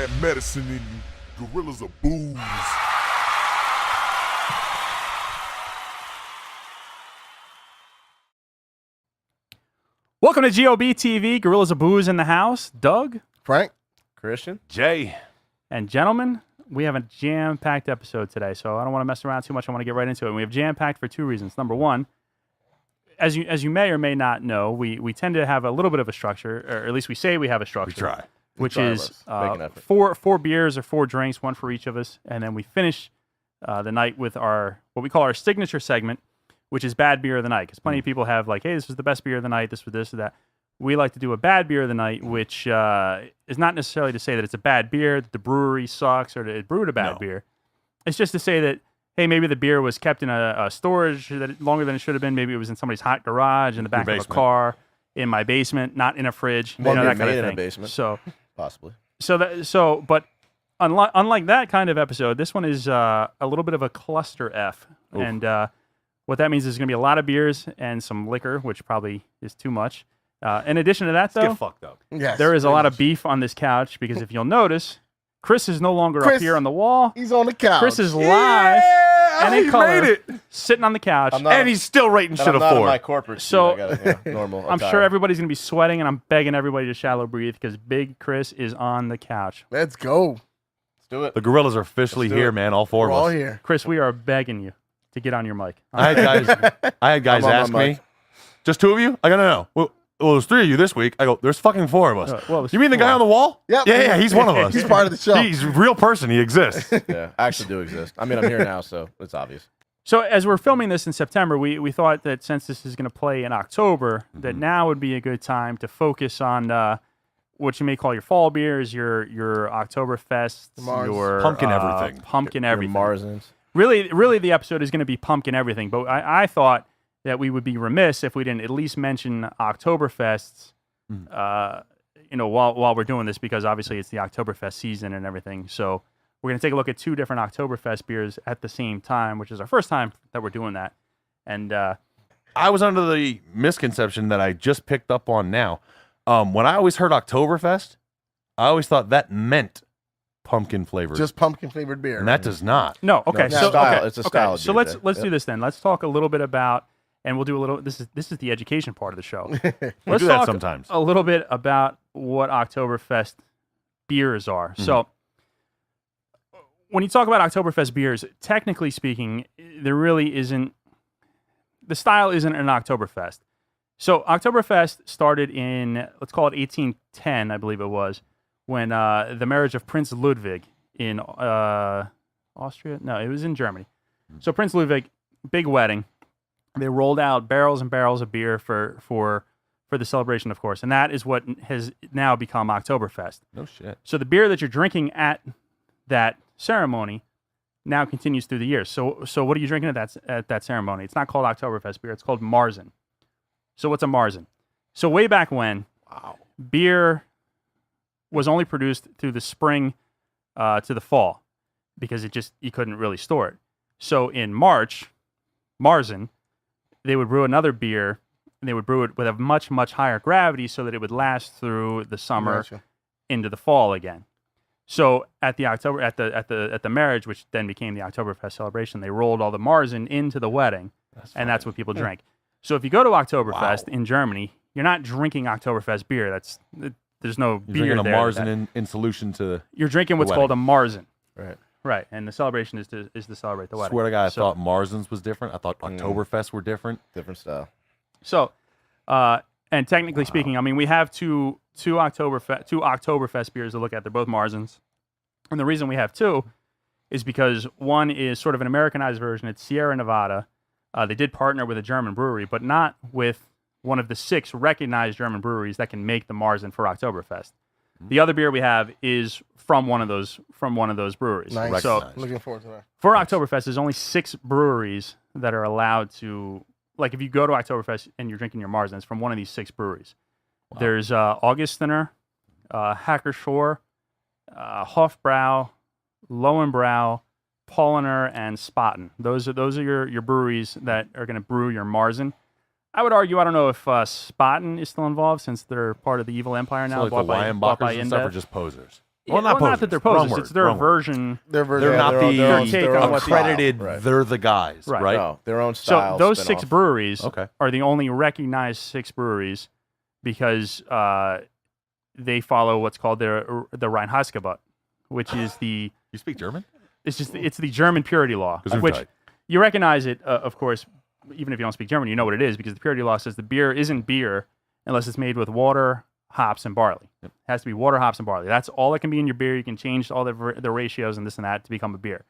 that medicine in you. Gorillas of booze. Welcome to GOB-TV, Gorillas of Booze in the house. Doug, Frank, Christian, Jay, and gentlemen, we have a jam-packed episode today, so I don't want to mess around too much. I want to get right into it. And we have jam-packed for two reasons. Number one, as you may or may not know, we tend to have a little bit of a structure, or at least we say we have a structure. we try. Which try our is best. four beers or four drinks, one for each of us, and then we finish the night with what we call our signature segment, which is bad beer of the night. Because plenty of people have like, hey, this was the best beer of the night, this or this or that. We like to do a bad beer of the night, which is not necessarily to say that it's a bad beer, that the brewery sucks, or that it brewed a bad beer. It's just to say that, hey, maybe the beer was kept in a storage that longer than it should have been. Maybe it was in somebody's hot garage, in the back of a car, in my basement, not in a fridge, Maybe that kind made of in a thing. basement. So, possibly. but unlike that kind of episode, this one is a little bit of a cluster F. Oof. And what that means is there's going to be a lot of beers and some liquor, which probably is too much. In addition to that, though, Get fucked up. Yes, there is a pretty lot much. of beef on this couch because if you'll notice, Chris is no longer up Chris- here on the wall. He's on the couch. Chris is live and in he color, made it. sitting on the couch. I'm not- And he's still rating But shit I'm a not in 4. my corporate So- suit. I got normal I'm attire. sure everybody's going to be sweating, and I'm begging everybody to shallow breathe because Big Chris is on the couch. Let's go. Let's do it. The gorillas are officially Let's do here, it. man. All 4 We're of all us. here. Chris, we are begging you to get on your mic. I had guys I'm on ask my me, mic. just 2 of you? I go, no. Well, there's 3 of you this week. I go, there's fucking 4 of us. Well, there's You mean the guy 4. on the wall? Yep. Yeah, he's one of us. He's part of the show. He's a real person. He exists. Yeah, I actually do exist. I mean, I'm here now, so it's obvious. So as we're filming this in September, we thought that since this is going to play in October, that now would be a good time to focus on what you may call your fall beers, your Oktoberfest, Mars. Pumpkin everything. pumpkin Your everything. Marzens. Really, the episode is going to be pumpkin everything. But I thought that we would be remiss if we didn't at least mention Oktoberfests, while we're doing this, because obviously it's the Oktoberfest season and everything. So we're going to take a look at 2 different Oktoberfest beers at the same time, which is our first time that we're doing that. And I was under the misconception that I just picked up on now. When I always heard Oktoberfest, I always thought that meant pumpkin flavored. Just pumpkin flavored beer. And that does not. no, okay, it's so style. okay, It's a okay, style of So beer, let's Jay. do this then. Let's talk a little bit about, and we'll do a little. This is the education part of the show. We Let's do that talk sometimes. a little bit about what Oktoberfest beers are. So, when you talk about Oktoberfest beers, technically speaking, there really isn't. The style isn't an Oktoberfest. So, Oktoberfest started in, let's call it 1810, I believe it was, when the marriage of Prince Ludwig in Austria. No, it was in Germany. So, Prince Ludwig, big wedding. They rolled out barrels and barrels of beer for the celebration, of course, and that is what has now become Oktoberfest. No shit. So the beer that you're drinking at that ceremony now continues through the years. So what are you drinking at that ceremony? It's not called Oktoberfest beer. It's called Marzen. So what's a Marzen? So way back when, beer was only produced through the spring to the fall because you couldn't really store it. So in March, Marzen, they would brew another beer, and they would brew it with a much, much higher gravity so that it would last through the summer Gotcha. into the fall again. So at the marriage, which then became the Oktoberfest celebration, they rolled all the Marzen into the wedding, and that's what people drank. So if you go to Oktoberfest in Germany, you're not drinking Oktoberfest beer. There's no You're beer drinking a there. Marzen in solution to. You're drinking what's the called a Marzen. Right. Right, and the celebration is to celebrate the wedding. Swear to God, I So- thought Marzens was different. I thought Oktoberfest were different. Different style. So, and technically speaking, I mean, we have two Oktoberfest beers to look at. They're both Marzens, and the reason we have 2 is because one is sort of an Americanized version. It's Sierra Nevada. They did partner with a German brewery, but not with one of the 6 recognized German breweries that can make the Marzen for Oktoberfest. The other beer we have is from one of those breweries. Nice. So Recognized. Looking forward to that. for Oktoberfest, there's only 6 breweries that are allowed to, like, if you go to Oktoberfest and you're drinking your Marzen, it's from one of these 6 breweries. Wow. There's Augustiner, Hackerschor, Hofbrau, Lowenbrau, Paulaner, and Spaten. Those are your breweries that are going to brew your Marzen. I would argue, I don't know if Spaten is still involved since they're part of the evil empire now, So like the bought by Weinbachers and stuff are InBev. just posers. Well, not not that posers. they're Wrong posers. word, It's their wrong word. version. Their version. They're not their own- the their own- take their on own what style. accredited. Right. They're the guys, Right. right? No, their own style. So those 6 spin-off. breweries Okay. are the only recognized 6 breweries because they follow what's called the Reinheitsgebot, which is the You speak German? it's the German purity law, which Gesundheit. you recognize it, of course, even if you don't speak German, you know what it is because the purity law says the beer isn't beer unless it's made with water, hops, and barley. It has to be water, hops, and barley. That's all that can be in your beer. You can change all the ratios and this and that to become a beer.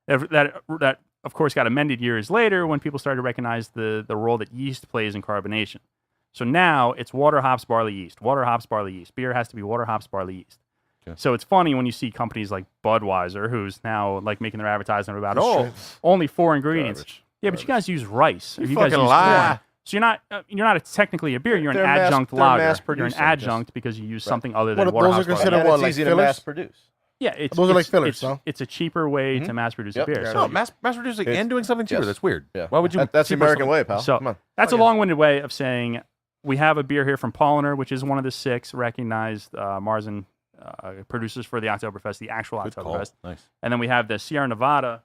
That of course got amended years later when people started to recognize the role that yeast plays in carbonation. So now it's water, hops, barley, yeast. Water, hops, barley, yeast. Beer has to be water, hops, barley, yeast. Okay. So it's funny when you see companies like Budweiser, who's now like making their advertisement about That's only 4 ingredients. Garbage. Yeah, but you guys use rice. Or You you guys fucking use lie. corn. So you're not technically a beer. You're They're an mass- adjunct they're lager. mass You're an producing, adjunct because you use something other than What, water, those hops, are barley. considered yeast. what, it's like easy to fillers? mass produce. Yeah, it's Those are like it's- fillers, it's, no? it's a cheaper way to mass produce Yep. a beer. Yeah, So No, mass producing It's- and doing something cheaper. yes. That's weird. Yeah. Why would you? That's the cheaper American something- way, pal. So Come on. that's Oh, a yeah. long-winded way of saying we have a beer here from Paulaner, which is one of the 6 recognized Marzen producers for the Oktoberfest, the actual Good call. Oktoberfest. Nice. And then we have the Sierra Nevada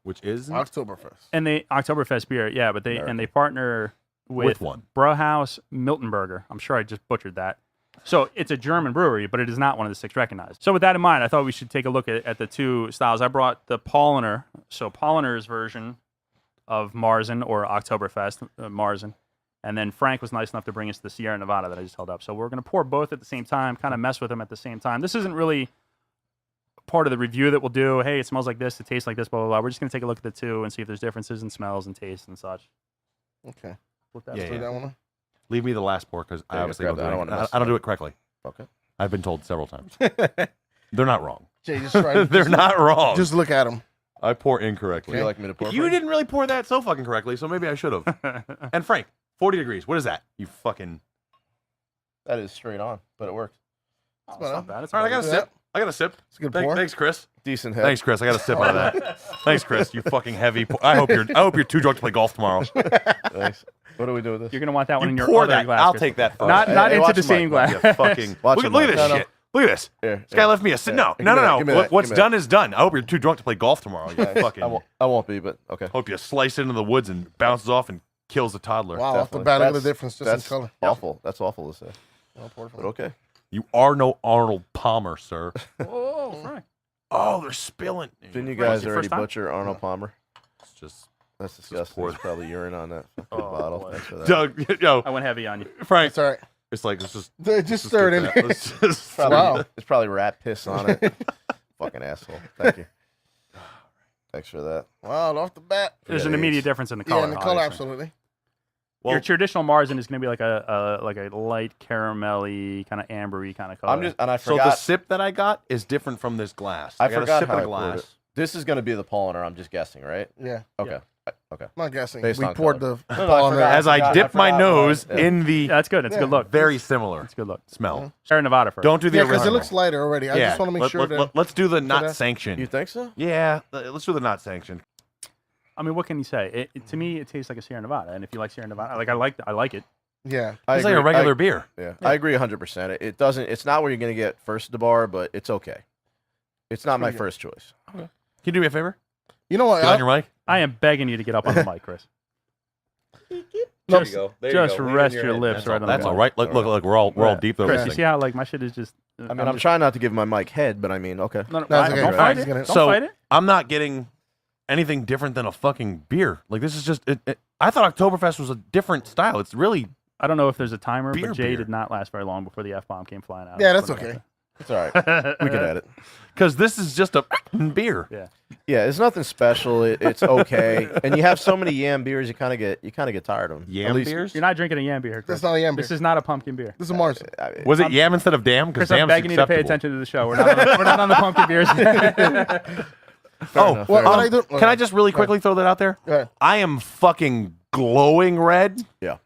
Which is Oktoberfest. and the Oktoberfest beer. Yeah, but they partner with one. Brauhaus Miltenberger. I'm sure I just butchered that. So it's a German brewery, but it is not one of the 6 recognized. So with that in mind, I thought we should take a look at the 2 styles. I brought the Paulaner, so Paulaner's version of Marzen or Oktoberfest, Marzen. And then Frank was nice enough to bring us the Sierra Nevada that I just held up. So we're going to pour both at the same time, kind of mess with them at the same time. This isn't really part of the review that we'll do. Hey, it smells like this, it tastes like this, blah, blah, blah. We're just going to take a look at the 2 and see if there's differences in smells and tastes and such. Okay. Flip that Yeah, through. yeah. That one. Leave me the last pour because I Yeah, obviously grab don't that. I do don't it. wanna mess I don't it do up. it correctly. Okay. I've been told several times. They're not wrong. Jay, just try. They're not wrong. Just look at them. I pour incorrectly. Would you like me to pour? You for didn't really pour that so fucking correctly, so maybe I should have. And Frank, 40 degrees. What is that? You fucking. That is straight on, but it works. Oh, it's not bad. It's All right, I got a Yeah. sip. I got a sip. It's a good pour. Thanks, Chris. Decent head. Thanks, Chris. I got a sip out of that. Thanks, Chris. You fucking heavy. I hope you're too drunk to play golf tomorrow. Thanks. What do we do with this? You're going to want that one You in your pour other that. glass. I'll Chris. take that first. Not Hey, not hey, into watch the the same mic, You glass. fucking. Watch Look the at mic. this No, no. shit. Look at this. Here, This guy left me a sip. No. Give me that. What's Give me done that. is done. I hope you're too drunk to play golf tomorrow. You fucking. I won't be, but okay. Hope you slice into the woods and bounces off and kills the toddler. Wow, off the Definitely. bat, look at the That's- difference just in That's color. awful. That's awful to say. But okay. You are no Arnold Palmer, sir. Oh, Frank. Oh, they're spilling. Didn't you Frank, guys it's your already first time? butcher Arnold Palmer? It's just That's disgusting. pour There's probably urine on that fucking Oh, bottle. boy. Thanks for that. Doug. Yo, I went heavy on you. Frank. It's all right. It's like let's just Just stir it in. get that. Let's just Probably, Wow. It's probably rat piss on it. Fucking asshole. Thank you. Thanks for that. Wow, off the bat. There's Yeah, an it immediate is. difference in the color. Yeah, in the color, obviously. absolutely. Well, Your traditional Marzen is going to be like a light caramelly, kind of ambery kind of color. I'm just, and I so the forgot. sip that I got is different from this glass. I got a forgot sip how in I a poured glass. it. This is going to be the Paulaner. I'm just guessing, right? Yeah. Yeah. Okay. Okay. I'm not guessing. Based We on poured color. the No, no, I Paulaner. forgot. As I dip my nose in the. Yeah, that's good. It's a good look. Very similar. It's a good look. Smell. Sierra Nevada first. Don't do the Yeah, 'cause original. it looks lighter already. I just wanna make sure that- Let's do the not that- sanctioned. You think so? Yeah, let's do the not sanctioned. I mean, what can you say? To me, it tastes like a Sierra Nevada, and if you like Sierra Nevada, I like it. Yeah, It's like a regular beer. Yeah, I agree 100%. It doesn't. It's not where you're going to get first at the bar, but it's okay. It's not my Pretty good. first choice. Can you do me a favor? You know what? Get on your mic. I am begging you to get up on the mic, Chris. There Just, just rest your lips right on That's the all mic. right. Look, we're all deep though. Chris, you see how like my shit is just. I mean, I'm trying not to give my mic head, but I mean, okay. No, No, it's okay. don't fight it. He's gonna- Don't So fight it. I'm not getting anything different than a fucking beer. Like this is just. I thought Oktoberfest was a different style. It's really. I don't know if there's a timer, Beer but Jay beer. did not last very long before the F-bomb came flying out. Yeah, that's Put it okay. out It's all right. We can add it. Because this is just a beer. there. Yeah, it's nothing special. It's okay. And you have so many yam beers, you kind of get tired of them. Yam beers? You're not drinking a yam beer, Chris. That's not a yam beer. This is not a pumpkin beer. This is Mars. Was it yam instead of damn? Because Chris, I'm damn's begging you to pay acceptable. attention to the show. We're not on the pumpkin beers. Oh, enough, well, fair enough. What I do- can I just really quickly throw that out there? Go ahead. I am fucking glowing red. Yeah.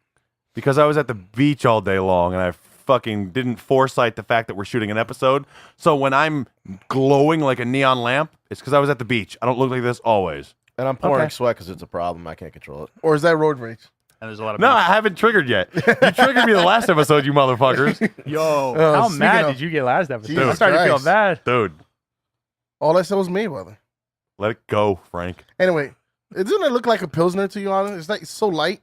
Because I was at the beach all day long and I fucking didn't foresight the fact that we're shooting an episode. So when I'm glowing like a neon lamp, it's because I was at the beach. I don't look like this always. And I'm pouring Okay. sweat because it's a problem. I can't control it. Or is that road rage? and there's a lot of No, beef. I haven't triggered yet. You triggered me the last episode, you motherfuckers. Yo, how speaking mad of- did you get last episode? Jesus I started to feel Christ. bad. Dude, All I said was me, brother. let it go, Frank. Anyway, doesn't it look like a Pilsner to you, honest? It's like it's so light.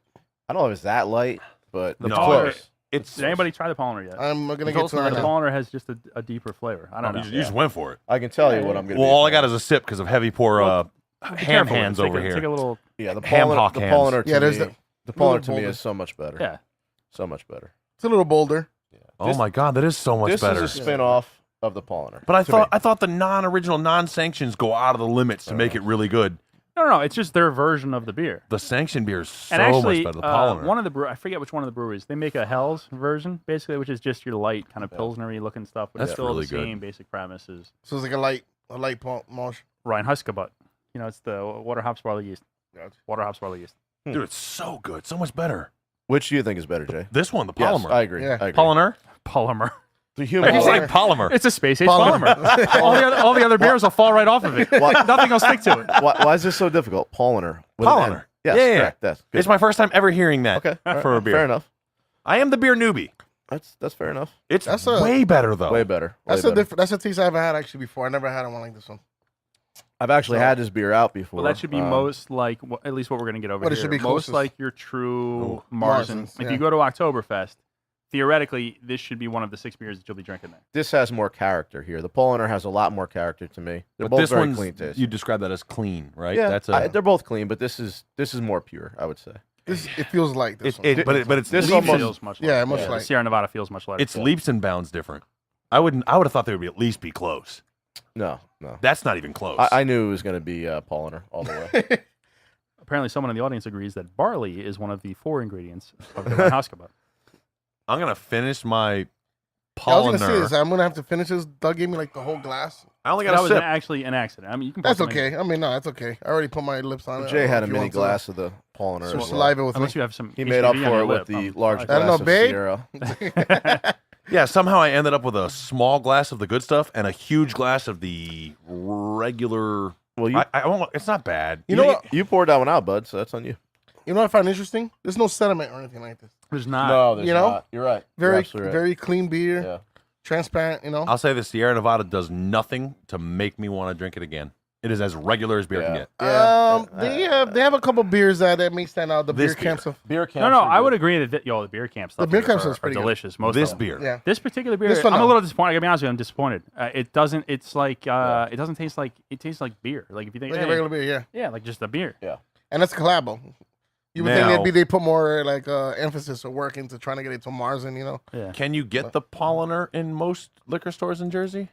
I don't know if it's that light, but The it's Paulaner- close. It's Did anybody try the Paulaner yet? I'm gonna You get told to us it right The now. Paulaner has just a deeper flavor. I don't know. you just went for it. I can tell you what I'm gonna. Well, be all I a got fan is a sip because of heavy pour Be ham careful. hands Take over a, here. Take a little. of. Yeah, the ham Paulaner, hock the hands. Paulaner to Yeah, there's me, the little Paulaner to me bolder. is so much better. Yeah. So much better. It's a little bolder. Oh This- my god, that is so much This better. is a spin-off of the Paulaner. But to me. I thought the non-original, non-sanctions go out of the limits to make it really good. No, it's just their version of the beer. The sanctioned beer is so And actually, much better. The Paulaner. one of the I forget which one of the breweries, they make a Hell's version, basically, which is just your light kind of pilsnery looking stuff, but That's it's still really the good. same basic premises. So it's like a light marsh. Reinheitsgebot. It's the water hops barley yeast. Gotcha. Water hops barley yeast. Dude, it's so good, so much better. Which do you think is better, Jay? This one, the Yes, polymer. I agree. Yeah. I agree. Polymer. Polymer. The I human. keep saying polymer. It's a space age Polymer. polymer. all the other beers will fall right off of it. What? Nothing will stick to it. Why is this so difficult? Paulaner. with an N. Polyner. Yes, Yeah. correct. That's good. It's my first time ever hearing that. Okay, all right, for a beer. Fair enough. I am the beer newbie. That's fair enough. It's That's a- way better though. Way better. Way That's a better. different. That's a taste I haven't had actually before. I never had one like this one. I've actually So- had this beer out before. Well, that should be most like, at least what we're going to get over What it here. should be most closest. like your true Ooh. Marzen. Marzens, If yeah. you go to Oktoberfest, theoretically, this should be one of the 6 beers that you'll be drinking there. This has more character here. The Paulaner has a lot more character to me. They're But both this very one's clean taste. you describe that as clean, right? Yeah, That's a they're both clean, but this is more pure. I would say. This it feels like this one. but it's This leaps almost- and, feels much yeah, lighter. much The like Sierra Nevada feels much lighter. it's leaps and bounds different. I would have thought they would at least be close. No. That's not even close. I knew it was going to be Paulaner all the way. Apparently, someone in the audience agrees that barley is one of the 4 ingredients of the Reinheitsgebot. I'm gonna finish my Yeah, I was gonna say Paulaner. this. I'm gonna have to finish this. Doug gave me like the whole glass. I only That got a was sip. actually an accident. I mean, you can That's possibly- okay. I mean, no, that's okay. I already put my lips on it. Jay had a If you mini want to- glass of the Paulaner. Some as well. saliva with me. Unless you have some. He made up HPV on for your it with lip. the I'm large fine. glass I don't know, of babe. Sierra. Yeah, somehow I ended up with a small glass of the good stuff and a huge glass of the regular. Well, you I won't, it's not bad. You know what? you poured that one out, bud. So that's on you. You know what I find interesting? There's no sediment or anything like this. There's not. there's you know? not. You're right. You're Very, absolutely right. very clean beer. Yeah. Transparent. You know. I'll say the Sierra Nevada does nothing to make me want to drink it again. It is as regular as beer can Yeah. get. Yeah. They have a couple beers that may stand out. The This beer camps. Beer camps. No, are I good. would agree that the beer camp stuff. beer are- camp are, stuff's are pretty good. delicious. Most This of them. beer. Yeah. This particular beer, This one, I'm a no. little disappointed. I gotta be honest with you, I'm disappointed. It doesn't. It's like it doesn't taste like. It tastes like beer. Like if you think, Like a hey, regular beer. Yeah. yeah, like just a beer. And that's collabo. You would Now- think they put more like emphasis or work into trying to get it to Marzen. You know. Yeah. Can you get the Paulaner in most liquor stores in Jersey?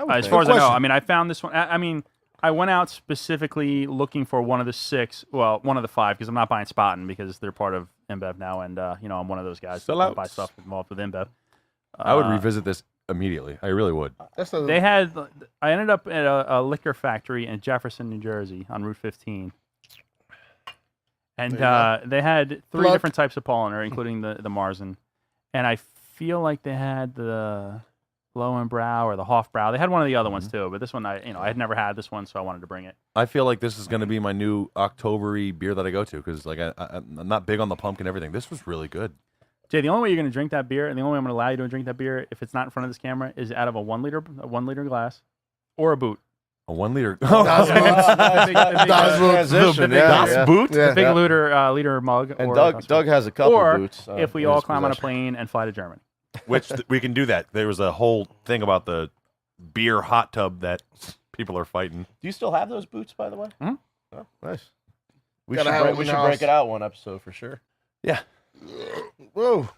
As far as I know, I mean, I found this one. I mean, I went out specifically looking for one of the 6, well, one of the 5, because I'm not buying Spaten because they're part of InBev now, and I'm one of those guys that Sellouts. buy stuff involved with InBev. I would revisit this immediately. I really would. That's the. They had. I ended up at a liquor factory in Jefferson, New Jersey, on Route 15, and There you they had 3 Plug. different types of Paulaner, including the Marzen, and I feel like they had the Lowenbrow or the Hofbrau. They had one of the other ones too, but this one I had never had this one, so I wanted to bring it. I feel like this is going to be my new October-y beer that I go to because like I'm not big on the pumpkin and everything. This was really good. Jay, the only way you're going to drink that beer, and the only way I'm going to allow you to drink that beer, if it's not in front of this camera, is out of a 1 liter glass or a boot. A 1 liter. Das The big, Das Boot. Transition, the yeah, Das yeah. Boot? Yeah. big liter mug. And or Doug has a couple or boots. if we in all his climb on a possession. plane and fly to Germany. Which we can do that. There was a whole thing about the beer hot tub that people are fighting. Do you still have those boots, by the way? Hmm? Oh, nice. We Gotta should, have break, them we in should the break house. it out one episode for sure. Yeah. Whoa.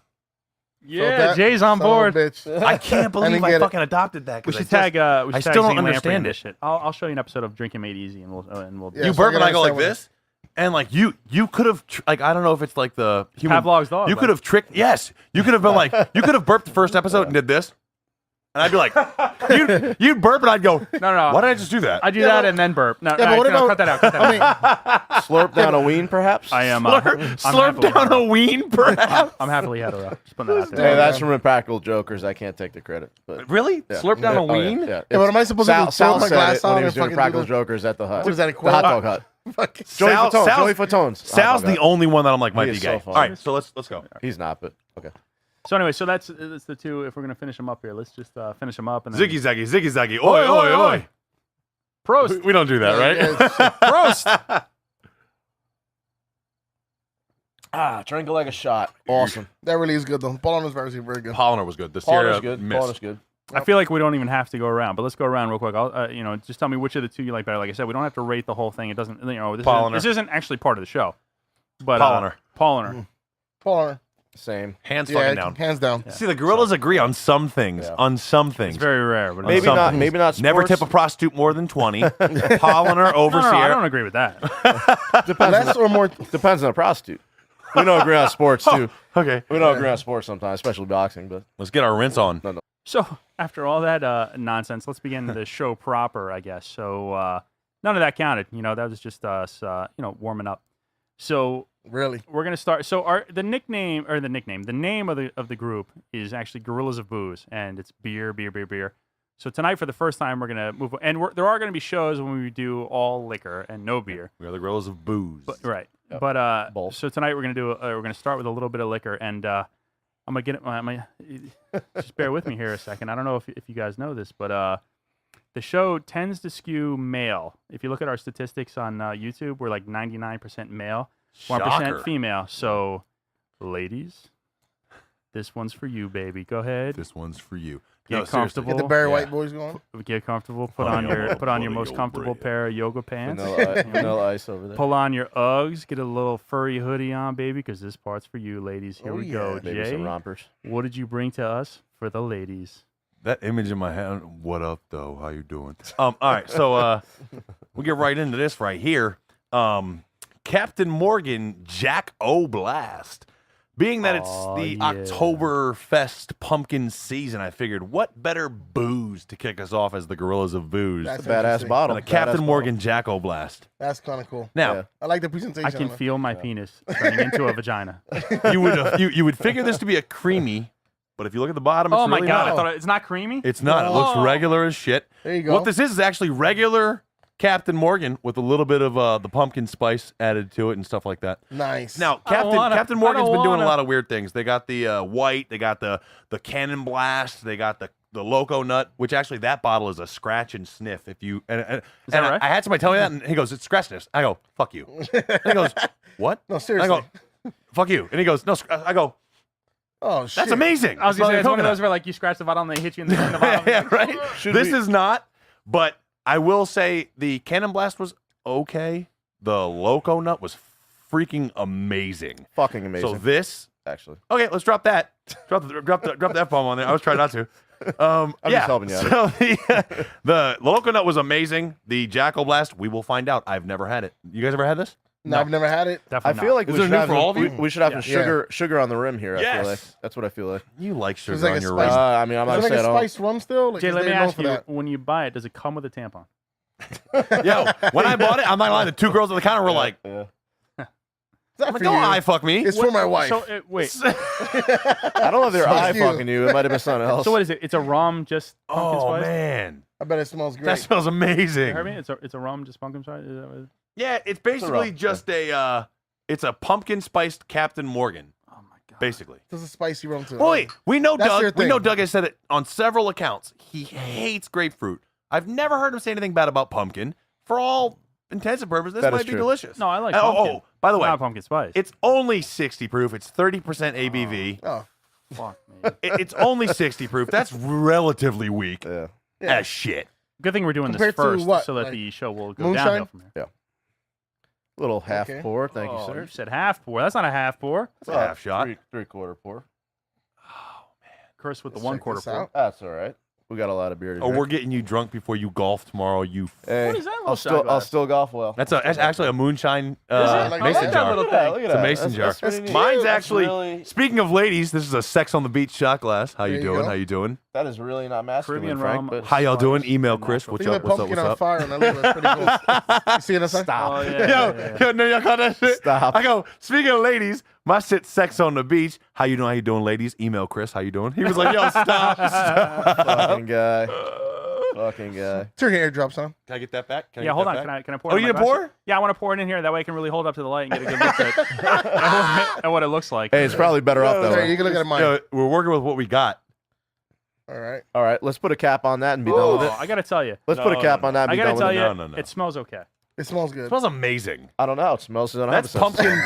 Yeah, that Jay's on son of a board. bitch. I can't believe didn't I get it. fucking adopted that. We 'cause should I just- tag. We I should still tag don't Zane Lamprey in understand this it. shit. I'll show you an episode of Drinking Made Easy, and we'll. Yeah. You so burp I and I gotta go like understand this, and like you could have like I don't know if it's like the human. Pavlov's dog. You like- could have tricked. Yes, you could have been like you could have burped the first episode and did this, and I'd be like, you'd burp and I'd go, No. why did I just do that? I do that and then burp. No, Yeah, but what no, about- cut that out. Cut that out. Slurp down a ween, perhaps? I am. Slurp down a ween, perhaps. I'm happily hetero. Just putting that out Hey, there. that's from Impractical Jokers. I can't take the credit. But Really? yeah. Slurp down a Oh, yeah, ween? yeah. Yeah, but am I supposed to Sal throw said my glass it when on he and was doing fucking Impractical do the- Jokers at the hut. What is that, a The quote? hot dog hut. Joey Sal's- Fatone. Sal's- Joey Fatone's. Sal's the only one that I'm like might He be is gay. so funny. All right, so let's go. He's not, but okay. So anyway, so that's the two. If we're gonna finish them up here, let's just finish them up and then Ziggy zaggy, ziggy zaggy. Oi, oi, oi. Prost. We don't do that, right? Prost. Drink it like a shot. Awesome. That really is good though. Paulaner's very good. Paulaner was good. The Paulaner's Sierra good. missed. Paulaner's good. I feel like we don't even have to go around, but let's go around real quick. I'll, just tell me which of the two you like better. Like I said, we don't have to rate the whole thing. It doesn't, Paulaner. this isn't actually part of the show. But Paulaner. Paulaner. Paulaner. Same. Hands Yeah, fucking down. hands down. See, the gorillas agree on some things. Yeah. On some things. It's very rare, but Maybe some not. things. Maybe not. Sports. Never tip a prostitute more than 20. Paulaner over no, I Sierra. don't agree with that. Less or more. Depends on the prostitute. We don't agree on sports too. Okay. We don't agree on sports sometimes, especially boxing. But Let's get our rinse on. So after all that nonsense, let's begin the show proper, I guess. So none of that counted. That was just us, warming up. So Really. we're gonna start. So the name of the group is actually Gorillas of Booze, and it's beer. So tonight, for the first time, we're gonna move, and there are gonna be shows when we do all liquor and no beer. We are the gorillas of booze. Right. Yep. But Both. so tonight we're gonna start with a little bit of liquor, and I'm gonna get it. Just bear with me here a second. I don't know if you guys know this, but the show tends to skew male. If you look at our statistics on YouTube, we're like 99% male, 1% Shocker. female. So, ladies, this one's for you, baby. Go ahead. This one's for you. Get No, seriously. comfortable. Get the Barry Yeah. White boys going. Get comfortable. Put Funny on your old- put on your funny most old comfortable bread. pair of yoga pants. vanilla ice over there. Pull on your Uggs. Get a little furry hoodie on, baby, because this part's for you, ladies. Here Oh, we go. yeah. Maybe some Jay, rompers. what did you bring to us for the ladies? That image in my head. What up, though? How you doing? All right, so we'll get right into this right here. Captain Morgan Jackoblast. Being that it's Aw, the yeah. Oktoberfest pumpkin season, I figured what better booze to kick us off as the Gorillas of Booze That's than Badass interesting. bottle. the Captain Badass Morgan Jackoblast. That's kind of cool. Now, Yeah. I like the presentation. I can on it. feel my penis turning into a vagina. you would figure this to be a creamy, but if you look at the bottom, it's Oh my really god! not. I thought it's not creamy. It's not. It looks Oh. regular as shit. There you go. What this is actually regular Captain Morgan with a little bit of the pumpkin spice added to it and stuff like that. Nice. Now, I don't Captain wanna- Morgan's I don't been doing a wanna. lot of weird things. They got the white, they got the cannon blast, they got the loco nut, which actually that bottle is a scratch and sniff. If you and that right? I had somebody tell me that, and he goes, "It's scratch sniffs." I go, "Fuck you." And he goes, "What?" No, I seriously. go, "Fuck you." And he goes, "No." I go, Oh shit. "That's amazing." I was gonna say it's one of Coconut. those where like you scratch the bottom and they hit you in the bottom. Yeah, right. Should This we- is not, but I will say the Cannon Blast was okay. The Loco Nut was freaking amazing. Fucking amazing. So this, actually, okay, let's drop that. Drop the F-bomb on there. I was trying not to. I'm yeah. just helping you out. So the Loco Nut was amazing. The Jackal Blast, we will find out. I've never had it. You guys ever had this? No, I've never had it. I Definitely feel like Is we it should new have for all of you? we should have Yeah. sugar on the rim here. I feel like Yes. that's what I feel like. You like sugar like on a your spice- rim. I mean, I'm not Is it like a saying spiced rum still? Like, Jay, is let me they known ask for you: that? when you buy it, does it come with a tampon? Yo, when I bought it, I'm not lying. The two girls at the counter were like, Yeah. Is that I'm like, for "Don't you? eye fuck me." It's for my wife. So wait. I don't know if they're eye Fuck you. fucking you. It might have been something else. So what is it? It's a rum, just pumpkin Oh spice. man, I bet it smells great. that smells You amazing. heard me? It's a rum, just pumpkin spice. Is that what it is? Yeah, it's basically rough, just it's a pumpkin spiced Captain Morgan, Oh my god! basically. This is spicy rum too. Boy, we know That's their Doug. We know thing. Doug has said it on several accounts. He hates grapefruit. I've never heard him say anything bad about pumpkin. For all intents and purposes, this That is might be true. delicious. No, I like Oh, pumpkin. by the way, Not pumpkin spice. it's only 60 proof. It's 30% ABV. Oh, Fuck me. It's only 60 proof. That's relatively weak yeah. yeah. as shit. Good thing we're doing Compared this to first, what? so that Like the show will go moonshine? downhill from here. Little half Okay. pour. Thank you, Oh, sir. you said half pour. That's not a half pour. It's a half shot. Three-quarter pour. Chris with the Let's one check quarter this pour. out. That's all right. We got a lot of beer to Oh, drink. we're getting you drunk before you golf tomorrow. You. Hey, What is that little I'll shot still glass? golf well. That's actually a moonshine Like mason that? jar. little Look at that, thing. look at It's a that. mason jar. That's pretty neat. Mine's That's actually. really- Speaking of ladies, this is a Sex on the Beach shot glass. How you There you doing? go. How you doing? that is really not masculine, Caribbean Frank. rum. But How y'all doing? Email Natural. Chris. What's Leave up? the What's up? pumpkin What's on up? fire and that looks pretty cool. You see that? Stop. Oh, yeah, Yo, yeah, yeah. yo, no, y'all caught that shit? Stop. I go, speaking of ladies, my shit Sex on the Beach. How you doing? How you doing, ladies? Email Chris. How you doing? He was like, yo, stop. fucking guy. Fucking guy. Turn your airdrops on. Can I get that back? Can I Yeah, get hold that on. back? Can I pour it Oh, in you my gonna glass? pour? Yeah, I want to pour it in here. That way I can really hold up to the light and get a good look at what it looks like. Hey, it's probably better off that Sorry, way. you can look at mine. Yo, we're working with what we got. All right. All right, let's put a cap on that and be done with it. I got to tell you. Let's put a cap on that and I be got done to with tell it. you, No. it smells okay. It smells It good. smells amazing. I don't know. It smells. That's pumpkin.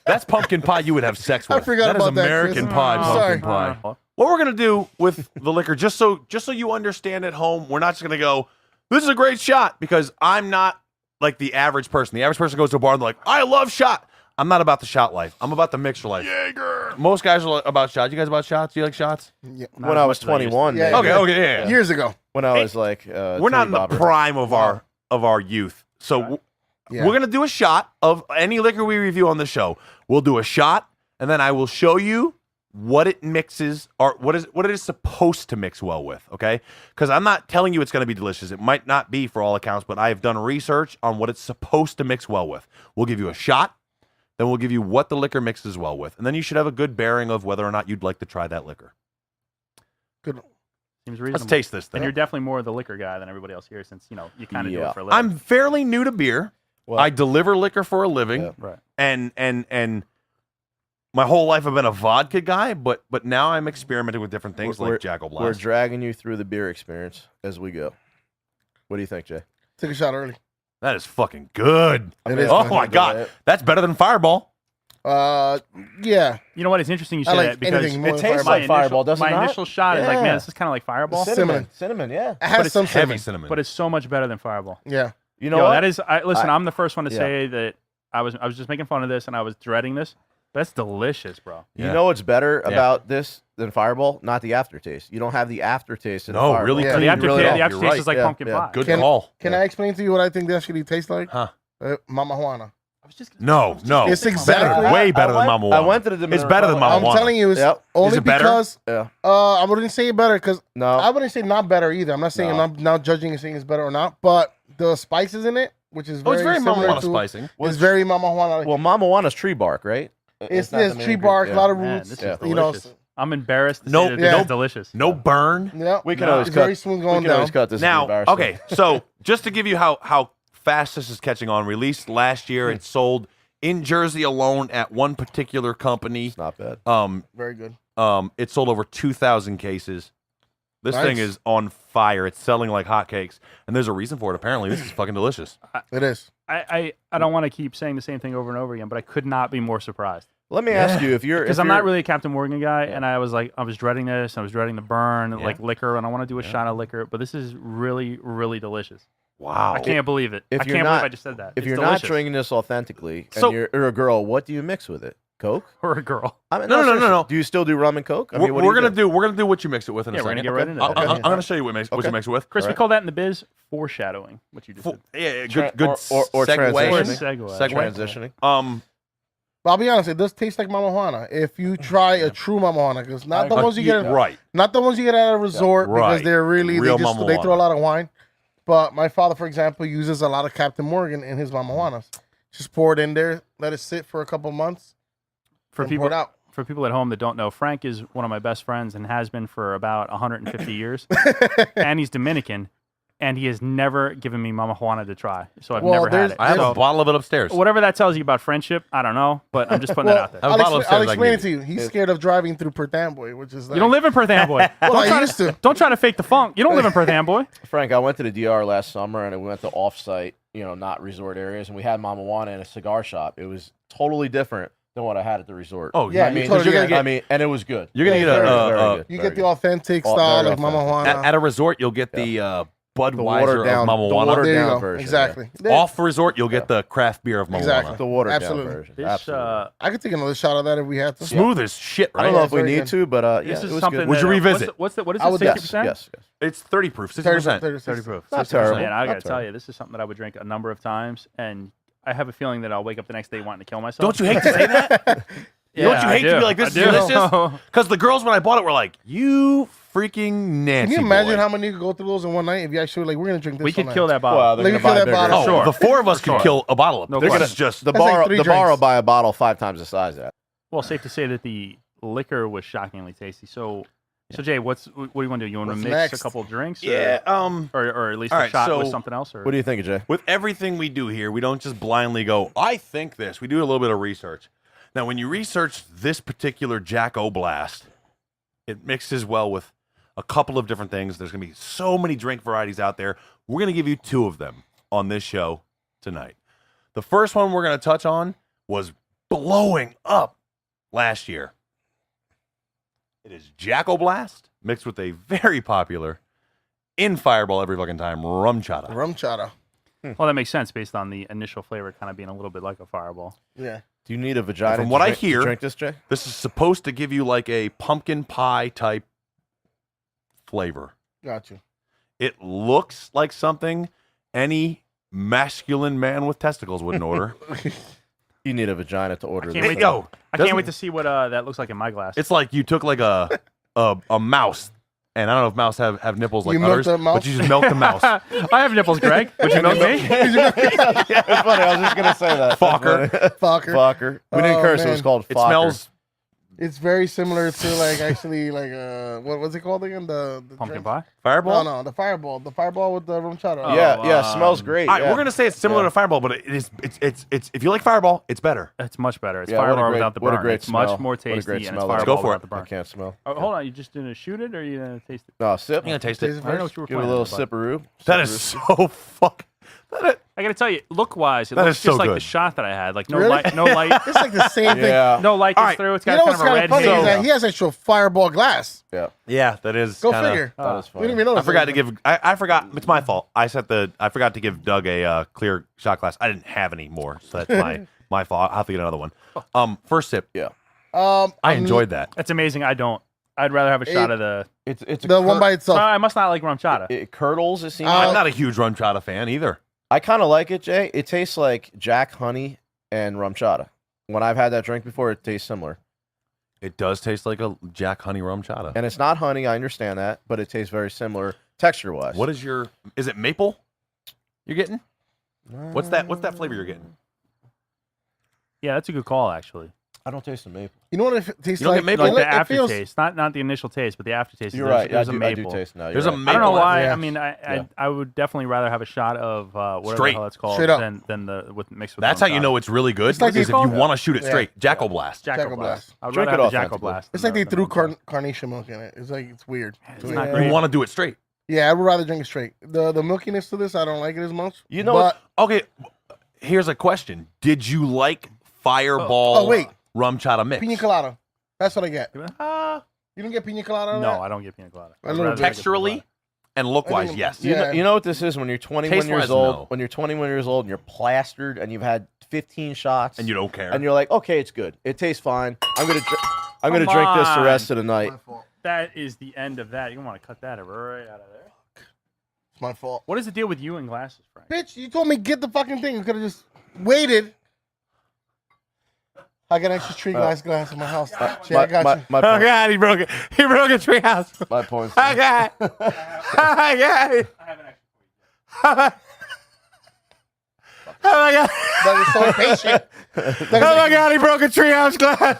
That's pumpkin pie you would have sex with. I forgot That is about that, American Chris. pie, Oh, pumpkin sorry. pie. What we're gonna do with the liquor, just so you understand at home, we're not just gonna go, this is a great shot, because I'm not like the average person. The average person goes to a bar and they're like, I love shot. I'm not about the shot life. I'm about the mixture life. Jaeger. Most guys are about shots. You guys about shots? Do you like shots? Yeah. When I was 21, Yeah, maybe. Okay, yeah. Years ago. When I was like, We're not in the prime of our youth, so Yeah. we're gonna do a shot of any liquor we review on the show. We'll do a shot, and then I will show you what it mixes or what it is supposed to mix well with. Okay, because I'm not telling you it's going to be delicious. It might not be for all accounts, but I have done research on what it's supposed to mix well with. We'll give you a shot, then we'll give you what the liquor mixes well with, and then you should have a good bearing of whether or not you'd like to try that liquor. Good. Seems reasonable. Let's taste this And thing. you're definitely more the liquor guy than everybody else here, since you kind of do it for a living. I'm fairly new to beer. Well, I deliver liquor for a living. Yeah. right. And my whole life I've been a vodka guy, but now I'm experimenting with different things We're- like jackoblast. We're dragging you through the beer experience as we go. What do you think, Jay? Take a shot early. That is fucking good. It is Oh good. my god, that's better than Fireball. Yeah. You know what? It's interesting you I say like that because anything more It than tastes Fireball. like Fireball, doesn't my it not? initial shot is like, Yeah. man, this is kind of like Fireball, Cinnamon. Cinnamon, yeah. It but has it's some Heavy cinnamon. cinnamon. but it's so much better than Fireball. Yeah. You know Yo, what? that is. Listen, I'm the first one to yeah. say that I was just making fun of this and I was dreading this. That's delicious, bro. You Yeah. know what's better Yeah. about this than Fireball? Not the aftertaste. You don't have the aftertaste in No, Fireball. really Yeah. So the clean, aftertaste, really the don't. aftertaste You're is like right. pumpkin Yeah, yeah. pie. Good Can- call. Can I explain to you what I think they actually taste like? Huh? Mama Juana. I was just No. It's Better, exactly- way better than Mama I Juana. went to the It's Dominican better than Republic. Mama I'm Juana. telling you, it's Yep. only Is it better? because Yeah. I wouldn't say better because No. I wouldn't say not better either. I'm not saying No. I'm not judging and saying it's better or not, but the spices in it, which is Oh, it's very Mama similar Juana to, spicing. It's very Mama Juana. Well, Mama Juana's tree bark, right? it's not the this main tree ingredient. bark, a lot of Man, roots. this is Yeah. You know, delicious. I'm embarrassed to No- say that yeah. this is delicious. No burn. yeah. We can No, always it's cut. very smooth We going can down. always cut this. Now, embarrassing. okay, so just to give you how fast this is catching on, released last year, it sold in Jersey alone at one particular company. It's not bad. Very good. It sold over 2,000 cases. This Nice. thing is on fire. It's selling like hotcakes, and there's a reason for it. Apparently, this is fucking delicious. It is. I don't want to keep saying the same thing over and over again, but I could not be more surprised. Let me ask you if you're Because if I'm you're- not really a Captain Morgan guy, and I was dreading this. I was dreading the burn, like liquor, and I want to do a shot of liquor. But this is really, really delicious. Wow. I can't believe it. if I you're can't not- believe I just said that. if It's you're delicious. not drinking this authentically and So- you're a girl, what do you mix with it? Coke? or a girl. I mean, No. seriously. Do you still do rum and Coke? I mean, what we're do you gonna do what you mix it with in Yeah, a we're second. gonna get right into I'm that. gonna show you what you mix it with. Chris, we Alright. call that in the biz foreshadowing. What you just said. Yeah, Tra- good or segue. transitioning. Segue. Transitioning. But I'll be honest, it does taste like Mama Juana. If you try a true Mama Juana, because not the ones you get, right. not the ones you get at a resort, because Right. they're really Real they Mama throw a Juana. lot of wine. But my father, for example, uses a lot of Captain Morgan in his Mama Juanas. Just pour it in there, let it sit for a couple months, For and people, pour it out. for people at home that don't know, Frank is one of my best friends and has been for about 150 years. And he's Dominican, and he has never given me Mama Juana to try. So I've Well, never had there's- it. I have So a bottle of it upstairs. whatever that tells you about friendship, I don't know, but I'm just putting that out there. Have a bottle upstairs I'll I can explain it give to you. He's scared of driving through Perth Amboy, which is like, You don't live in Perth Amboy. Well, don't, I try used to. don't try to fake the funk. You don't live in Perth Amboy. Frank, I went to the DR last summer and we went to off-site, not resort areas, and we had Mama Juana in a cigar shop. It was totally different than what I had at the resort. Oh, Yeah, I you mean, totally you're gonna get- get, and it was good. You're gonna Yeah, get very a, very a, good. You Very get the good. authentic Oh, style very like Mama authentic. Juana. at a resort. You'll get the The Budweiser watered down, of Mama the Juana. watered There you down go. version. Exactly. Off resort, you'll get the craft beer of Mama Exactly. Juana. The watered Absolutely. down version. This, Absolutely. I could take another shot of that if we had to. Smooth as shit, I right? don't know Yeah, if we very need good. to, but yeah, This it is was something. good. Would you that, revisit? What is I it? would- 60%? Yes. It's 30 proof, 60%. 30 proof. Not 60%. terrible. And I Not got to tell terrible. you, this is something that I would drink a number of times, and I have a feeling that I'll wake up the next day wanting to kill myself. Don't you hate to say that? Yeah, Don't you I hate to do. be like, this is I do. delicious? Because the girls, when I bought it, were like, you freaking Nancy Can you imagine boy. how many you could go through those in one night if you actually like we're gonna drink this? We all could night. kill that bottle. Well, they're Let gonna me fill buy that bigger. bottle. Oh, Sure. the four of us Sure. could kill a bottle of No this question. is just The That's like bar, 3 the bar will drinks. buy a bottle 5 times the size of that. Well, safe to say that the liquor was shockingly tasty. So So Jay, what do you want to do? You want to What's mix next? a couple drinks? Yeah. Or at least All a right, shot with so something else? Or What do you think, Jay? With everything we do here, we don't just blindly go, I think this. We do a little bit of research. Now, when you research this particular jackoblast, it mixes well with a couple of different things. There's going to be so many drink varieties out there. We're going to give you 2 of them on this show tonight. The first one we're going to touch on was blowing up last year. It is jackoblast mixed with a very popular, in Fireball every fucking time, rum chata. Rum chata. Well, that makes sense based on the initial flavor kind of being a little bit like a Fireball. Yeah. Do you need a vagina? From to what I drink- to hear- drink this, Jay? This is supposed to give you like a pumpkin pie type flavor. Got you. It looks like something any masculine man with testicles wouldn't order. You need a vagina to order Can't this. wait thing. Yo, I Doesn't- can't wait to see what that looks like in my glass. it's like you took like a mouse, and I don't know if mouse have nipples like You milked others, a mouse? but you just milk the mouse. I have nipples, Greg. Would you milk me? It's funny. I was just gonna say that. Fucker. Fucker. Fucker. We didn't Oh, curse. It man. was called. It Focker. smells It's very similar to like actually like what's it called again? The Pumpkin drink? pie? Fireball. No, the Fireball. The Fireball with the rum chata. Oh. Yeah, yeah. Smells great. All right, yeah. we're gonna say it's similar Yeah. to Fireball, but it's if you like Fireball, it's better. It's much better. It's Yeah, what a Fireball great- without the what a burn. great It's much smell. more What a tasty, great and it's smell. Fireball Let's go for without it. the I burn. can't smell. Oh, hold on, you just gonna shoot it or you gonna taste it? No, sip. I'm gonna taste Taste it. it I don't know first. what you were Give it a playing. little sipperoo. That is so fuck. I gotta tell you, look wise, it That looks is just so like the good. shot that I had. Like no Really? light, no light, It's like the same thing. Yeah. no light All gets right. through. It's You got know kind what's of a kind red of funny haze. is that he has actual Fireball glass. Yeah. Yeah, that is. Go kinda, figure. That is We funny. didn't even know. I forgot to give. I forgot. It's my fault. I forgot to give Doug a clear shot glass. I didn't have any more, so that's my fault. I'll have to get another one. First sip. Yeah. I enjoyed that. That's amazing. I don't. I'd rather have a shot of the. It's a the one by itself. I must not like rum chata. It curdles. It seems. I'm not a huge rum chata fan either. I kind of like it, Jay. It tastes like Jack honey and rum chata. When I've had that drink before, it tastes similar. It does taste like a Jack Honey rum chata. And it's not honey. I understand that, but it tastes very similar texture wise. What is your? Is it maple? You're getting? What's that? What's that flavor you're getting? Yeah, that's a good call, actually. I don't taste the maple. You know what it tastes You don't like? get maple? Like the It feels- aftertaste, not the initial taste, but the aftertaste. You're there's, right. There's I a do maple. taste now. There's You're a right. I don't know maple. why. Yeah. I mean, I would definitely rather have a shot of whatever Straight. the hell it's called Straight up. than the with mixed with. That's how rum you chata. know it's really good. It's like Is if they you call- want to shoot it Yeah. straight. Jackoblast. Jackoblast. I'd Drink rather it have the authentically. Jackoblast. It's than like they the threw rum chata. carnation milk in it. It's like it's weird. It's So, not yeah. great. You want to do it straight. Yeah, I would rather drink it straight. The milkiness to this, I don't like it as much. You know but Okay, here's a question. Did you like Fireball Oh, wait. rum chata mix? pina colada. That's what I get. Ah, You don't get pina colada. on no, that? I don't get pina colada. A I'd little rather bit. get pina colada. Texturally and look-wise, I think- yes. Yeah. You know what this is when you're 21 Taste-wise, years old. no. When you're 21 years old and you're plastered and you've had 15 shots And you don't care. and you're like, okay, it's good. It tastes fine. I'm gonna Come drink this the on. rest of the night. My fault. That is the end of that. You want to cut that right out of there. It's my fault. What is the deal with you and glasses, Frank? Bitch, you told me get the fucking thing. You could have just waited. I got an extra tree glass in my house. Shit, I got you. My point, God, he broke it. He broke a treehouse. my point. I got it. I got it. I have an extra. Oh my God. That was so impatient. Oh my God, he broke a treehouse glass.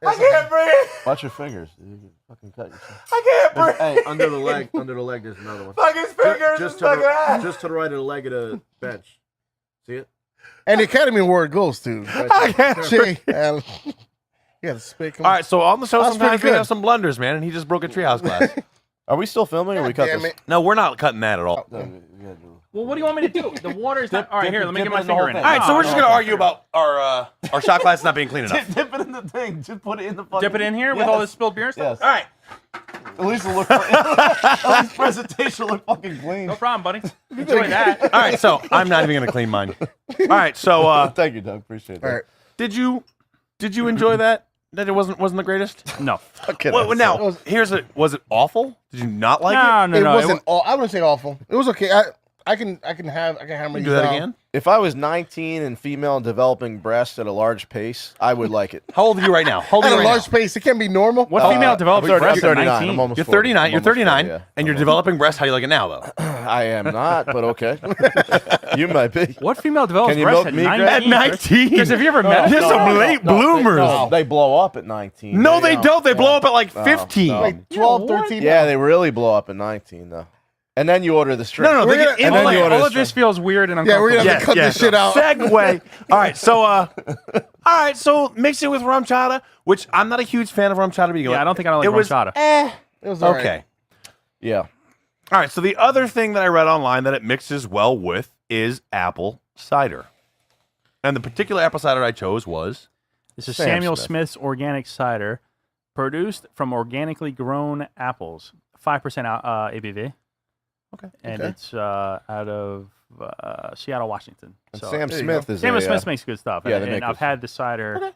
I can't breathe. Watch your fingers. You can fucking cut yourself. I can't breathe. Hey, under the leg, there's another one. Fuck his fingers. Just Fuck that. just to the right of the leg of the bench. See it? And the Academy Award goes to I can't breathe. Jay Allen. You gotta speak. All right, so on the show That's sometimes pretty we good. have some blunders, man, and he just broke a treehouse glass. Are we still filming or we cut Damn this? it. No, we're not cutting that at all. Well, what do you want me to do? The water's not. All right, here, let me dip get it my in the finger whole in it. thing. All right, so No, we're just no. gonna argue about our shot glass not being clean enough. Dip it in the thing. Just put it in the fucking. Dip it in here with all this spilled beer and stuff? Yes. All right. At least it'll look. At least presentation look fucking clean. No problem, buddy. Enjoy that. All right, so I'm not even gonna clean mine. All right, so Thank you, Doug. Appreciate that. All right. did you enjoy that? That it wasn't the greatest? No. Okay, Well, that's- now was it awful? Did you not like it? No, It no. wasn't. I wouldn't say awful. It was okay. I can hammer You you do that down. again? If I was 19 and female and developing breasts at a large pace, I would like it. How old are you right now? How old are At you a right large now? pace, it can be normal. What female develops I'm breasts at 39. 19? I'm almost You're 40. 39. I'm You're almost 39, 40, yeah. and you're developing breasts. How you like it now, though? I am not, but okay. You might be. What female develops Can you breasts milk at me, 19? Greg? At 19. Because have you ever met There's them? some late bloomers. They blow up at 19. No, they don't. They blow up at like 15. no. Like 12, what? 13. Yeah, they really blow up at 19 though. And then you order the strip. No, We're they gonna- get and then you implanted. order All the of this strip. feels weird and Yeah, we're uncomfortable. gonna have to cut this shit out. Segue. All right, so mix it with rum chata, which I'm not a huge fan of rum chata to begin with. Yeah, I don't think I don't like It rum was chata. It was all right. okay. Yeah. All right, so the other thing that I read online that it mixes well with is apple cider. And the particular apple cider I chose was This is Sam Samuel Smith. Smith's organic cider, produced from organically grown apples, 5% ABV. Okay. And Okay. it's out of Seattle, Washington. And So Sam there you Smith go. is Samuel a, Smith makes good stuff. yeah, and they make I've good had the cider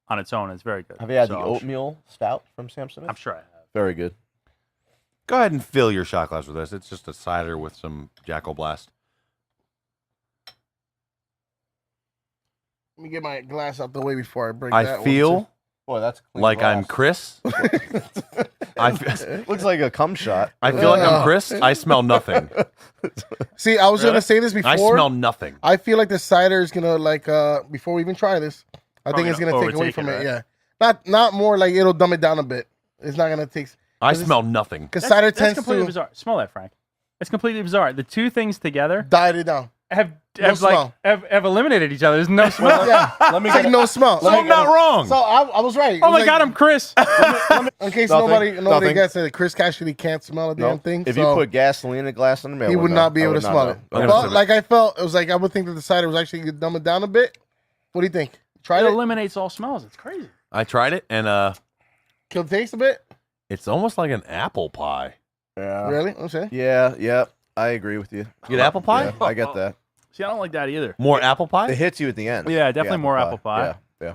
on its own. It's very good. Have you had So the I'm oatmeal stout from Sam Smith? I'm sure I have. Very good. go ahead and fill your shot glass with this. It's just a cider with some jackoblast. Let me get my glass out the way before I break I that feel Boy, that's clean like I'm glass. Chris. Looks like a cum shot. I feel like I'm Chris. I smell nothing. See, I was going to say this before. I smell nothing. I feel like the cider is going to, before we even try this, I think Probably it's going to gonna take away overtake from it, it. right? Yeah. Not more like it'll dumb it down a bit. It's not going to take, I smell nothing. because cider That's tends completely to bizarre. Smell that, Frank. It's completely bizarre. The two things together diet it down. have smell. eliminated each other. There's no smell. Yeah. Let me It's like no smell. So I'm not wrong. So I was right. Oh It was my like- God, I'm Chris. In case Nothing. nobody gets it, Chris actually can't smell a damn No. thing. If so you put gasoline in a glass under me, I he would know. not be I able would to not smell know. it. Okay. But like I felt, it was like I would think that the cider was actually gonna dumb it down a bit. What do you think? Try It it. eliminates all smells. It's crazy. I tried it, and Kill the taste a bit. it's almost like an apple pie. Yeah. Really? Okay. Yeah. I agree with you. You get apple pie? Yeah, I get that. See, I don't like that either. More apple It pie? hits you at the end. Yeah, The definitely more apple pie. Yeah.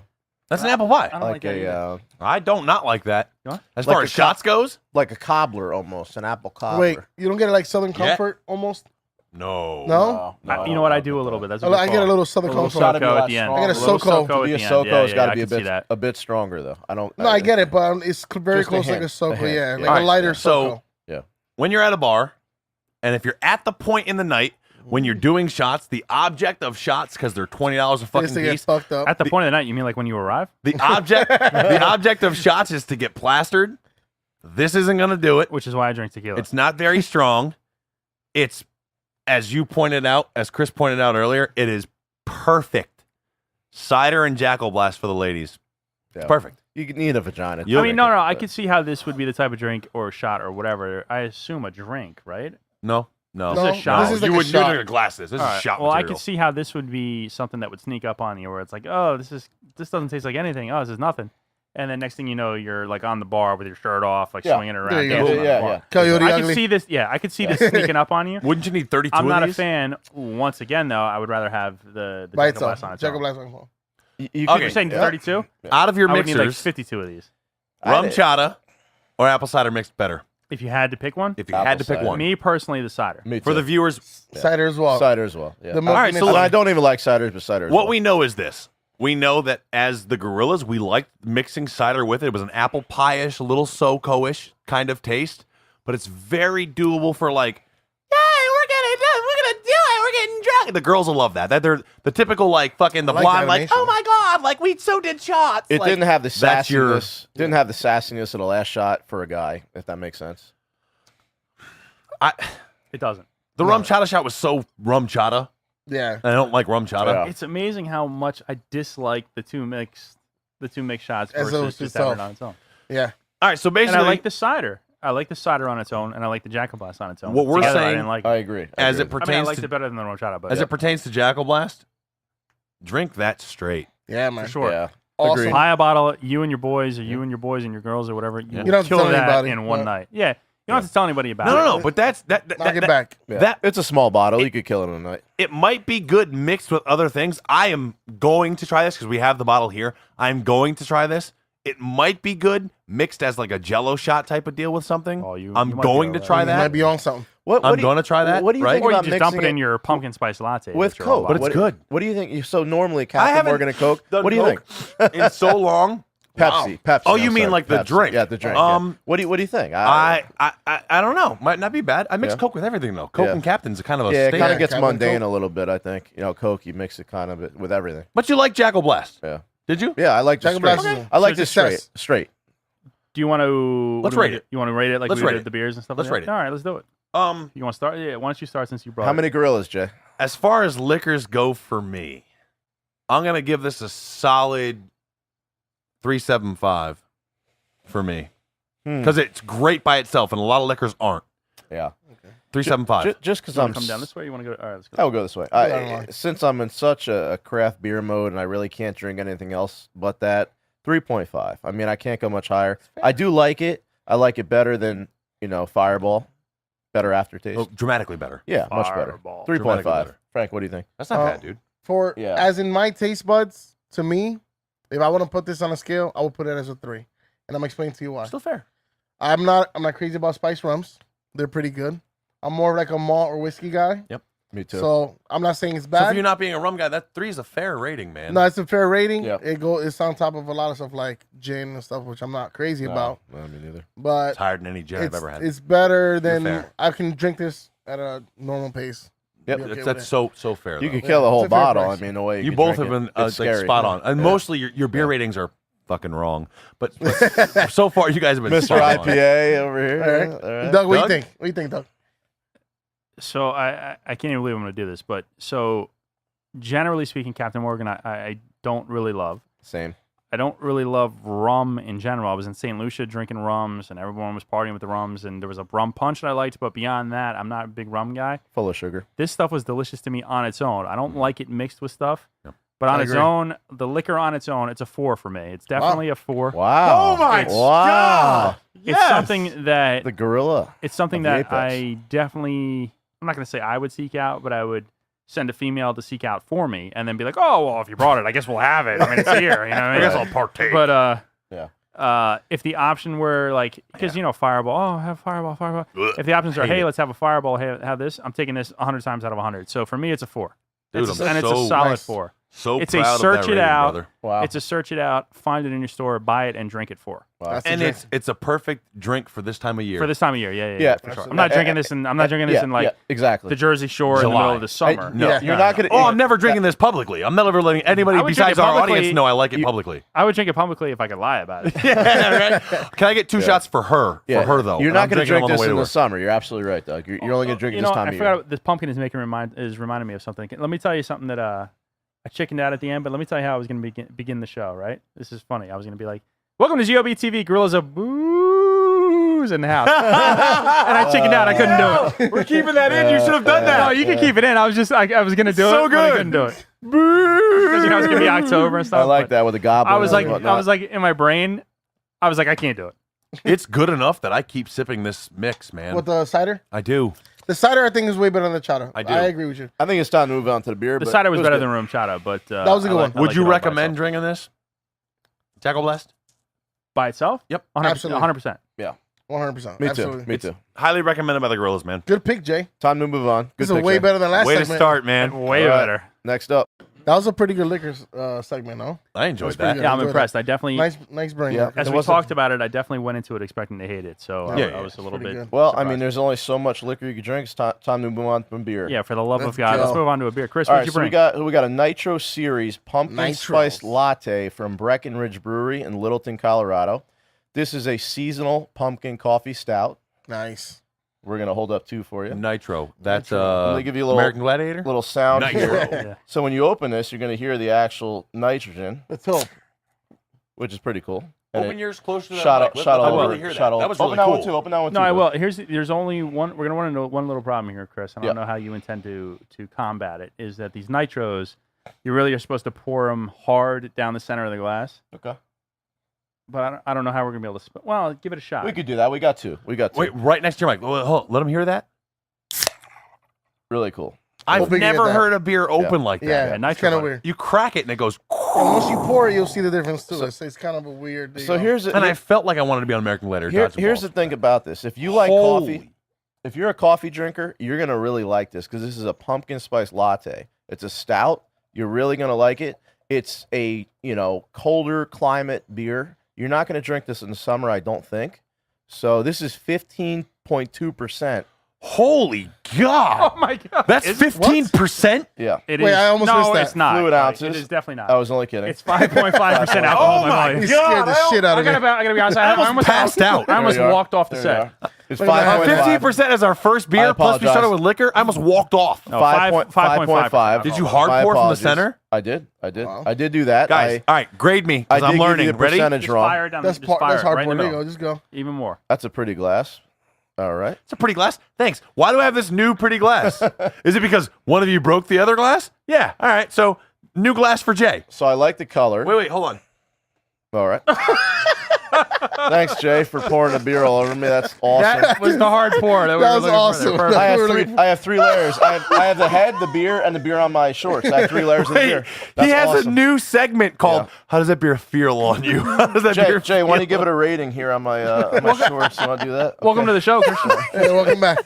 That's an apple pie. I don't Like like that either. a I don't not like that. What? As Like far a as shots goes, like a cobbler almost, an apple cobbler. Wait, you don't get it like Southern Yeah. Comfort almost? no. No? You know what I do a little bit. That's a I good get a call. little Southern A little Comfort. gotta be a SoCo lot at the end. stronger. I got a little SoCo. To at be a the end. SoCo, Yeah, it's got to I be can see that. a bit stronger though. I don't. No, I get it, but it's very Just a close like hint. a A SoCo. hint, Yeah, yeah. like Alright, a lighter so- SoCo. When you're at a bar, and if you're at the point in the night when you're doing shots, the object of shots, because they're $20 a This fucking to get piece, fucked up. At the point of the night, you mean like when you arrive? the object of shots is to get plastered. This isn't going to do it. Which is why I drink tequila. It's not very strong. It's, as you pointed out, as Chris pointed out earlier, it is perfect. Cider and jackoblast for the ladies. It's Yeah. perfect. You need a vagina. You- I mean, no. I could see how this would be the type of drink or shot or whatever. I assume a drink, right? No. No, This is a shot. this is like you a wouldn't do shot. it in a glass. This is All a right. shot Well, I material. could see how this would be something that would sneak up on you, where it's like, oh, this doesn't taste like anything. Oh, this is nothing. And then next thing you know, you're like on the bar with your shirt off, like Yeah. swinging it There around. you go. dancing on the Yeah, bar. yeah. Coyote I Ugly. could see this. Yeah, I could see this sneaking up on you. Wouldn't you need 32 I'm not of a these? fan. Once again, though, I would rather have the By Jack itself. Blast on its own. Jack Blast on its own. You Okay. You're saying Yeah. 32? Out of your I would need like mixers, 52 of these. rum I- chata or apple cider mixed better. If you had to pick one, If you had to Apple pick cider. one. me personally, the cider. Me For too. the viewers, Cider as well. cider as well. Yeah. The All right, milkiness- so And look, I don't even like ciders, but cider. As what well. we know is this. We know that as the Gorillas, we liked mixing cider with it. It was an apple pie-ish, a little SoCo-ish kind of taste, but it's very doable for like, hey, we're gonna do it. We're getting drunk. The girls will love that. They're the typical like fucking the I like blonde that like, animation. oh my god, like we so did shots. It Like, didn't have the that's your- sassiness. Didn't have the sassiness of the last shot for a guy, if that makes sense. It doesn't. The rum chata shot was so rum chata. Yeah. And I don't like rum chata. Yeah. It's amazing how much I dislike the two mix shots As versus though just it's having it itself. on its own. Yeah. All right, so And basically, I like the cider. I like the cider on its own, and I like the Jackoblast on its own. What we're Together, I saying- didn't like I it. agree. as it I mean, I pertains liked to it better than the Rochata, but as it pertains to Jackoblast, drink that straight. Yeah, man. for sure. Yeah. Awesome. Agreed. Buy a bottle, you and your boys, or you and your boys and your girls, or whatever. You You don't have to kill tell that anybody, in one but- night. Yeah, you don't have to tell anybody about No, it. no, but that's that. Knock it back. Yeah. That It's a small bottle. You could kill it in a night. it might be good mixed with other things. I am going to try this because we have the bottle here. I'm going to try this. It might be good mixed as like a Jello shot type of deal with something. Oh, you I'm might be going to alright. try You might that. be on something. I'm going to try that. What do you right? think Or you about just dump mixing it in your pumpkin spice latte with that you're all Coke? But about. it's good. What do you think? So normally I Captain haven't Morgan and Coke. done What do you Coke think? in so long. Pepsi. Pepsi. Oh, you I'm mean sorry, like the Pepsi. drink? Yeah, the drink. Um, What do you think? I don't know. Might not be bad. I mix Yeah. Coke with everything though. Coke Yeah. and Captain's kind of a yeah, it staple. kind of gets Captain mundane Coke. a little bit. I think Coke you mix it kind of with everything. But you like Jackoblast? Yeah. Did you? Yeah, I like the Jackoblast straight. is I like So the success. straight. Do you want to? Let's rate it. You want to rate it like Let's we rate did it. the beers and stuff? Let's like rate that? it. All right, let's do it. You want to start? Yeah, why don't you start since you brought How it? many gorillas, Jay? As far as liquors go for me, I'm gonna give this a solid 3.75 for me because it's great by itself, and a lot of liquors aren't. Yeah. 3.75. Just because You I'm want to come down this way? You want to go? All right, let's go. I will go this way. Yeah, Since I'm in such a craft beer mode and I really can't drink anything else but that, 3.5. I mean, I can't go much higher. I do like it. I like it better than, Fireball. Better aftertaste. Oh, dramatically better. Yeah, much better. Fireball. 3.5. Dramatically better. Frank, what do you think? That's not bad, dude. For Yeah. as in my taste buds, to me, if I want to put this on a scale, I would put it as a 3, and I'm explaining to you why. Still fair. I'm not crazy about spice rums. They're pretty good. I'm more of like a malt or whiskey guy. Me too. So I'm not saying it's So bad. for you not being a rum guy, that 3 is a fair rating, man. No, it's a fair rating. Yep. It's on top of a lot of stuff like gin and stuff, which I'm not crazy about. No, me neither. But It's higher than any gin I've ever had. it's better than fair. I can drink this at a normal pace. Yep. Be okay with That's it. so fair. You though. could kill the it's whole a fair bottle. price. I mean, the way You can both drink have it. been It's like scary. spot on, and Yeah. mostly your beer ratings are fucking wrong. But so far, you guys have been Mr. spot on. IPA over here. All right. All right. Doug, what do you Doug? think? What do you think, Doug? So I can't even believe I'm going to do this, but so generally speaking, Captain Morgan, I don't really love. Same. I don't really love rum in general. I was in St. Lucia drinking rums, and everyone was partying with the rums, and there was a rum punch that I liked, but beyond that, I'm not a big rum guy. Full of sugar. This stuff was delicious to me on its own. I don't like it mixed with stuff, Yep. but on I its agree. own, the liquor on its own, it's a 4 for me. It's definitely a 4. Wow. Oh my Wow. It's something that The gorilla. it's something of the that apex. I definitely. I'm not going to say I would seek out, but I would send a female to seek out for me, and then be like, "Oh, well, if you brought it, I guess we'll have it. I mean, it's here, you know. What I mean? guess I'll partake." But Yeah. if the option were like, because Fireball, have Fireball. Ugh. If the options are, Hate hey, it. let's have a Fireball, hey, have this, I'm taking this 100 times out of 100. So for me, it's a 4. Dude, it's I'm a so solid nice. 4. So It's a proud of search that it rating, out. brother. Wow. It's a search it out, find it in your store, buy it, and drink it 4 Wow. That's the And drink. it's a perfect drink for this time of year. for this time of year. Yeah, Yeah, for sure. absolutely. I'm not drinking this in. I'm not drinking this in like exactly. the Jersey Shore in the July. middle of the summer. No. Yeah, you're not gonna. Oh, I'm never drinking this publicly. I'm never letting anybody I would drink besides it our publicly. audience know I like it publicly. I would drink it publicly if I could lie about it. Yeah, right? Can I get 2 shots for her? Yeah. For her though. You're And not I'm going to drinking them drink on the this way in to the work. summer. You're absolutely right, Doug. You're only going to drink it this time I of forgot year. this pumpkin is reminding me of something. Let me tell you something that I chickened out at the end, but let me tell you how I was going to begin the show. Right? This is funny. I was going to be like, "Welcome to GOB-TV, Gorillas of Booze in the house," and I chickened out. I couldn't do it. We're keeping that in. You should have done that. No, you can keep it in. I was going to do So it, but I good. couldn't do it because it's going to be October and stuff. I like but that with the goblin. I was like, and whatnot. in my brain, I was like, I can't do it. It's good enough that I keep sipping this mix, man. With the cider? I do. The cider, I think, is way better than the chata. I do. I agree with you. I think it's time to move on to the beer. The but cider was it better good. than room chata, but That was a good one. Would you it all by recommend itself. drinking this? Jackoblast? by itself? Yep. 100%. Absolutely. 100%. 100%. Me Absolutely. too. Me too. Highly recommended by the Gorillas, man. Good pick, Jay. Time to move on. Good This is pick, way Jay. better than last Way to segment. start, man. Way All right. better. Next up. That was a pretty good liquor segment, no? I enjoyed That's pretty that. good. Yeah, I'm enjoyed impressed. I definitely, Nice brain. Yeah. work. as It we wasn't- talked about it, I definitely went into it expecting to hate it. So Yeah, I was a little pretty bit. good. Well, I surprised. mean, there's only so much liquor you can drink. It's time to move on from beer. Yeah, for the love Let's of God, go. let's move on to a beer. Chris, All what'd right, you so bring? we got a Nitro Series pumpkin Nitro. spiced latte from Breckenridge Brewery in Littleton, Colorado. This is a seasonal pumpkin coffee stout. Nice. We're gonna hold up two for you. Nitro. That's Let me give you a little American Gladiator? little sound Nitro. here. Yeah. So when you open this, you're gonna hear the actual nitrogen, Let's hope. which is pretty cool. And Open it yours closer to that shot mic. up, Let- shot let all me over. hear Shot all. That was open really that cool. one too. Open that one No, too. I bud. will. There's only one. We're gonna want to know one little problem here, Chris. I don't Yeah. know how you intend to combat it. Is that these nitros? You really are supposed to pour them hard down the center of the glass, Okay. but I don't know how we're gonna be able to. Well, give it a shot. We could do that. We got two. Wait, right next to your mic. Hold on. Let them hear that. Really cool. I've Hoping you never get that. heard a beer open like that. Yeah, Yeah, it's nitro kind of bud. weird. You crack it and it goes. And once you pour it, you'll see the difference too. So- It's kind of a weird. So here's And I felt like I wanted to be on American Gladiator. Dodge and here's Balls. the thing about this. If you like Holy. coffee, if you're a coffee drinker, you're going to really like this because this is a pumpkin spice latte. It's a stout. You're really going to like it. It's a, colder climate beer. You're not going to drink this in the summer, I don't think. So this is 15.2%. Holy God! Oh my God! That's 15%. Yeah. It Wait, is. I almost no, missed that. it's not. Fluid ounces. It is definitely not. I was only kidding. It's 5.5% alcohol. Oh my He God! scared the shit out I of me. gotta be honest. I almost passed out. I almost There you are. walked off the There you set. are. It's Look at that. 5.5. 15% is our first beer. Plus we apologize. started with liquor. I almost walked off. No, 5.5. Did you My hardcore from the apologies. center? I did. Wow. I did do that. Guys, all right, grade me I because did I'm give you learning. the Ready? percentage Just wrong. fire it down. That's just fire it hard right in the board. There you middle. go. Just go. Even more. That's a pretty glass. All right. It's a pretty glass. Thanks. Why do I have this new pretty glass? Is it because one of you broke the other glass? Yeah. All right. So new glass for Jay. So I like the color. Wait, hold on. All right. Thanks, Jay, for pouring the beer all over me. That's awesome. That was the hard pour. That, we That were was looking for awesome. there. Perfect. I have three layers. I have the head, the beer, and the beer on my shorts. I have 3 layers of beer. That's he has awesome. a new segment called Yeah. "How does that beer feel on you?" How does that beer Jay, why don't you feel? give it a rating here on my shorts? You want to do that? Welcome to the show, Christian. Hey, welcome back.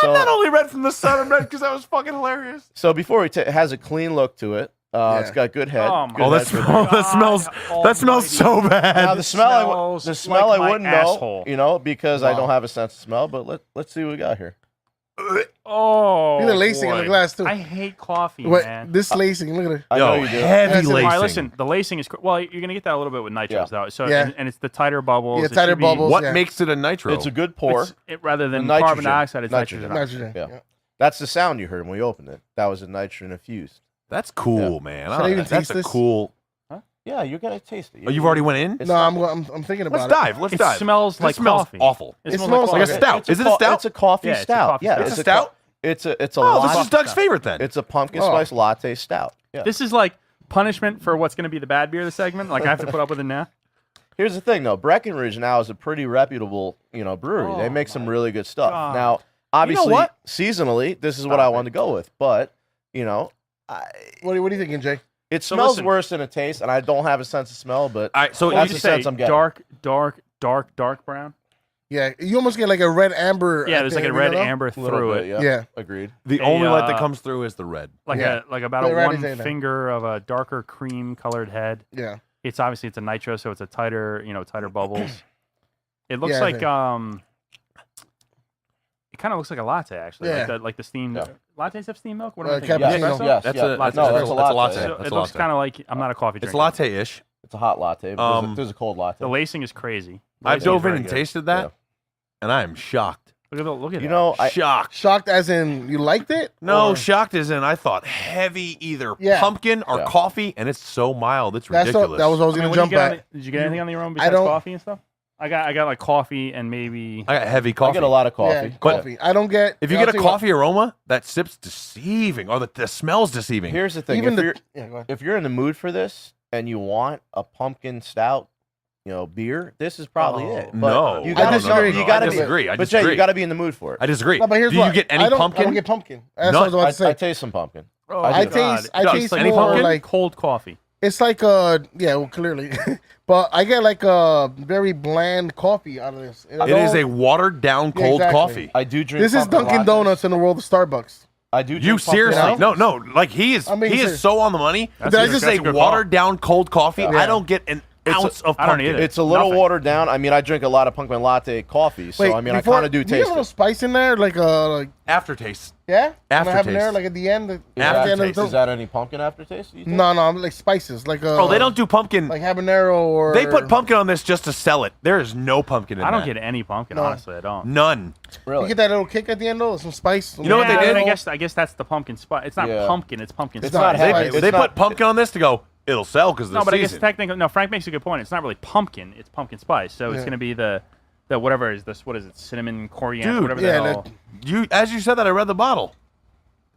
I'm not So, only red from the sun, I'm red because that was fucking hilarious. so before it has a clean look to it. It's got good head. Oh, my good Oh, head, that good smells. head. That smells. God That smells so bad. Now the smell, smells the smell like I my wouldn't asshole. know, because I Wow. don't have a sense of smell. But let's see what we got here. Oh, Look at the lacing in the boy. glass too. I hate coffee, Wait, man. this lacing. Look at it. I Yo, know you do. heavy Yes, lacing. All right, listen. The lacing is well. You're gonna get that a little bit with nitros, Yeah. though. So Yeah. and it's the tighter bubbles. Yeah, It tighter should be- bubbles. What Yeah. makes it a nitro? It's a good pour. rather than The carbon nitrogen. dioxide, it's Nitrogen. nitrogen. Nitrogen. Yeah. That's the sound you heard when we opened it. That was a nitrogen infused. That's cool, man. Should I even That's taste a this? cool. Yeah, you're gonna taste it. Oh, you've already went in. It's No, not- I'm thinking Let's about dive. Let's It dive. smells This like smells coffee. awful. It It smells smells like a Okay. stout. Is it a stout? It's a coffee Yeah, it's a stout. coffee Yeah, stout. It's a stout? It's a Oh, this is latte. Doug's favorite then. It's a pumpkin Oh. spice latte stout. Yeah. This is like punishment for what's going to be the bad beer of the segment. Like I have to put up with it now. Here's the thing, though. Breckenridge now is a pretty reputable, brewery. They Oh, make some really good stuff. God. Now, obviously, what? seasonally, this is what Stop I it. wanted to go with. But, What are you thinking, Jay? it So smells listen. worse than it tastes, and I don't have a sense of smell. But All right, so What That's would you the say? sense I'm getting. Dark brown. Yeah, you almost get like a red amber. Yeah, at there's the like a end, red you know? amber a little through bit, it. Yeah. agreed. the a, only light that uh, comes through is the red. Yeah. Like about Wait, a right, one say that. finger of a darker cream colored head. Yeah. It's obviously it's a nitro, so it's a tighter tighter bubbles. It looks Yeah, I like think. it kind of looks like a latte actually. Yeah. Like the steamed Yeah. lattes have steamed milk. What am I Cappuccino. thinking? Yes, Espresso? yes, That's yes. a No, that's that's a a latte. latte. So That's it a looks latte. kind of like I'm not a coffee It's drinker. latte-ish. It's a hot latte. But there's a cold latte. The lacing is crazy. The I lacing is dove in very and good. tasted that, Yeah. and I am shocked. Look at You that. know, Shocked. Shocked as in you liked it? No, Or- shocked as in I thought heavy either Yeah. pumpkin or Yeah. coffee, and it's so mild, it's That's ridiculous. that was what I was I mean, gonna what did you jump get on at. the- did you get anything on your own I besides don't- coffee and stuff? I got like coffee and maybe I got heavy I coffee. get a lot of coffee. Yeah, coffee. I don't get. If you I'll get a tell what, coffee aroma, that sip's deceiving, or the smell's deceiving. Here's the thing. even If you're, yeah, go ahead. if you're in the mood for this and you want a pumpkin stout, beer, this is probably Oh. it. But No, you I gotta, disagree. You gotta I be, disagree. I but Jay, disagree. you got to be in the mood for it. I disagree. No, but here's Do what. you get any I don't pumpkin? get pumpkin. That's None. what I was about to say. I taste some pumpkin. Oh, I God. taste- I It taste tastes more pumpkin? like- cold coffee. It's like well, clearly, but I get like a very bland coffee out of this. It is a watered down Yeah, cold exactly. coffee. I do drink. This is pumpkin Dunkin' lattes. Donuts in the world of Starbucks. I do. Drink You pumpkin seriously? lattes. No. Like he is. I'm being He is serious. so on the money. That's This a- is that's a a good call. watered down cold coffee. Yeah. I don't get an ounce of I don't pumpkin. either. It's a little Nothing. watered down. I mean, I drink a lot of pumpkin latte coffee, so I mean, I kind of do you get taste a little it. spice in there, like Aftertaste. yeah. Aftertaste. There, like at the end. Is at the end of the Aftertaste. throat. Is that any pumpkin aftertaste? You think? No, I'm like spices, like Oh, they don't do pumpkin. like habanero or They put pumpkin on this just to sell it. There is no pumpkin in I don't that. get any pumpkin, No. honestly. I don't. None. Really? You get that little kick at the end though, some spice. You know what they Yeah, did? I guess that's the pumpkin spice. It's not Yeah. pumpkin. It's pumpkin It's spice. not They, heavy. It's they not- put pumpkin on this to go. It'll sell because No, but I guess season. technically, no. Frank makes a good point. It's not really pumpkin. It's pumpkin spice. So it's Yeah. going to be the whatever is this? What is it? Cinnamon, coriander, Dude, whatever yeah, the hell. You, as you said that, I read the bottle.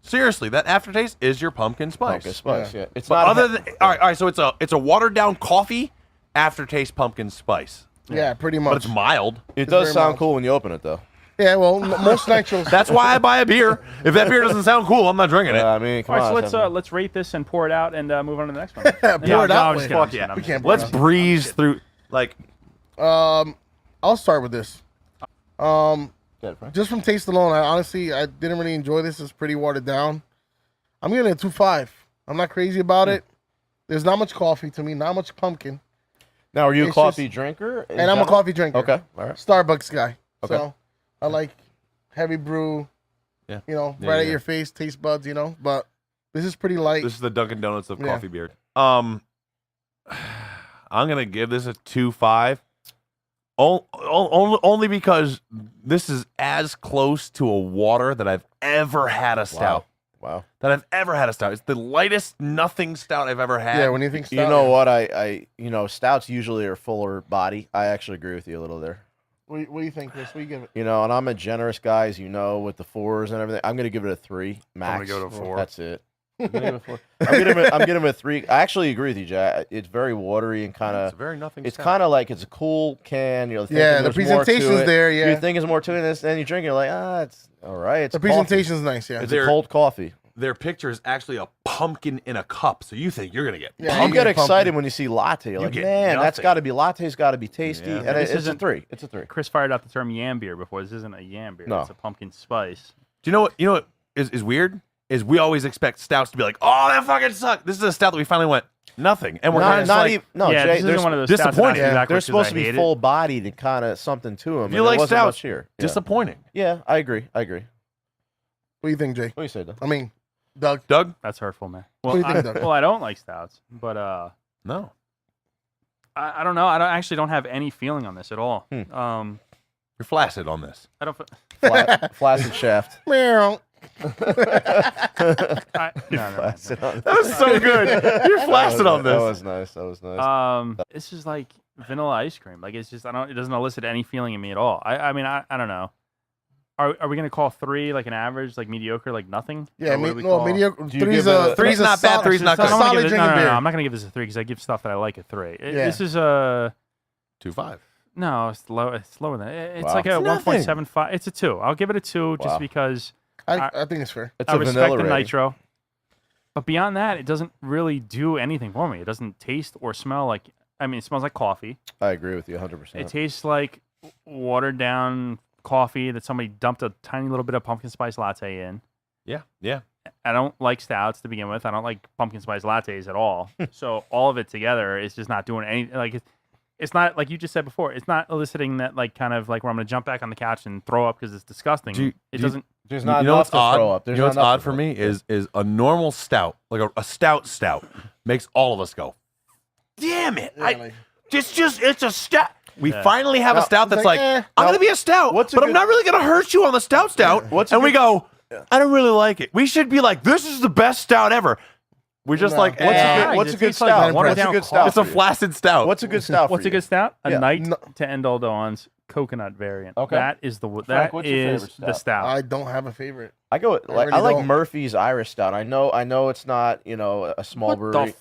Seriously, that aftertaste is your pumpkin spice. Pumpkin spice. Yeah. It's But not other than all right, so it's a watered down coffee aftertaste pumpkin spice, Yeah, pretty much. but it's mild. It It's does very sound mild. cool when you open it, though. Yeah, well, most nitros. That's why I buy a beer. If that beer doesn't sound cool, I'm not drinking it. Yeah, I mean, come All right, on. so let's Sam. let's rate this and pour it out and move on to the next one. Pour it out, I'm wait. just kidding, I'm just Fuck kidding, yeah. I'm We just can't kidding. Let's breeze through. Like, I'll start with this. Good, Frank. Just from taste alone, I didn't really enjoy this. It's pretty watered down. I'm giving it a 2.5. I'm not crazy about it. There's not much coffee to me, not much pumpkin. Now, are you a It's coffee just- drinker? in And I'm a general? coffee drinker. Okay, all right. Starbucks guy. Okay. So I like heavy brew, Yeah. right Yeah, at yeah. your face, taste buds, But this is pretty light. This is the Dunkin' Donuts of Yeah. coffee beer. I'm gonna give this a 2.5. Only because this is as close to a water that I've ever had a stout. Wow. It's the lightest nothing stout I've ever had. Yeah, when you think stout, You know what? I stouts usually are fuller body. I actually agree with you a little there. What do you think, Chris? What do you give it? And I'm a generous guy, as you know, with the 4s and everything. I'm going to give it a 3 max. go to 4. That's it. I'm gonna give it a 4. I'm giving him a 3. I actually agree with you, Jack. It's very watery and kind It's of. a very nothing. It's stout. kind of like it's a cool can. You're thinking Yeah, the there's more to presentation's it. there, yeah. You're thinking there's more to it, and then you drink it, you're like, it's all right. It's The coffee. presentation's nice, yeah. It's There- a cold coffee. Their picture is actually a pumpkin in a cup, so you think you're gonna get Yeah, You pumpkin. get pumpkin. excited when you see latte. You're You like, get man, that's nothing. got to be latte's got to be tasty, Yeah. and This it's a isn't- 3. It's a 3. Chris fired out the term yam beer before. This isn't a yam beer. No. It's a pumpkin spice. Do you know what? You know what is weird? Is we always expect stouts to be like, oh, that fucking sucked. This is a stout that we finally went nothing, and we're kind of Not like, even. No, yeah, Jay, this isn't there's, one of those stouts that disappointing. I they're exactly supposed to because I be hate it. full bodied and kind of something to them. If you like stouts, here. disappointing. Yeah, I agree. What do you think, Jay? What do you say, though? I mean, Doug. Doug? That's hurtful, man. What do Well, you think, Doug? I don't like stouts, but I No. don't know. I actually don't have any feeling on this at all. You're flaccid on this. I don't. Flaccid shaft. Meow. No. Flaccid on That was so good. You're flaccid on That this. was nice. That was nice. This is like vanilla ice cream. Like it's just it doesn't elicit any feeling in me at all. I mean I don't know. Are we gonna call 3 like an average, like mediocre, like nothing? Yeah, Or what do we call- mediocre. Do you Three's give it a a- Three's not bad, solid- three's not it's a good. I'm gonna solid give this, drinking beer. I'm not gonna give this a 3 because I give stuff that I like a 3. Yeah. This is a 2.5. no. It's low. It's lower than it's Wow. like a It's nothing. 1.75. It's a 2. I'll give it a 2 just Wow. because I think it's fair. It's I a respect vanilla the rating. nitro. But beyond that, it doesn't really do anything for me. It doesn't taste or smell like. I mean, it smells like coffee. I agree with you 100%. It tastes like watered down coffee that somebody dumped a tiny little bit of pumpkin spice latte in. Yeah. Yeah. I don't like stouts to begin with. I don't like pumpkin spice lattes at all. So all of it together is just not doing any like it's not like you just said before. It's not eliciting that like kind of like where I'm gonna jump back on the couch and throw up because it's disgusting. Do you- it do you- doesn't. There's You not know enough what's to odd? throw up. There's You know what's not enough odd to for throw me up. is a normal stout, like a stout makes all of us go, damn it. It's a stout. We Yeah. finally have a Now, stout it's that's like, like, eh. I'm Now, going to be a stout, what's a but I'm good- not really going to hurt you on the stout. What's a And we good- go, I don't really like it. We should be like, this is the best stout ever. We're just No. like, What's eh. a good, what's it a good tastes like stout? watered What's a down good stout? It's a for you? flaccid stout. What's a good stout? What's for a you? good stout? A Yeah. night No. to end all dawn's coconut variant. Okay. That is the Frank, that what's your is favorite the stout? stout. I don't have a favorite. I go with, like really I like don't. Murphy's Irish Stout. I know it's not a small What brewery. the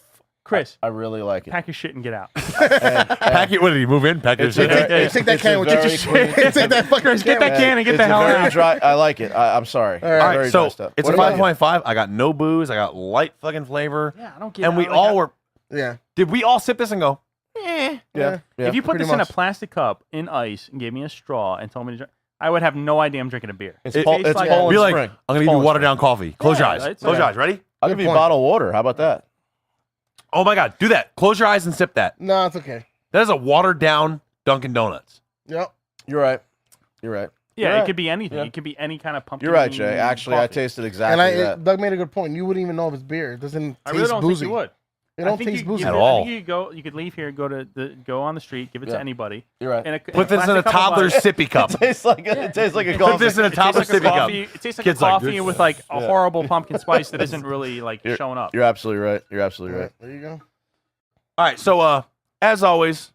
Chris, I really like it. pack your shit and get out. Pack it. What did he move in? Pack it. It's a- Hey, take that It's can a with you. very clean- Take that fucking Chris, get that can and get It's the a hell very out. dry. I like it. I'm sorry. All All right, Very so dry stuff. it's What a about you? 5.5. I got no booze. I got light fucking flavor. Yeah, I don't get. And we like, all were. Yeah. Did we all sip this and go? Yeah. If you put pretty this in a much. plastic cup in ice and gave me a straw and told me to drink, I would have no idea I'm drinking a beer. It's, It- Poland it's like- Poland Be like, Spring. I'm gonna It's give you Poland watered Spring. down coffee. Close your eyes. it's- Close your yeah. eyes. Ready? I'll give Good you point. bottled water. How about that? Oh my God, do that. Close your eyes and sip that. No, it's okay. That is a watered down Dunkin' Donuts. Yep. You're right. You're right. Yeah, You're it right. could be anything. Yeah. It could be any kind of pumpkin. You're right, Jay. Actually, I tasted exactly that. Doug made a good point. You wouldn't even know if it's beer. It doesn't I taste really don't boozy. think you would. It I don't think taste you, boozy. you At could- all. I think you could leave here, go on the street, give it Yeah. to anybody. You're right. And Put this in a plastic cup of toddler's ice. sippy cup. It tastes like a Put coffee. this in a It tastes toddler's like a sippy cup. coffee. It tastes like Kids a like, coffee this- with like a Yeah. horrible pumpkin spice that isn't really like You're- showing up. You're absolutely right. You're absolutely right. There you go. All right, so as always,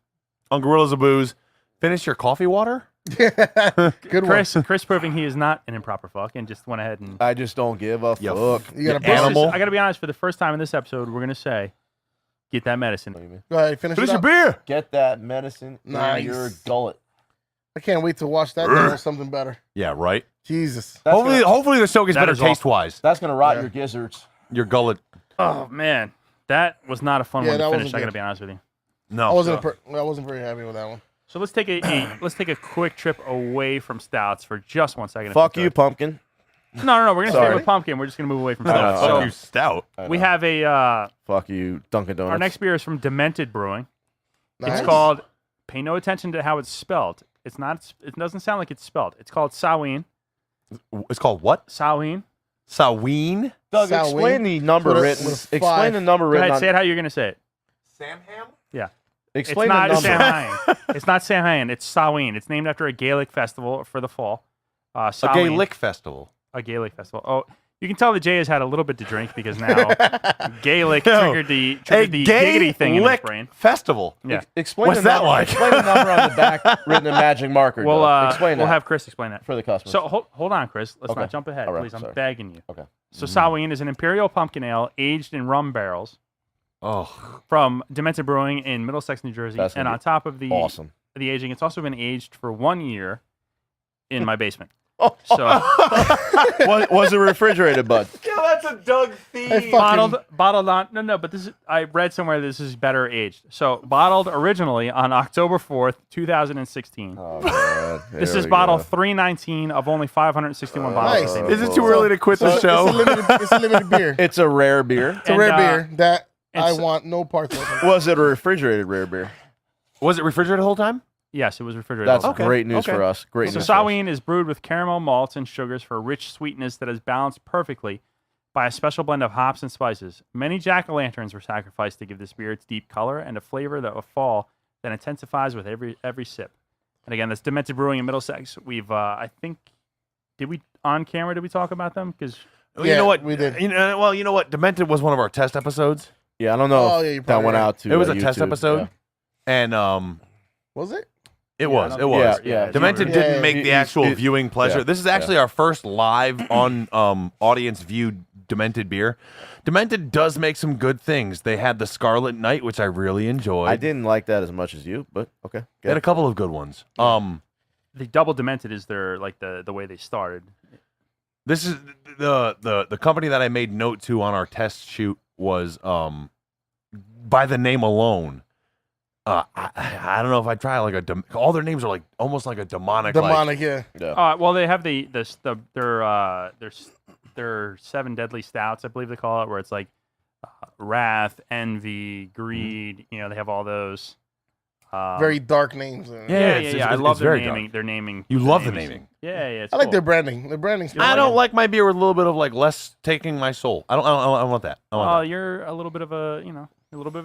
on Gorillas of Booze, finish your coffee water. Good one. Chris proving he is not an improper fuck and just went ahead and. I just don't give a Yeah. fuck. You got a Yeah, This is- animal. I got to be honest. For the first time in this episode, we're gonna say, get that medicine. Go ahead, finish Finish it your up. beer. Get that medicine Nice. in your gullet. I can't wait to watch that. Then something better. Yeah, right. Jesus. That's Hopefully, gonna, hopefully the show gets That better is awful. taste wise. that's gonna rot Yeah. your gizzards. Your gullet. Oh man, that was not a fun Yeah, one to that finish. wasn't I got to good. be honest with you. No. I wasn't very happy with that one. So let's take a quick trip away from stouts for just 1 second. Fuck you, pumpkin. No. We're gonna stay Sorry. with pumpkin. We're just gonna move away from I stouts. know. Fuck So you, stout. we have a Fuck you, Dunkin' Donuts. our next beer is from Demented Brewing. Nice. It's called. Pay no attention to how it's spelled. It's not. It doesn't sound like it's spelled. It's called Samhain. It's called what? Samhain. Samhain? Doug, Salween. explain the number With a- written. with a Explain five. the number Go written ahead. on. Say it how you're gonna say it. Samham? Yeah. Explain It's not the number. Samhain. It's not Samhain. It's Samhain. It's named after a Gaelic festival for the fall. A Samhain. gay lick festival. A Gaelic festival. Oh, you can tell the Jay has had a little bit to drink because now Gaelic triggered the gay giggity thing in his lick brain. festival. Yeah. Explain What's the that number, like? Explain the number on the back written in magic marker. We'll Doug. Explain we'll that have Chris explain that. for the customers. So hold on, Chris. Let's Okay. not jump ahead, All right, please. I'm sorry. begging you. Okay. So Samhain is an imperial pumpkin ale aged in rum barrels Oh, from Demented Brewing in Middlesex, New Jersey. That's And gonna on top of the awesome. the aging, it's also been aged for 1 year in my basement. Oh, So was it refrigerated, Bud? yeah, that's a Doug theme. Hey, fuck. bottled on no, but this is I read somewhere this is better aged. So bottled originally on October 4th, 2016. Oh, God. This Here is we bottle go. 319 of only 561 bottles. Nice. contained. Is it too early to quit the It's show? a limited beer. It's a rare beer. It's a And, rare beer that I it's- want no parts of. Was it a refrigerated rare beer? Was it refrigerated the whole time? Yes, it was refrigerated. That's also. great news okay. for us. Great So news. for us. Samhain is brewed with caramel malts and sugars for a rich sweetness that is balanced perfectly by a special blend of hops and spices. Many jack-o'-lanterns were sacrificed to give this beer its deep color and a flavor that will fall that intensifies with every sip. And again, that's Demented Brewing in Middlesex. We've, I think, did we talk about them? Because Well, Yeah, you know what? we did. You know what? Demented was one of our test episodes, Yeah, I don't know Oh, if yeah, you that probably went right. out to. It was a test YouTube. episode. and Was it? it was. no, It was. Yeah, Demented Yeah, didn't yeah, make yeah. the actual He- viewing pleasure. yeah, This is actually our first live on audience viewed Demented beer. Demented does make some good things. They had the Scarlet Knight, which I really enjoyed. I didn't like that as much as you, but okay. They had a couple of good ones. the double Demented is their, like, the way they started. This is the company that I made note to on our test shoot was by the name alone. I don't know if I try like all their names are like almost like a demonic. Demonic, yeah. Yeah. Well, they have their 7 deadly stouts, I believe they call it, where it's like wrath, envy, greed. You know, they have all those. Very dark names. Yeah. it's- I it's love their very naming. dark. Their naming. You their love the naming. naming. Yeah. It's I like cool. their branding. Their branding's You know, I like don't it. like my beer with a little bit of like less taking my soul. I don't want that. I want that. You're a little bit of a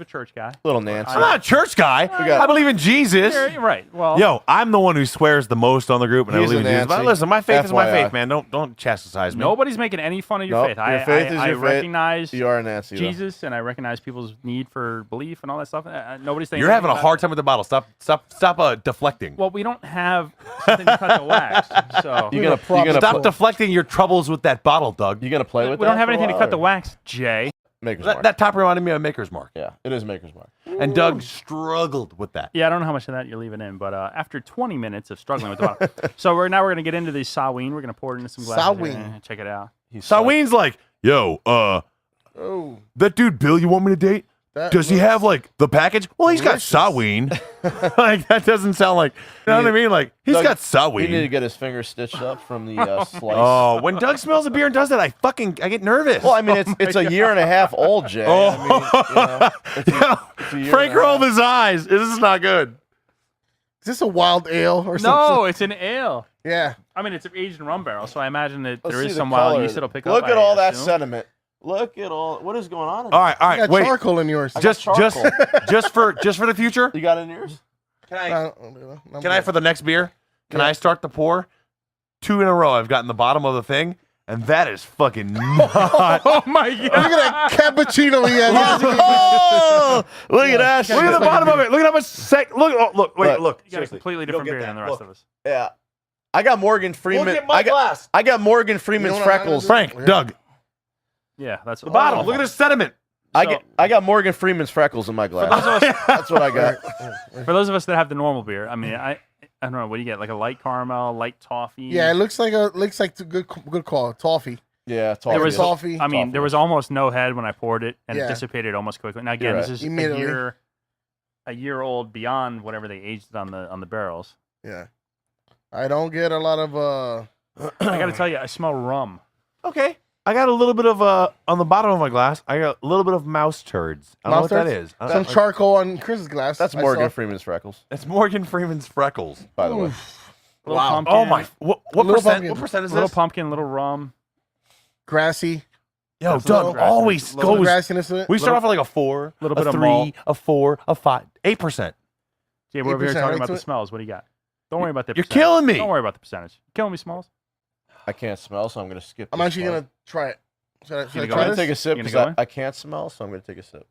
church guy. Little Nancy. I'm not a church guy. got- I believe in Jesus. You're right. Well, Yo, I'm the one who swears the most on the group, and I He's believe in a Jesus. But Nancy. listen, my faith is my FYI. faith, man. Don't chastise me. nobody's making any fun of your Nope, faith. your faith is I your faith. recognize You are a Nancy. though. Jesus, and I recognize people's need for belief and all that stuff. Nobody's saying You're having a anything hard about time with the bottle. Stop deflecting. it. Well, we don't have something to cut the wax, so You gonna problem. Stop deflecting your troubles with that bottle, Doug. You gonna play with we that? don't have for a anything to while, cut the or- wax, Jay. Maker's Mark. That top reminded me of Maker's Mark, Yeah, it is Maker's Mark. and Doug struggled with that. Yeah, I don't know how much of that you're leaving in, but after 20 minutes of struggling with the bottle, so we're going to get into the Samhain. We're going to pour it into some glasses. Samhain. and check it out. Samhain's like, yo, Oh, that dude Bill you want me to date? that Does he looks- have like the package? Well, he's got delicious. Samhain. Like that doesn't sound like you know what I mean? Like he's Doug, got He needed to Samhain. get his finger stitched up from the slice. Oh, when Doug smells a beer and does that, I get nervous. Well, I mean, it's a year and a half old, Jay. I mean, you know, it's a year Frank and a rolled half. his eyes. This is not good. Is this a wild ale or something? No, it's an ale. Yeah. I mean, it's aged in rum barrel, so I imagine that Let's there see is the some wild color. yeast it'll pick up. Look at I all that assume. sediment. Look at all. What is going on? In All right, You got wait. charcoal in yours. Just charcoal. just for the future. You got it in yours? Can I'm I good. for the next beer? Can Yeah. I start the pour? 2 in a row. I've gotten the bottom of the thing, and that is fucking not. Oh my god! Look at that cappuccino he has. Oh, look at that! Yeah. Look at the bottom of it. Look at how much Look! Wait! Look. Look! You got a Seriously. completely You don't different get beer that. than the rest Look. of us. Yeah. I got Morgan Freeman. Look at my glass. I got Morgan Freeman's You know what I'm freckles. gonna do? Frank, Doug, Yeah, that's the bottom. Look at the sediment. I got Morgan Freeman's freckles in my glass. That's what I got. For those of us that have the normal beer, I mean, I don't know. What do you get? Like a light caramel, light toffee? Yeah, it looks like a good call. Toffee. Yeah, There was, toffee. I mean, Toffee. there was almost no head when I poured it, and Yeah. it dissipated almost quickly. Now again, You're this right. is a Immediately. year. a year old beyond whatever they aged it on the barrels. Yeah. I don't get a lot of I got to tell you, I smell rum. Okay. I got a little bit of on the bottom of my glass. I got a little bit of mouse turds. I don't know what that is. Some charcoal on Chris's glass. That's Morgan Freeman's freckles, It's Morgan Freeman's freckles. by the way. Little pumpkin, Oh my! What Little percent? pumpkin. What percent is little this? pumpkin, little rum. Grassy. Yo, That's a Doug little always little goes. Grassiness to it. We start off at like a 4, Little a bit of 3, malt. a 4, a 5, 8%. Jay, we're over here 8% talking right about to the it. smells. What do you got? Don't worry about the You're percentage. killing me. Don't worry about the percentage. Killing me, Smalls. I can't smell, so I'm gonna skip. I'm this actually part. going to try it. Should I go try I'm gonna this? take a sip You because gonna go in? I can't smell, so I'm gonna take a sip.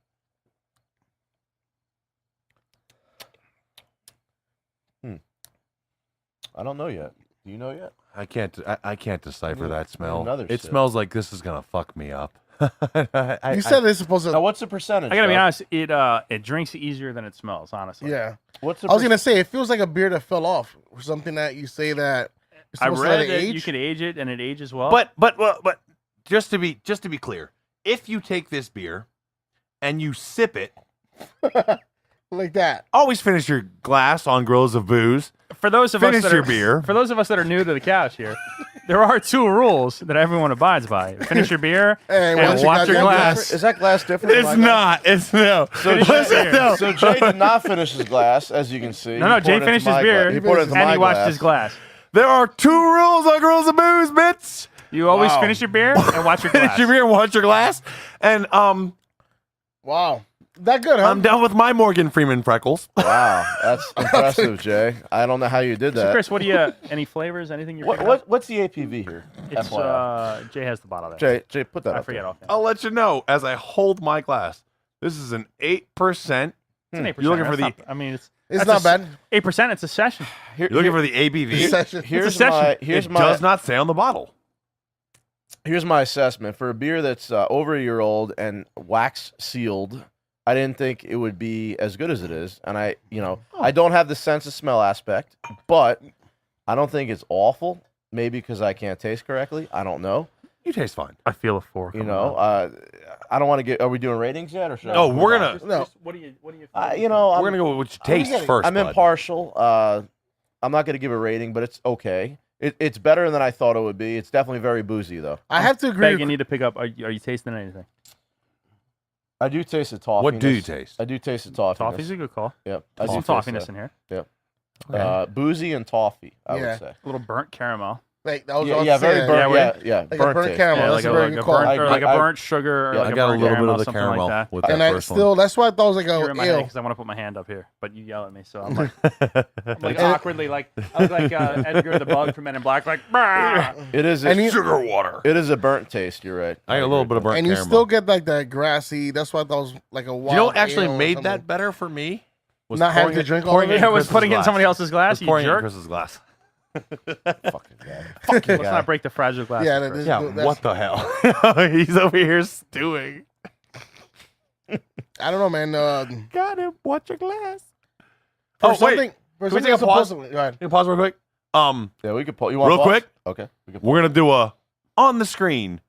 I don't know yet. Do you know yet? I can't decipher that smell. another It sip. smells like this is gonna fuck me up. You said this is supposed Now, to. what's the percentage? I gotta be Doug? honest. It drinks easier than it smells. Honestly. Yeah. What's the I was going to say, it feels like a beer that fell off. Or something that you say that. You're I supposed to let read it that age. you could age it and it ages well. But just to be clear, if you take this beer and you sip it, Like that. always finish your glass on Grills of Booze. for those of Finish us that your are, beer. For those of us that are new to the couch here, there are 2 rules that everyone abides by: finish your beer Hey, and once you watch got your that glass. Is that glass different? It's not. It's no. Finish your beer. So Jay did not finish his glass, as you can see. No, He Jay poured it into finished his my beer glass. He poured it into and my he watched glass. his glass. There are 2 rules on Grills of Booze, bitch. You always Wow. finish your beer and watch your Finish glass. your beer and watch your glass. And Wow. That good, huh? I'm done with my Morgan Freeman freckles. Wow, that's impressive, Jay. I don't know how you did So that. Chris, what do you? Any flavors? Anything you? What's the APV here? It's FYI. Jay has the bottle there. Jay, put that I up forget there. offhand. I'll let you know as I hold my glass. This is an 8%. It's an 8%. You're looking for That's the- not- I mean, It's that's not bad. 8%. It's a session. Here- You're looking for the ABV. Session. Here's session. my here's It my does not say on the bottle. here's my assessment for a beer that's over a year old and wax sealed. I didn't think it would be as good as it is, and I don't have the sense of smell aspect, but I don't think it's awful. Maybe because I can't taste correctly. I don't know. You taste fine. I feel a 4. You know, I don't want to get. Are we doing ratings yet, or should I No, move we're on? gonna No. What do you? We're we're gonna go with what you taste getting- first. I'm bud. impartial. I'm not going to give a rating, but it's okay. It's better than I thought it would be. It's definitely very boozy, though. I have to agree. Beg, you need to pick up. Are you tasting anything? I do taste the toffee. What do you taste? I do taste the toffee. Toffee's a good call. Yep. I There's do some taste toffiness that. in here. Boozy and toffee, I Yeah. would say. A little burnt caramel. Like, that was Yeah, all yeah, very saying. burnt. Yeah, Yeah, Like a burnt burnt taste. caramel. Yeah, That's like a a, very like good a call. burnt, or like a I- burnt sugar. Or yeah, like I a got a burnt little bit of the something caramel Like that. with And that I first still, that's why I thought it was like You're in my head a because I want to put my hand up here, but you yell at me, so I'm like, one. I'm like awkwardly, like I look like Edgar the Bug from Men in Black, like. "Bah!" It is. And you- Sugar water. It is a burnt taste. You're right. I got a little bit of burnt and you caramel. still get like that grassy. That's why I thought it was like a wild. You know what actually ale or made something. that better for me? Was Not having pouring to it- drink all pouring of it? in Yeah, was Chris's putting it in glass. somebody else's glass. Was You pouring it in jerk. Chris's glass. Fucking guy. Fucking Let's guy. not break the fragile glass. Yeah, of that Chris. is- Yeah, that's- what the hell? He's over here stewing. I don't know, man. Got him. Watch your glass. For Oh, something, wait. for Can we something take a pause? supposedly- Go ahead. Can you pause real quick? Yeah, we could pull. You want Real pause? quick? Okay. We could We're gonna do a on the screen.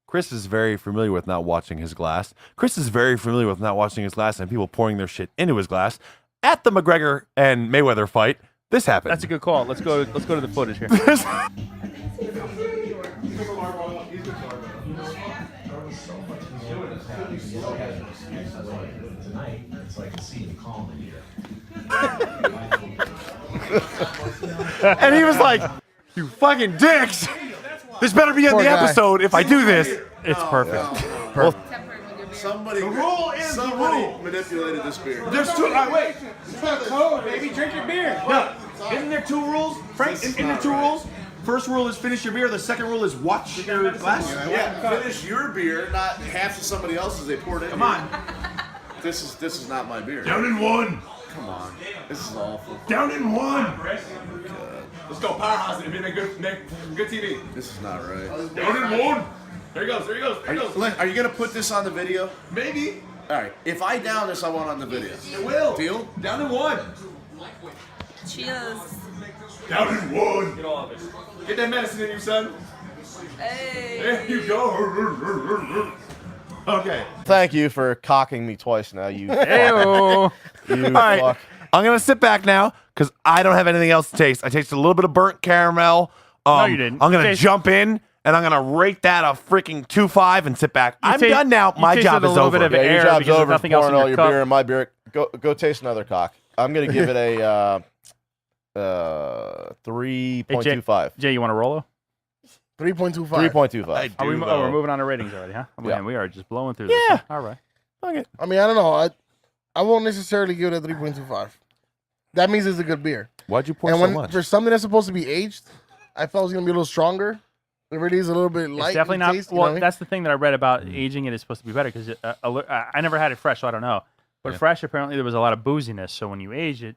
Chris is very familiar with not watching his glass. Chris is very familiar with not watching his glass and people pouring their shit into his glass. At the McGregor and Mayweather fight, this happened. That's a good call. Let's go to the footage here. And he was like, "You fucking dicks! This better be in Poor the guy. episode if I do this." It's perfect. Somebody manipulated this beer. There's two. Wait. Code, baby. Drink your beer. No. Isn't there 2 rules, Frank? Isn't there 2 rules? First rule is finish your beer. The second rule is watch your glass. Yeah, finish your beer, not half of somebody else's they poured in. Come on. This is not my beer. Down in 1. Come on. This is awful. Down in 1. Let's go, Powerhouse. It'd be a good TV. This is not right. Down in 1. There he goes. There he goes. There he goes. Are you gonna put this on the video? Maybe. All right. If I down this, I want on the video. It will. Deal? Down in 1. Cheers. Down in 1. Get that medicine in you, son. Hey. There you go. Okay. Thank you for cocking me twice now. You fuck. Ew. You right. fuck. I'm going to sit back now because I don't have anything else to taste. I tasted a little bit of burnt caramel. No, you didn't. I'm going You to jump in, and I'm going to rate that a freaking 2.5 and sit back. I'm done now. My job is over. Bit of Yeah, your air job's because there's over. nothing else in Pouring all your your cup. beer in my beer. Go taste another cock. I'm gonna give it a 3.25. Jay, you want a Rolo? 3.25. 3.25. We're moving on to ratings already, huh? Yeah. Man, we are just blowing through this. Yeah. Huh? All right. Okay. I mean, I don't know. I won't necessarily give it a 3.25. That means it's a good beer. Why'd you pour And so when much? for something that's supposed to be aged, I felt it was gonna be a little stronger. It really is a little bit light. It's definitely in not. taste, you know Well, what I mean? that's the thing that I read about aging it is supposed to be better because I never had it fresh, so I don't know. But fresh, apparently, there was a lot of booziness. So when you age it,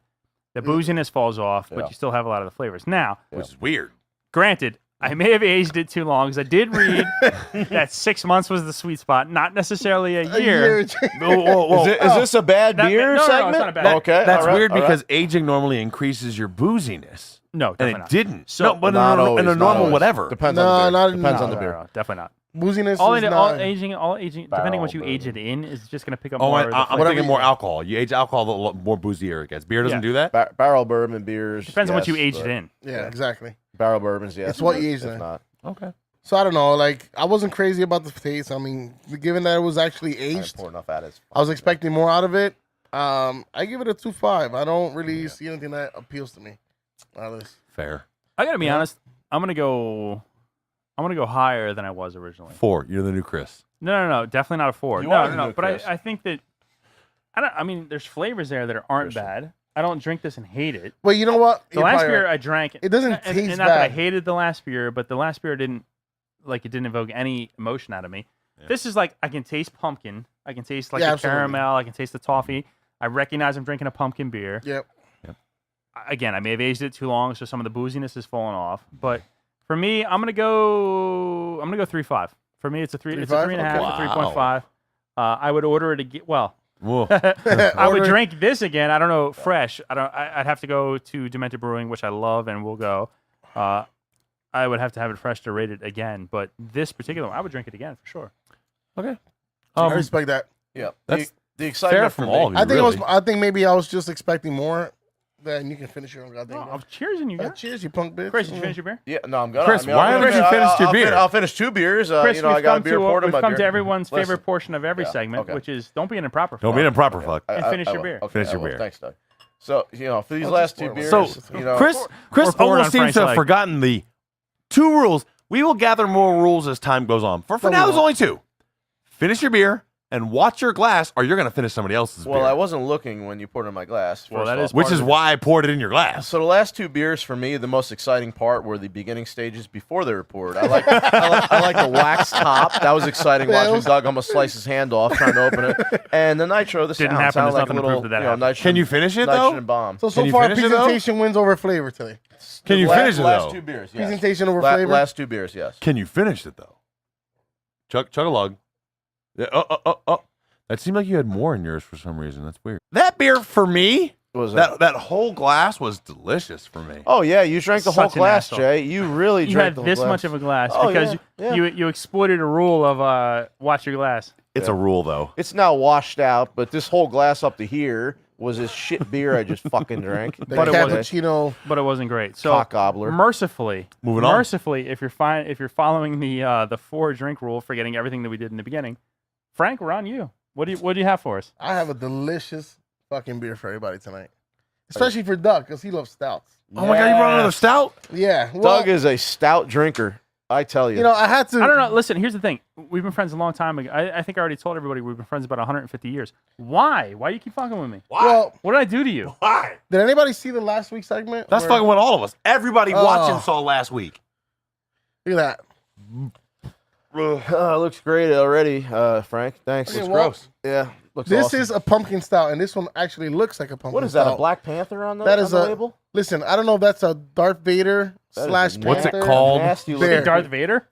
the booziness falls off, but Yeah. you still have a lot of the flavors. Now, Which is weird. granted, I may have aged it too long because I did read that 6 months was the sweet spot, not necessarily a year. Is this a bad beer no, segment? it's not a bad- Okay, That's all right, weird all right. because aging normally increases your booziness. No, And definitely it not. didn't. So- no, but Not in always, a not normal always. whatever. Depends No, on the not beer. in- Depends No, on the no, beer. no, definitely not. Booziness All is aging, not. depending on what you Barrel age it in, is just going to pick up Oh, more. I, of the I'm flavor. thinking more alcohol. You age alcohol, the more boozier it gets. Beer doesn't Yeah. do that? Barrel bourbon beers. Depends on what you yes, aged but it in. Yeah, exactly. Barrel bourbons, yes. It's what you If aged it in. not. Okay. So I don't know. Like I wasn't crazy about the taste. I mean, given that it was actually I didn't aged, pour enough at it. I was expecting more out of it. I give it a 2.5. I don't really see anything that appeals to me out of this. Fair. I got to be honest. I'm gonna go higher than I was originally. 4. You're the new Chris. No. Definitely not a 4. You No, are no, the no. new But Chris. I think that I mean, there's flavors there that aren't Christian. bad. I don't drink this and hate it. But you know what? The last beer I drank, It doesn't and taste not that I bad. hated the last beer, but the last beer didn't evoke any emotion out of me. This is like I can taste pumpkin, I can taste like Yeah, the absolutely. caramel, I can taste the toffee. I recognize I'm drinking a pumpkin beer. Yep. Again, I may have aged it too long, so some of the booziness has fallen off. But for me, I'm gonna go 3.5. For me, it's a 3. It's a 3.5? 3.5 Okay. to 3.5. I would order it again. Well, Whoa. I would Order- drink this again. I don't know, fresh. I'd have to go to Demented Brewing, which I love, and we'll go. I would have to have it fresh to rate it again. But this particular one, I would drink it again for sure. Okay. I respect that. Yeah. That's the excitement fair for from me. all of you. I think really. I think maybe I was just expecting more. Then you can finish your own goddamn. Oh, beer. I'm cheersing you guys. Cheers, you punk bitch. Chris, did you finish your beer? Yeah, no, I'm gonna. Chris, I mean, why I'm haven't gonna- you finished your I'll beer? I'll finish 2 beers. Chris, you know, I got a beer poured in we've my come beer. to everyone's favorite Listen. portion of every Yeah, segment, okay. which is don't be an improper. Don't fuck. be an improper fuck. And finish your will. beer. Okay, Finish I your will. beer. Thanks, Doug. So, you know, for these I'll last just 2 pour beers, So, you know, Chris Or pour it almost on seems Frank's to have leg. forgotten the 2 rules. We will gather more rules as time goes on. For No, now, we there's won't. only 2. Finish your beer and watch your glass, or you're going to finish somebody else's well, beer. I wasn't looking when you poured in my glass. Well, first that off. is Which part is of it. why I poured it in your glass. So the last 2 beers for me, the most exciting part were the beginning stages before they were poured. I like the wax top. That was exciting Yeah, it watching was- Doug almost slice his hand off trying to open it. And the nitro, the Didn't sound happen. sounded There's like a nothing to little, prove that you know, happened. nitrogen, Can you finish it, though? nitrogen bomb. So Can you far, finish it, though? presentation wins over flavor today. Can you finish it, last though? 2 beers, yes. Presentation over flavor. Last 2 beers, yes. Can you finish it, though? Chug a lug. Yeah, oh. That seemed like you had more in yours for some reason. That's weird. That beer, for me, What was that whole glass was delicious for me. Oh yeah, you drank the whole Such an glass, asshole. Jay. You really You drank had the whole this glass. much of a glass Oh, because yeah. you exploited a rule of watch your glass. It's a rule, though. It's now washed out, but this whole glass up to here was this shit beer I just fucking drank. The But it wasn't. cappuccino. But it wasn't great. So Cock gobbler. mercifully, Moving on. if you're following the 4 drink rule, forgetting everything that we did in the beginning, Frank, we're on you. What do you have for us? I have a delicious fucking beer for everybody tonight, especially for Doug because he loves stouts. Oh my God, you brought another stout? Yeah, well, Doug is a stout drinker. I tell you. You know, I had to. I don't know. Listen, here's the thing. We've been friends a long time. I think I already told everybody we've been friends about 150 years. Why? Why do you keep fucking with me? Well, What did I do to you? Why? did anybody see the last week's segment? That's where- fucking what all of us. Everybody Oh. watching saw last week. Look at that. looks great already, Frank. Thanks. Okay, Looks well, gross. Yeah, looks This awesome. is a pumpkin stout, and this one actually looks like a pumpkin. What is that? stout. A Black Panther on the, That is on the a label? Listen. I don't know if that's a Darth Vader That is slash a What's it Panther. called? Nasty Bear. looking, Darth Vader?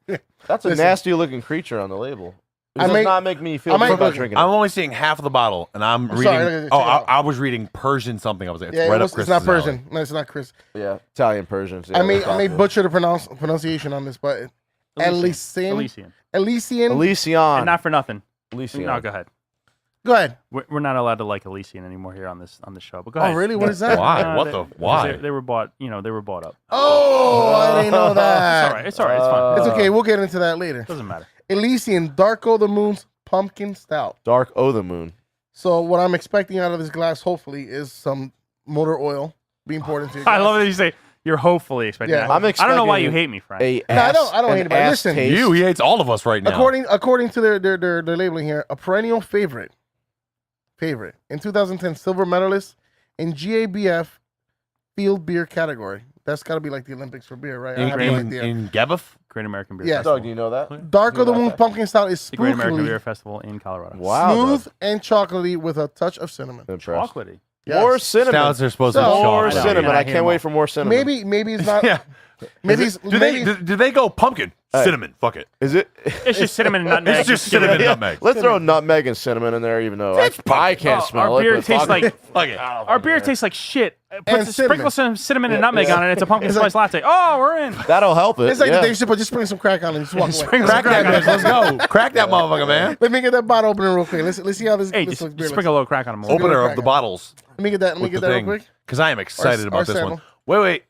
that's a Listen. nasty looking creature on the label. It I does may- not make me feel I may- good about look, drinking I'm it. only seeing half of the bottle, and I'm reading. sorry, check it out. I was reading Persian something. I was like, it's Yeah, right up it's Chris's not alley. Persian. No, it's not Chris. Yeah, Italian Persians. Yeah, I may that's not butcher the pronunciation on this, but Elysian. Elysian. Elysian. Elysian. And not for nothing. Elysian. No, go ahead. Go ahead. We're not allowed to like Elysian anymore here on the show. But go ahead. Oh, really? What is that? Why? What they- the? Why? They were bought. They were bought up. Oh, I didn't know that. It's all right. It's fine. It's okay. We'll get into that later. Doesn't matter. Elysian Darkothemoon's Pumpkin Stout. Dark O the Moon. So what I'm expecting out of this glass, hopefully, is some motor oil being poured into your glass. I love that you say you're hopefully expecting. Yeah. that. I'm I don't know why expecting you hate me, Frank. A No, I don't an hate anybody. ass Listen, taste. He hates all of us right now. According to their labeling here, a perennial favorite in 2010 silver medalist in GABF field beer category. That's got to be like the Olympics for beer, right? I have no in, idea. in Gebeth? Great American Beer Yes. Festival. Doug, do you know that? Dark of the Moon that? Pumpkin Stout is The Great American spookily Beer Festival in Colorado. Wow. smooth Doug. and chocolatey with a touch of cinnamon. Impressed. Chocolatey. Yes. More cinnamon. Stouts are supposed to be So- More I know, cinnamon. yeah, I I hate can't them wait all. for more cinnamon. Maybe it's not. Yeah. Maybe it's Do maybe, they go pumpkin? Hey. Cinnamon. Fuck it. Is it? It's just cinnamon and nutmeg. It's just cinnamon and Yeah. nutmeg. Let's throw nutmeg and cinnamon in there, even though I can't smell our it. beer but tastes fuck it. like Fuck it. our beer tastes like shit. And Sprinkle some cinnamon and nutmeg yeah. on it. It's a pumpkin It's spice latte. Oh, we're in. That'll help it. it's like yeah. the thing, but just sprinkle some crack on it and just walk away. Sprinkle Crack some that crack on bitch. it. Let's go. Crack that motherfucker, man. Let me get that bottle opener real quick. Let's see how this. Hey, this just looks beer. sprinkle a little crack on them. Open Opener crack of the on. bottles. Let me get that. Let me with get the that thing. real quick. Because I am excited about this sample. one. Wait.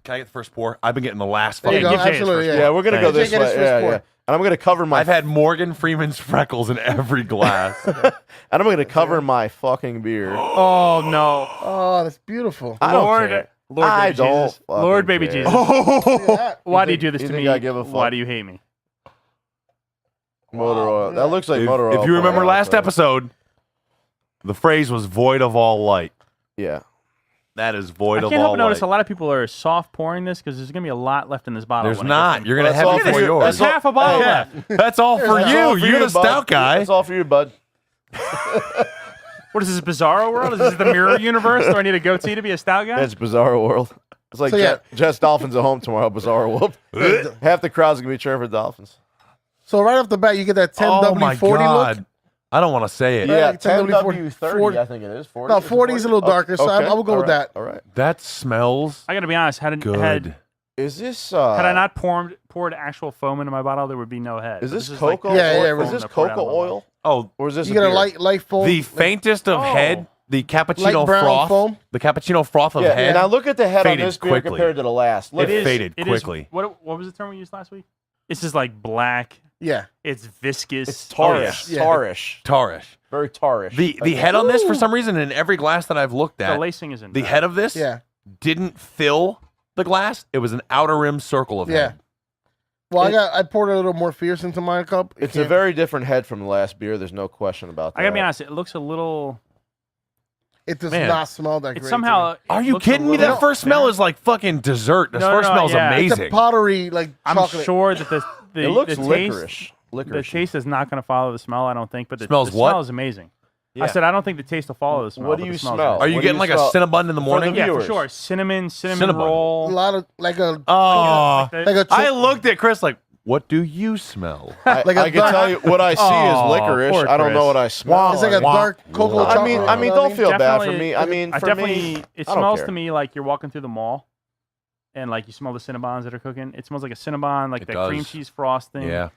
Can I get the first pour? I've been getting the last There you fucking. go. give Jay his Absolutely. first Yeah. Yeah, we're gonna go Thanks. this Jay, get his way. first Yeah, pour. yeah. And I'm gonna cover my. I've had Morgan Freeman's freckles in every glass. and I'm gonna cover my fucking beer. Oh no, Oh, that's beautiful. I don't Lord, care. Lord, I baby don't Jesus, fucking Lord, baby care. Jesus. Look at that. Why do you think- do this you to think me? I give a fuck? Why do you hate me? Motor oil. That looks like motor oil. If you remember pouring last outside. episode, the phrase was void of all light. Yeah. That is void I of can't help all but notice light. a lot of people are soft pouring this because there's gonna be a lot left in this bottle. There's when it not. goes You're in. gonna That's have all it for for you. yours. There's half a bottle left. That's all for That's you. all for You're the bud. stout guy. That's all for you, bud. What is this, Bizarro World? Is this the mirror universe? Do I need a goatee to be a stout guy? That's Bizarro World. It's like So, yeah. Jets Dolphins at home tomorrow. Bizarro World. Half the crowd's gonna be cheering for Dolphins. So right off the bat, you get that 10W40 Oh my god! look. I don't want to say it. Yeah, Yeah, like 10W40, 10W30, I think it is. 40. No, Is it 40 is a little darker, so I will go all with right, that. All right. That smells I gotta be honest. Had good. Is this? I not poured actual foam into my bottle, there would be no head. Is But this like cocoa? Yeah, oil? yeah, Is this I poured out cocoa of my oil? Oh, Or is this You a get a beer? light foam. the faintest of Oh. head, the cappuccino Light brown froth, foam? the cappuccino froth of Yeah, head. now look at the head on faded this beer quickly. compared to the last. Look, It is- faded quickly. What was the term we used last week? It's just like black. Yeah. It's viscous. It's tarish. yeah. Tarish. Tarish. Very tarish. The head on this, for some reason, in every glass that I've looked The at, lacing is in. the head of this Yeah. didn't fill the glass. It was an outer rim circle of Yeah. head. Well, I poured a little more fierce into my cup. It's a very different head from the last beer. There's no question about that. I gotta be honest. It looks a little. It does Man. not smell that great. It's to somehow. me. Are it you looks a kidding me? little That first smell thinner. is like fucking dessert. The No, first no, smells yeah. It's amazing. a pottery like I'm chocolate. sure that the It looks the taste, licorice. the Licorice. taste is not going to follow the smell. I don't think. But the Smells the what? smell is amazing. Yeah. I said I don't think the taste will follow the smell. What do but you the smell's smell? amazing. Are you What do getting you like a smell? Cinnabon in the morning? Yeah, for viewers. sure. Cinnamon Cinnamon. A roll. lot of like a Oh, Like like a I looked at Chris like, what do you smell? like a I can dark- tell you what I see Oh, is licorice. poor I don't know Chris. what I smell. It's like a Wah, dark cocoa wah. chocolate. I mean, you know what don't feel bad for Definitely- me. I mean, I for definitely. me, It I don't smells care. to me like you're walking through the mall, and like you smell the Cinnabons that are cooking. It smells like a Cinnabon, like It that cream does. cheese frosting. Yeah.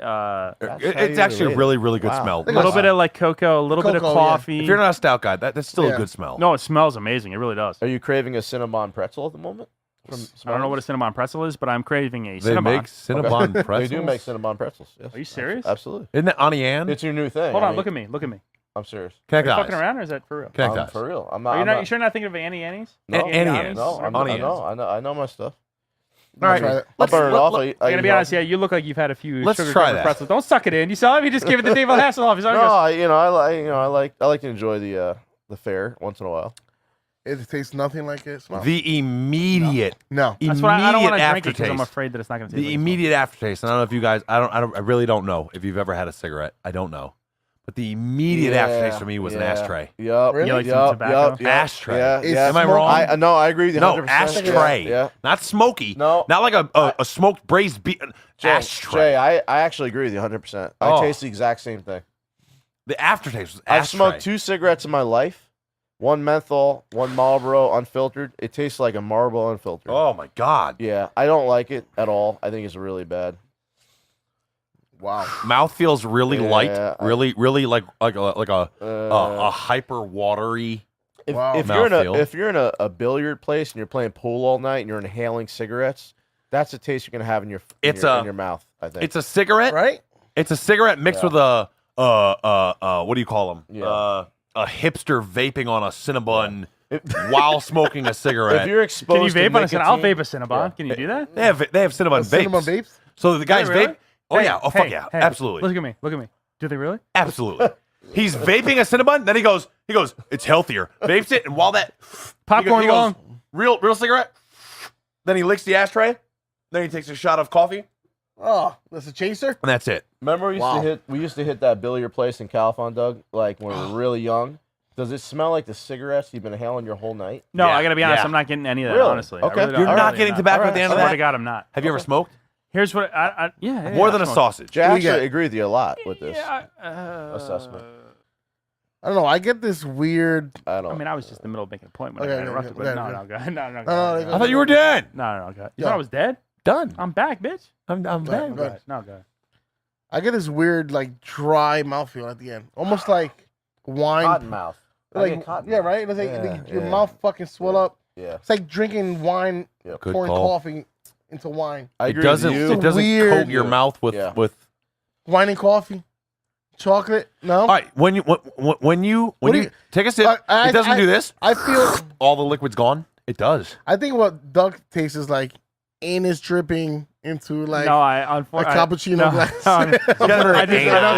A That's It's how you actually a relate it. really, really good Wow. smell. Look at little Wow. bit of like cocoa, a little bit of Cocoa, yeah. coffee. If you're not a stout guy, that's still Yeah. a good smell. No, it smells amazing. It really does. Are you craving a Cinnabon pretzel at the moment? I don't know what a Cinnabon pretzel is, but I'm craving a They Cinnabon. make Cinnabon They pretzels. do make Cinnabon pretzels. Yes. Are you serious? Absolutely. Isn't that Auntie Anne? It's your new thing. Hold I on, mean, look at me. Look at me. I'm serious. Connect Are you eyes. fucking around or is that for real? Connect I'm eyes. for real. I'm Are not. you I'm not? not You sure you're not thinking of Annie Annie's? Annie Annie's. No, I'm, Auntie I Anne's. know. I know my stuff. All right. Try that. I'll burn it off. I gotta be honest. Yeah, you look like you've had a few Let's sugar try covered that. pretzels. Don't suck it in. You saw him. He just gave it to David Hasselhoff. He's No, already I like to enjoy the fair once in a while. It tastes nothing like it smells. The immediate, No. That's why I don't want to drink it because aftertaste. I'm afraid that it's not gonna taste. The like immediate aftertaste. And I don't know if you guys. I really don't know if you've ever had a cigarette. I don't know. But the immediate aftertaste for me was an ashtray. Yup. Really? You like some tobacco? Ashtray. Yeah. Is yeah. Am I smoke- wrong? No, I agree with you. No, 100%. ashtray. Yeah. Not smoky. No. Not like a smoked braised beef. Ashtray. Jay, I actually agree with you 100%. I Oh. taste the exact same thing. The aftertaste was I've ashtray. smoked 2 cigarettes in my life. One menthol, one Marlboro unfiltered. It tastes like a Marlboro unfiltered. Oh my god. Yeah, I don't like it at all. I think it's really bad. Wow. Mouth feels really Yeah, light, really like a hyper watery. Wow. If you're in Mouthfeel. if you're in a billiard place and you're playing pool all night and you're inhaling cigarettes, that's the taste you're gonna have in your in your mouth. I think It's a cigarette, Right? It's a cigarette mixed with a what do you call them? Yeah. A hipster vaping on a Cinnabon while smoking a cigarette. if you're exposed. Can you vape to on a Cinnabon? I'll nicotine- vape a Cinnabon. Can you do that? they have Cinnabon vapes. Cinnamon vapes? So the guys Really? vape. Oh yeah. Oh fuck yeah. Hey, Absolutely. Look at me. Look at me. Do they really? Absolutely. He's vaping a Cinnabon. Then he goes, it's healthier. Vapes it, and while that Popcorn he goes, long. real cigarette. Then he licks the ashtray. Then he takes a shot of coffee, Oh, that's a chaser? and that's it. Remember we used to hit that billiard place in Califon, Doug, like when we were really young. Does it smell like the cigarettes you've been inhaling your whole night? No, Yeah, I gotta be honest. yeah. I'm not getting any of that. Really? Honestly, I Okay. really don't- You're I not really getting am tobacco at the Alright. end of Swear to that. God, I'm not. Have you ever smoked? Here's what yeah. More than a I smoked. sausage. Jay, I you actually get? agree with you a lot with this Yeah, assessment. I don't know. I get this weird. I don't. I mean, I was just in the middle of making a point when I Okay, got interrupted. okay, But no, okay. no, go ahead. No, no, go I thought you were dead. No, go ahead. You Yeah. thought I was dead? Done. I'm back, bitch. I'm Go dead. ahead. Go ahead. No, go ahead. I get this weird, like, dry mouthfeel at the end. Almost like wine. Cottonmouth. I Like, get cotton yeah, mouth. right? It's like, Yeah, your yeah. mouth fucking swell up. Yeah, It's like drinking wine, Yep. Good pouring call. coffee into wine. I It agree doesn't. with you. It doesn't Weird. coat your mouth with Yeah. with. Wine and coffee. Chocolate. No? All right. When you What do you- take a sip, I- it doesn't do this. I feel. All the liquid's gone. It does. I think what Doug tastes is like anus dripping into like No, I a unfortunately cappuccino glass.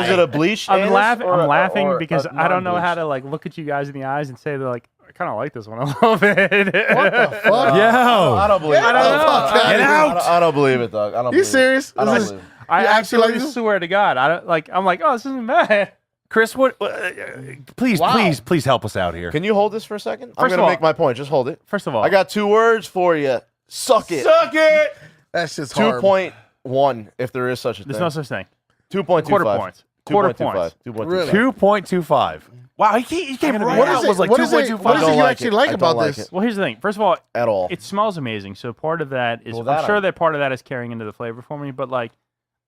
Is it a bleach? I'm anus laughing. or I'm a- laughing or because a I don't know non-bleach? how to like look at you guys in the eyes and say that like I kind of like this one a little bit. What the fuck? I don't believe it. I don't know. Fuck Get out. I don't believe it, Doug. I don't You believe serious? It. I don't This is- believe it. I You actually actually like this? swear to God, I don't like. I'm like, oh, this isn't bad. Chris, please, Wow. please help us out here. Can you hold this for a second? I'm First of going to all- make my point. Just hold it. First of all, I got 2 words for you. Suck it. Suck it. That's just horrible. 2.1, if there is such a there's thing. no such thing. 2.25. Quarter points. Quarter 2.25. points. 2.25. Really? 2.25. Wow, he came right What out. is it? Was like What is it? 2.25. What is it don't you like actually it. like I about don't like this? it. Well, here's the thing. First of all, At all. it smells amazing. So part of that is Well, that I'm sure I- that part of that is carrying into the flavor for me. But like,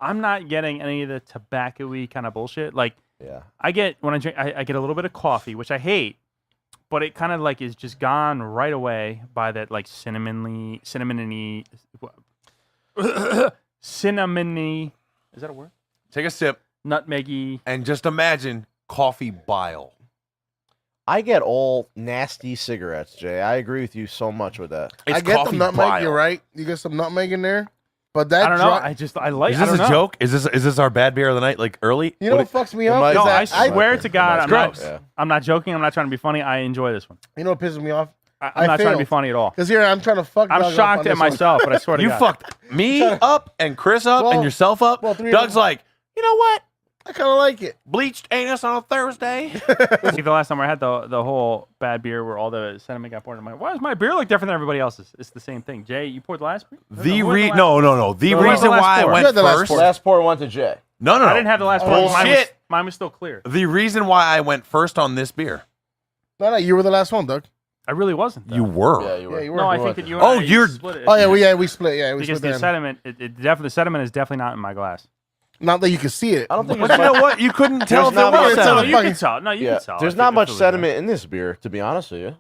I'm not getting any of the tobacco-y kind of bullshit. Like, Yeah. I get when I drink, I get a little bit of coffee, which I hate, but it kind of like is just gone right away by that like cinnamony. Is that a word? Take a sip Nutmeggy. and just imagine coffee bile. I get all nasty cigarettes, Jay. I agree with you so much with that. It's I get coffee the nutmeg. bile. You're right. You get some nutmeg in there, but that I don't know. dry- I like. Is I this don't a know. joke? Is this our bad beer of the night? Like early? You know what fucks me up? might- is No, that I swear to God, It's I'm not. gross. Yeah. I'm not joking. I'm not trying to be funny. I enjoy this one. You know what pisses me off? I'm I not trying to be failed. funny at all. Because here I'm trying to fuck. I'm Doug up shocked on at this one. myself, but I swear to You God. fucked me up and Chris up Well- and yourself up. well, 3 of Doug's them- like, you know what? I kind of like it. Bleached anus on a Thursday. See, the last time I had the whole bad beer where all the cinnamon got poured in my. Why does my beer look different than everybody else's? It's the same thing. Jay, you poured the last beer. The Who was last- no. The No, what was reason the last why I pour? You went had the last first. pour. Last pour went to Jay. No. I didn't have the last pour. Bullshit. Mine was still clear. The reason why I went first on this beer. No, you were the last one, Doug. I really wasn't. Though. You were. Yeah, you were. Yeah, you were. No, I You think were. that you. And Oh, I you're- split it. Oh yeah, we split. Yeah, we because split. the Then. sediment, the sediment is definitely not in my glass. Not that you can see it. I don't think But there's you know much, what? You couldn't tell if There's it not was much No, sediment. you can tell. No, you yeah, can tell. there's if not it much was there. sediment in this beer, to be honest with you.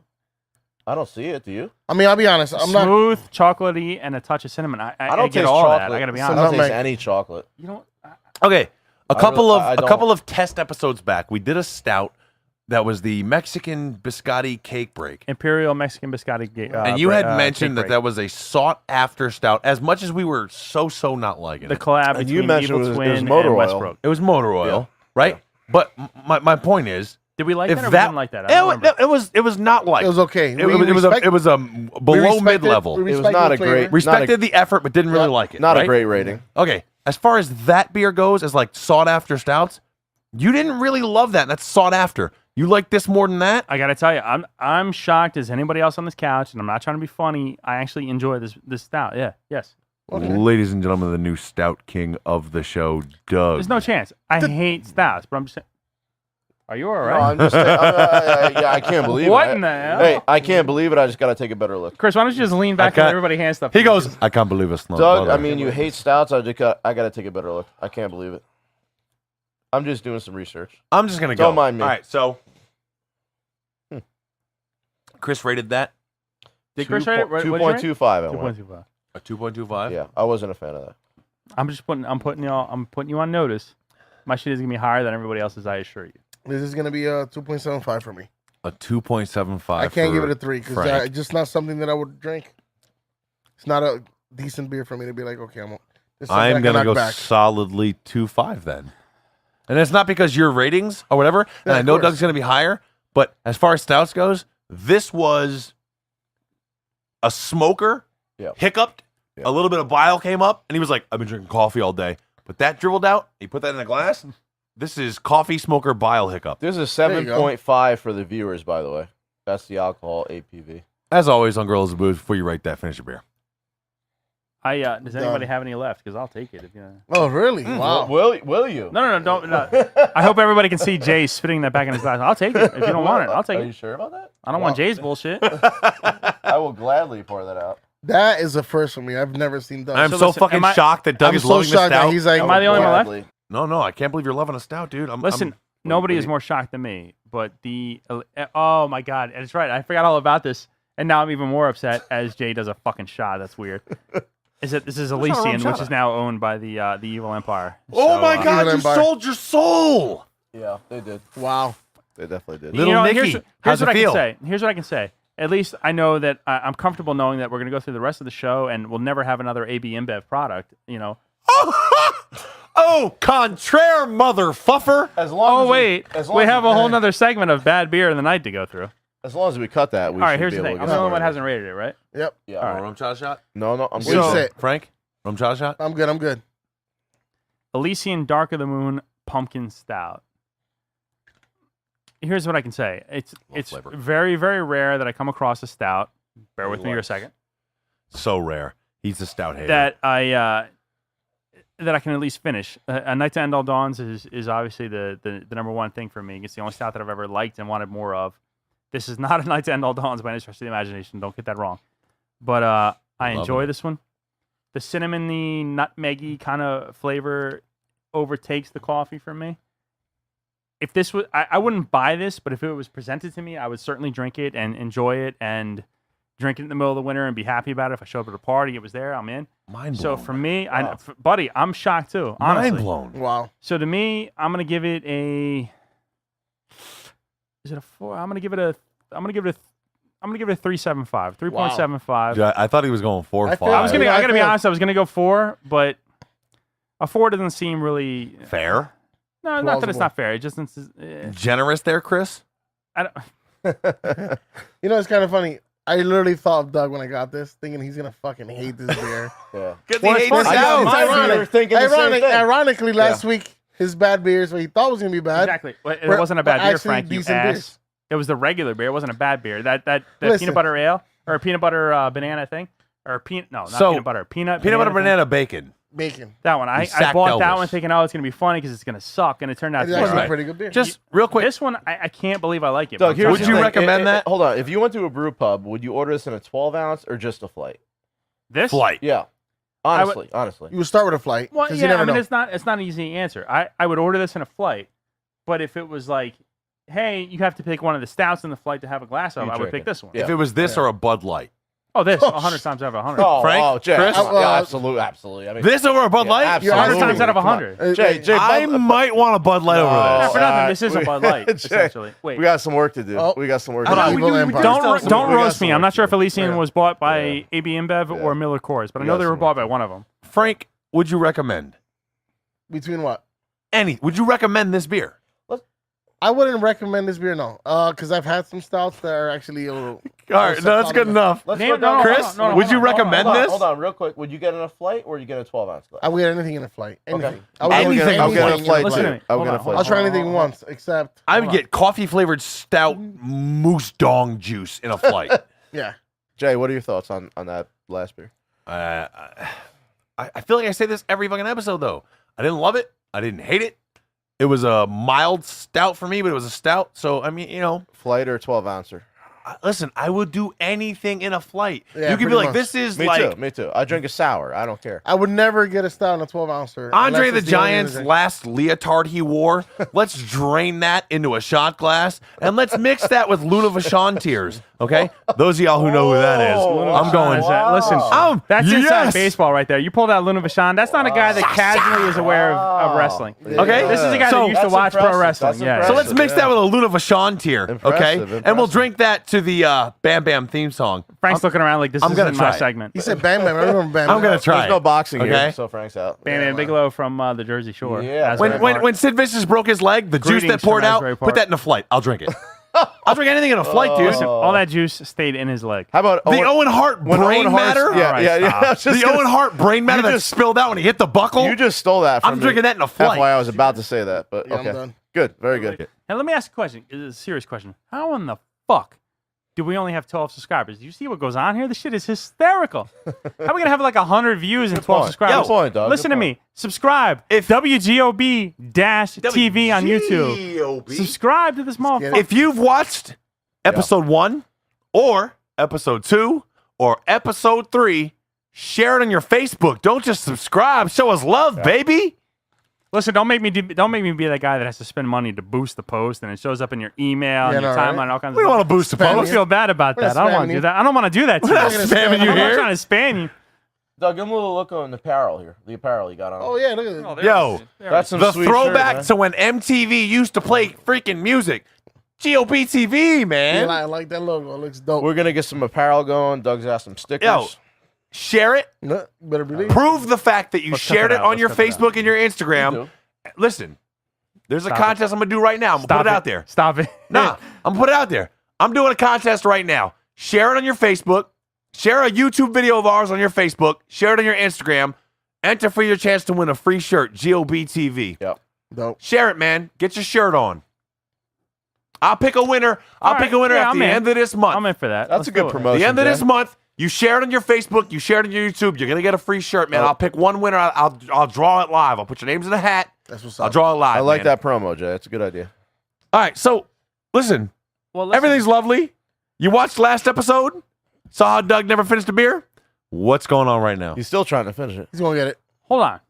I don't see it. Do you? I mean, I'll be honest. I'm not. Smooth, chocolate-y, and a touch of cinnamon. I don't get taste all chocolate. that. I gotta be I honest. don't Nutmeg. taste any chocolate. You know what? Okay, a I couple really- of I a don't. couple of test episodes back, we did a stout that was the Mexican biscotti cake break. Imperial Mexican biscotti. And you had mentioned cake that break. was a sought after stout. As much as we were so not liking the it, collab And you between mentioned Evil it was Twin motor and oil. Westbrook. it was motor oil, right? But my point is, Did we like if that or we that didn't like that? I don't remember. it was not like It was okay. It was a below mid level. We It was respect not the a flavor. great- Respected the effort, but didn't really like it. Not right? a great rating. Okay, as far as that beer goes, as like sought after stouts, you didn't really love that. And that's sought after. You like this more than that? I gotta tell you, I'm shocked as anybody else on this couch, and I'm not trying to be funny. I actually enjoy this stout. Yeah, yes. Ladies and gentlemen, the new stout king of the show, Doug. There's no chance. I hate stouts, but I'm just saying. Are you all No, right? I'm just. Yeah, I can't believe What it. in the hell? Hey, I can't believe it. I just got to take a better look. Chris, why don't you just lean back and can't- let everybody hand stuff? He goes, I can't believe it's not Doug, butter. I mean, you hate stouts. I got to take a better look. I can't believe it. I'm just doing some research. I'm just gonna go. Don't mind me. All right, so Chris rated that Did Chris rate it? What did you rate? 2.25. I went. 2.25. a 2.25. Yeah, I wasn't a fan of that. I'm putting you on notice. My shit is gonna be higher than everybody else's, I assure you. This is gonna be a 2.75 for me. A 2.75. I can't give it a 3 Frank. because it's just not something that I would drink. It's not a decent beer for me to be like, okay, I'm gonna go solidly 2.5 then. And it's not because your ratings or whatever, and I know Doug's gonna be higher, but as far as stouts goes, this was a smoker, hiccuped, a little bit of bile came up, and he was like, I've been drinking coffee all day. But that dribbled out, he put that in a glass. This is coffee smoker bile hiccup. There's a 7.5 for the viewers, by the way. That's the alcohol APV. As always on Guerrillas of Booze, before you write that, finish your beer. Does anybody have any left? Because I'll take it. If you. Oh, really? Wow. Will you? No, don't. No. I hope everybody can see Jay spitting that back in his glass. I'll take it. If you don't want it, I'll take Are it. you sure about that? I don't want Jay's bullshit. I will gladly pour that out. That is a first for me. I've never seen Doug. I'm So so listen, fucking shocked that Doug I'm is so loving the shocked that stout. he's like, Am I the only one left? Gladly. No, I can't believe you're loving a stout, dude. Listen, nobody is more shocked than me. But oh my god, and it's right. I forgot all about this, and now I'm even more upset as Jay does a fucking shot. That's weird. This is Elysian, which is now owned by the Evil Empire. Oh So, my God, you Empire. sold your soul. Yeah, they did. Wow. They definitely did. Little Nicky, here's how's what it I feel? can say. Here's what I can say. At least I know that I'm comfortable knowing that we're going to go through the rest of the show and we'll never have another AB InBev product. You know. Oh, contraire, motherfuffer. As long Oh wait, we have a whole nother segment of bad beer in the night to go through. As long as we cut that, we All right, should here's be the able thing. to I'm get the only one started. that hasn't rated it, right? Yep. Yeah. All right. Rum chata shot? No, I'm What good. do you say? Frank? Rum chata shot? I'm good. Elysian Dark of the Moon Pumpkin Stout. Here's what I can say. It's flavor. very, very rare that I come across a stout. Bear with me for a second. So rare. He's a stout hater. That I can at least finish. A Night to End All Dawns is obviously the number one thing for me. It's the only stout that I've ever liked and wanted more of. This is not a Night to End All Dawns by any stretch of the imagination. Don't get that wrong. But I enjoy this one. The cinnamony, nutmeggy kind of flavor overtakes the coffee for me. If this was, I wouldn't buy this, but if it was presented to me, I would certainly drink it and enjoy it and drink it in the middle of the winter and be happy about it. If I show up at a party, it was there, I'm in. Mind So blown. for me, buddy, I'm shocked too. Honestly. Mind blown. Wow. So to me, I'm gonna give it a. Is it a 4? I'm gonna give it a 3.75, 3.75. Yeah, I thought he was going 4 I 5. feel- I was gonna. I I gotta be feel- honest. I was gonna go 4, but a 4 doesn't seem really. Fair. No, not that it's Plausible. not fair. It just. Generous there, Chris? I don't. You know, it's kind of funny. I literally thought of Doug when I got this, thinking he's gonna fucking hate this beer. Yeah. Because Well, it's funny. I know, It's my ironic. beer thinking the same thing. Ironically, last week his bad beers, what he thought was gonna be bad. Exactly. It were- wasn't a bad were beer, actually Frank. You decent ass. beers. It was the regular beer. It wasn't a bad beer. That Listen. peanut butter ale or peanut butter banana thing or peanut. No, not So, peanut butter. Peanut Peanut butter thing. banana bacon. Bacon. That one. I sacked bought that Elvis. one thinking, oh, it's gonna be funny because it's gonna suck, and it turned out It's to be actually right. a pretty good beer. Just real quick. This one, I can't believe I like it. Doug, but here's Would the you thing. recommend that? Hold on. If you went to a brew pub, would you order this in a 12 ounce or just a flight? this Flight. Yeah. Honestly. you would start with a flight. Well, 'cause yeah, you never I mean, know. it's not an easy answer. I would order this in a flight, but if it was like, hey, you have to pick one of the stouts in the flight to have a glass of, You I would drink pick it. this one. Yeah. If it was this or a Bud Light. Oh, this Oh, 100 times out of 100. Oh, Frank? oh, Jay. Chris? Yeah, absolutely. I mean, This over a Bud Yeah, Light? absolutely. 100 times out of Come on. 100. Jay, I might want a Bud Light No. over Not this. for nothing. This is a Bud Light, Jay, essentially. Wait. we got some work to do. Oh. We got some work Hold to on, do. Evil Empire. Don't roast me. I'm not sure if Elysian Yeah. was bought by Yeah. AB InBev Yeah. or Miller Coors, but I We know got they were some bought work by one of them. Frank, would you recommend Between what? would you recommend this beer? I wouldn't recommend this beer, no. Because I've had some stouts that are actually a little. All right, no, that's good enough. Let's Name- go down. no, Chris, hold on, no, would you hold on, recommend Hold on, this? hold on, real quick. Would you get in a flight or you get a 12 ounce glass? I would get anything in a flight. Anything. Okay. I would Anything. get I'll get anything a flight in Listen to too. me. I'll Hold get a on, flight. I'll try Hold on, anything hold on. once, except. I would hold on. get coffee flavored stout moose dong juice in a flight. Yeah. Jay, what are your thoughts on that last beer? I feel like I say this every fucking episode though. I didn't love it. I didn't hate it. It was a mild stout for me, but it was a stout. So I mean, Flight or 12 ouncer? listen, I would do anything in a flight. Yeah, you could be pretty like, much. this is Me like too. Me too. I drink a sour. I don't care. I would never get a stout in a 12-ouncer. Andre unless the it's only Giant's energy. last leotard he wore. Let's drain that into a shot glass and let's mix that with Luna Vachon tears. Okay, those of y'all who know who that is, I'm going. Listen, that's yes. inside baseball right there. You pulled out Luna Vachon. That's not a guy that casually is aware of wrestling. Okay, This is a guy So- that used to That's watch pro impressive. wrestling. That's Yeah. So let's mix Yeah. that with a Luna Vachon tier, okay? Impressive, And we'll drink that to the Bam Bam theme song. Frank's looking around like this I'm gonna isn't my try it. segment. He said Bam Bam. I remember Bam Bam. I'm gonna try. There's no boxing Okay. here, so Frank's out. Bam Bam Bigelow from the Jersey Shore. Yeah. As When Red when Mark. when Sid Vicious broke his leg, the juice Greetings that poured from out, Asbury put Park. that in a flight. I'll drink it. I'll drink anything in a flight, dude. Listen, all that juice stayed in his leg. How about The Owen Hart when brain Owen Hart's- matter. Yeah, All right, yeah, yeah. stop. I was just The gonna- Owen Hart brain matter You that just- spilled out when he hit the buckle. You just stole that from I'm me. drinking that in a flight. FYI, I was about to say that, but Yeah, I'm okay. done. Good. Very good. Now let me ask a question. It's a serious question. How in the fuck do we only have 12 subscribers? Do you see what goes on here? This shit is hysterical. How are we gonna have like 100 views and 12 point. subscribers? Good point, dog. Listen Good to me. Subscribe. If- WGOB-TV on YouTube. Subscribe to this motherfucker. If you've watched episode 1 or episode 2 or episode 3, share it on your Facebook. Don't just subscribe. Show us love, baby. Listen, don't make me be that guy that has to spend money to boost the post and it shows up in your email and Yeah, your no, timeline right? and all kinds We of don't stuff. want to boost the I don't post. feel bad about We're that. not I don't want to spamming do that. I don't want to do that to you. not spamming you I'm here. not trying to spam you. Doug, give him a little look on the apparel here. The apparel you got on. Oh, yeah, look at this. Yo, That's some the sweet throwback shirt, to when MTV used to play freaking music. GOB-TV, man. I like that logo. It looks dope. We're gonna get some apparel going. Doug's got some stickers. Yo, share it. No, you better believe. Prove the fact that you Let's cut shared it it out. on Let's your cut it out. Facebook and your You Instagram. do. Listen, there's a Stop contest I'm going to do right now. I'm going to put it out there. Stop it. Nah, I'm going to put it out there. I'm doing a contest right now. Share it on your Facebook. Share a YouTube video of ours on your Facebook. Share it on your Instagram. Enter for your chance to win a free shirt, GOB-TV. Yep. Dope. Share it, man. Get your shirt on. I'll pick a winner. I'll All pick right. a winner Yeah, at I'm the in. end of this month. I'm in for that. That's Let's a good do it. promotion. the end of Jay. this month, you share it on your Facebook, you share it on your YouTube, you're gonna get a free shirt, man. Oh. I'll pick one winner. I'll draw it live. I'll put your names in a hat. That's what's I'll up. draw it live. I like man. that promo, Jay. That's a good idea. All right, so listen, Well, listen, everything's lovely. You watched last episode, saw how Doug never finished a beer. What's going on right now? He's still trying to finish it. He's going to get it. Hold on.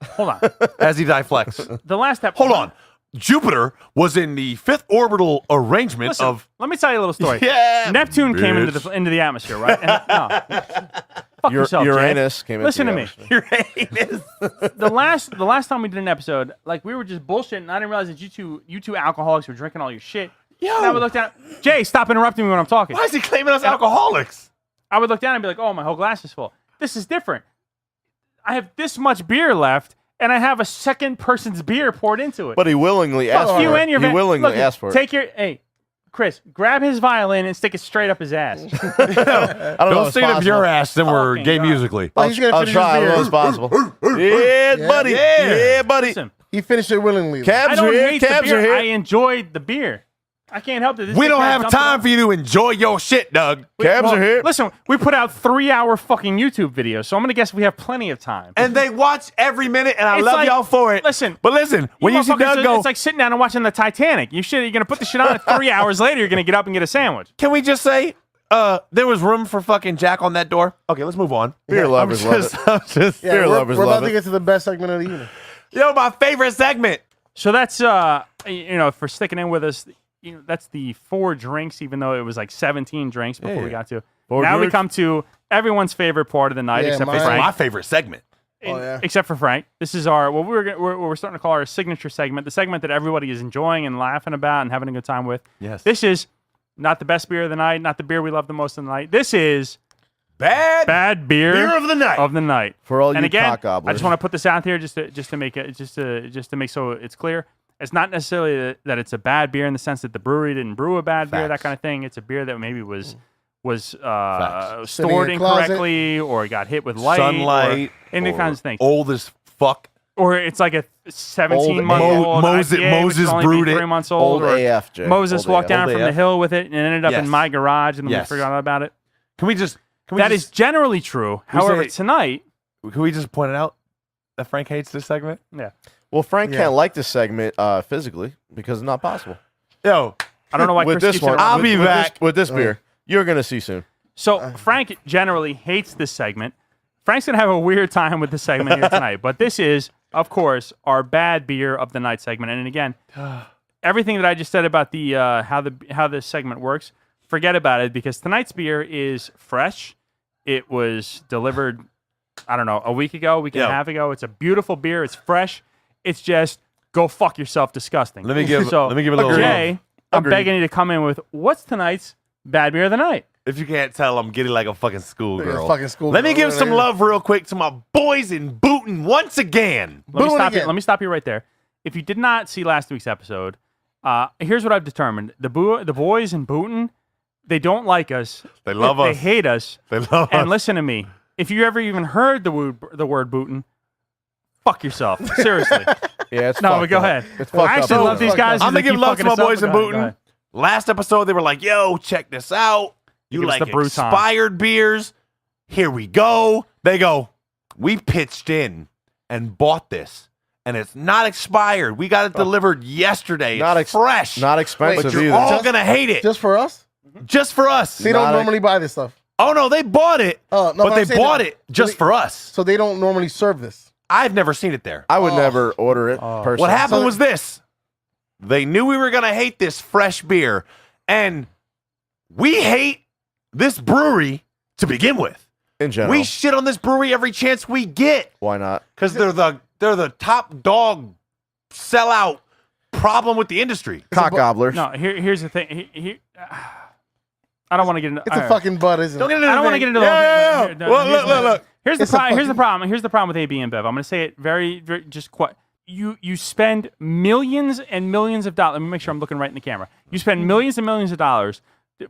As he deflects. The last episode. Hold on. Jupiter was in the fifth orbital arrangement Listen, of. let me tell you a little story. Yeah. Neptune came Bitch. into the atmosphere, right? And, no. Fuck yourself, Jay. Uranus came into Listen the to me. atmosphere. The last time we did an episode, like we were just bullshitting. And I didn't realize that you two alcoholics were drinking all your shit. Yo. And I would look down. Jay, stop interrupting me when I'm talking. Why is he claiming us alcoholics? I would look down and be like, "Oh, my whole glass is full." This is different. I have this much beer left, and I have a second person's beer poured into it. But he willingly asked Fuck for you it. and your He van- willingly Look, asked for it. Take your Chris, grab his violin and stick it straight up his ass. I don't know Don't if stick it up it's your possible. ass, then we're Fucking gay God. musically. Oh, he's gonna I'll finish try. I his don't know beer. if it's possible. Yeah, buddy. Yeah. Yeah, buddy. Listen, He finished it willingly. I Cabs are don't here. hate the Cabs are beer. I here. enjoyed the beer. I can't help it. This We don't dickhead have dumped it time all- for you to enjoy your shit, Doug. Cabs are here. Listen, we put out 3-hour fucking YouTube videos, so I'm gonna guess we have plenty of time. And they watch every minute, and I It's love like- y'all for it. listen, but listen, when you see motherfuckers, Doug go, it's like sitting down and watching the Titanic. You're gonna put the shit on, and 3 hours later, you're gonna get up and get a sandwich. can we just say, there was room for fucking Jack on that door? Okay, let's move on. Beer lovers love it. I'm just, Yeah, Beer we're lovers we're love about it. to get to the best segment of the evening. yo, my favorite segment. So that's for sticking in with us. That's the 4 drinks, even though it was like 17 drinks before Yeah. we got to. Four Now we drinks. come to everyone's favorite part of the night, Yeah, except for mine. It's Frank. my favorite segment. Oh, yeah. Except for Frank. This is our we're starting to call our signature segment, the segment that everybody is enjoying and laughing about and having a good time with. Yes. This is not the best beer of the night, not the beer we love the most of the night. This is Bad beer beer of the night. of the night. For all And you again, cock gobblers. I just want to put this out here just to make it just to make so it's clear. It's not necessarily that it's a bad beer in the sense that the brewery didn't brew a bad beer, that Facts. kind of thing. It's a beer that maybe was Facts. Sitting stored in a closet. incorrectly or got hit with light, Sunlight. or any or kinds of things. Old as fuck. Or it's like a 17-month-old Moses- IPA, which Moses is only brewed it. 3 months old. Old or AF, Jay. Moses Old walked AF. down Old from the AF. hill with it and ended up Yes. in my garage, and then Yes. we forgot about it. Can we just That is generally true. However, say- tonight, Can we just point it out that Frank hates this segment? yeah, Well, Frank Yeah. can't like this segment physically because it's not possible. Yo, I don't know why with Chris this keeps one, interrupting. I'll be with back. with this beer. You're gonna see soon. So Frank generally hates this segment. Frank's gonna have a weird time with this segment here tonight, but this is, of course, our bad beer of the night segment. And again, everything that I just said about the how this segment works, forget about it, because tonight's beer is fresh. It was delivered, I don't know, a week and a half ago. It's a beautiful beer. It's fresh. It's just go fuck yourself disgusting. Let me give a little Jay, I'm begging you to come in with what's tonight's bad beer of the night. If you can't tell, I'm getting like a fucking schoolgirl. Let me give some love real quick to my boys in Booton once again. Let me stop you right there. If you did not see last week's episode, here's what I've determined. The boys in Booton, they don't like us. They love us. They hate us. They love us. And listen to me. If you ever even heard the word Booton, fuck yourself. Seriously. Yeah, it's No, but go ahead. I actually love these guys. I'm going to give love to my boys in Go Booton. ahead. Last episode, they were like, yo, check this out. You Give us like the brew time. expired beers? Here we go. They go, we pitched in and bought this, and it's not expired. We got it delivered yesterday. It's fresh. Not expensive but you're either. all going to hate it. Just for us? Just for us. They don't normally buy this stuff. Oh, no, they bought it, No, but I'm they bought it just for us. So they don't normally serve this. I've never seen it there. I would never order it personally. What happened was this. They knew we were going to hate this fresh beer, and we hate this brewery to begin with. In general. We shit on this brewery every chance we get Why not? because they're the top dog sellout problem with the industry. Cock gobblers. No, here's the thing. I don't want to get into It's a fucking Bud, isn't Don't it? get into I don't want to get into the whole thing. Look. Here's the It's a problem. Here's the fucking- problem. Here's the problem with AB InBev. I'm going to say it very, very just quite. You spend millions and millions of dollars. Let me make sure I'm looking right in the camera. You spend millions and millions of dollars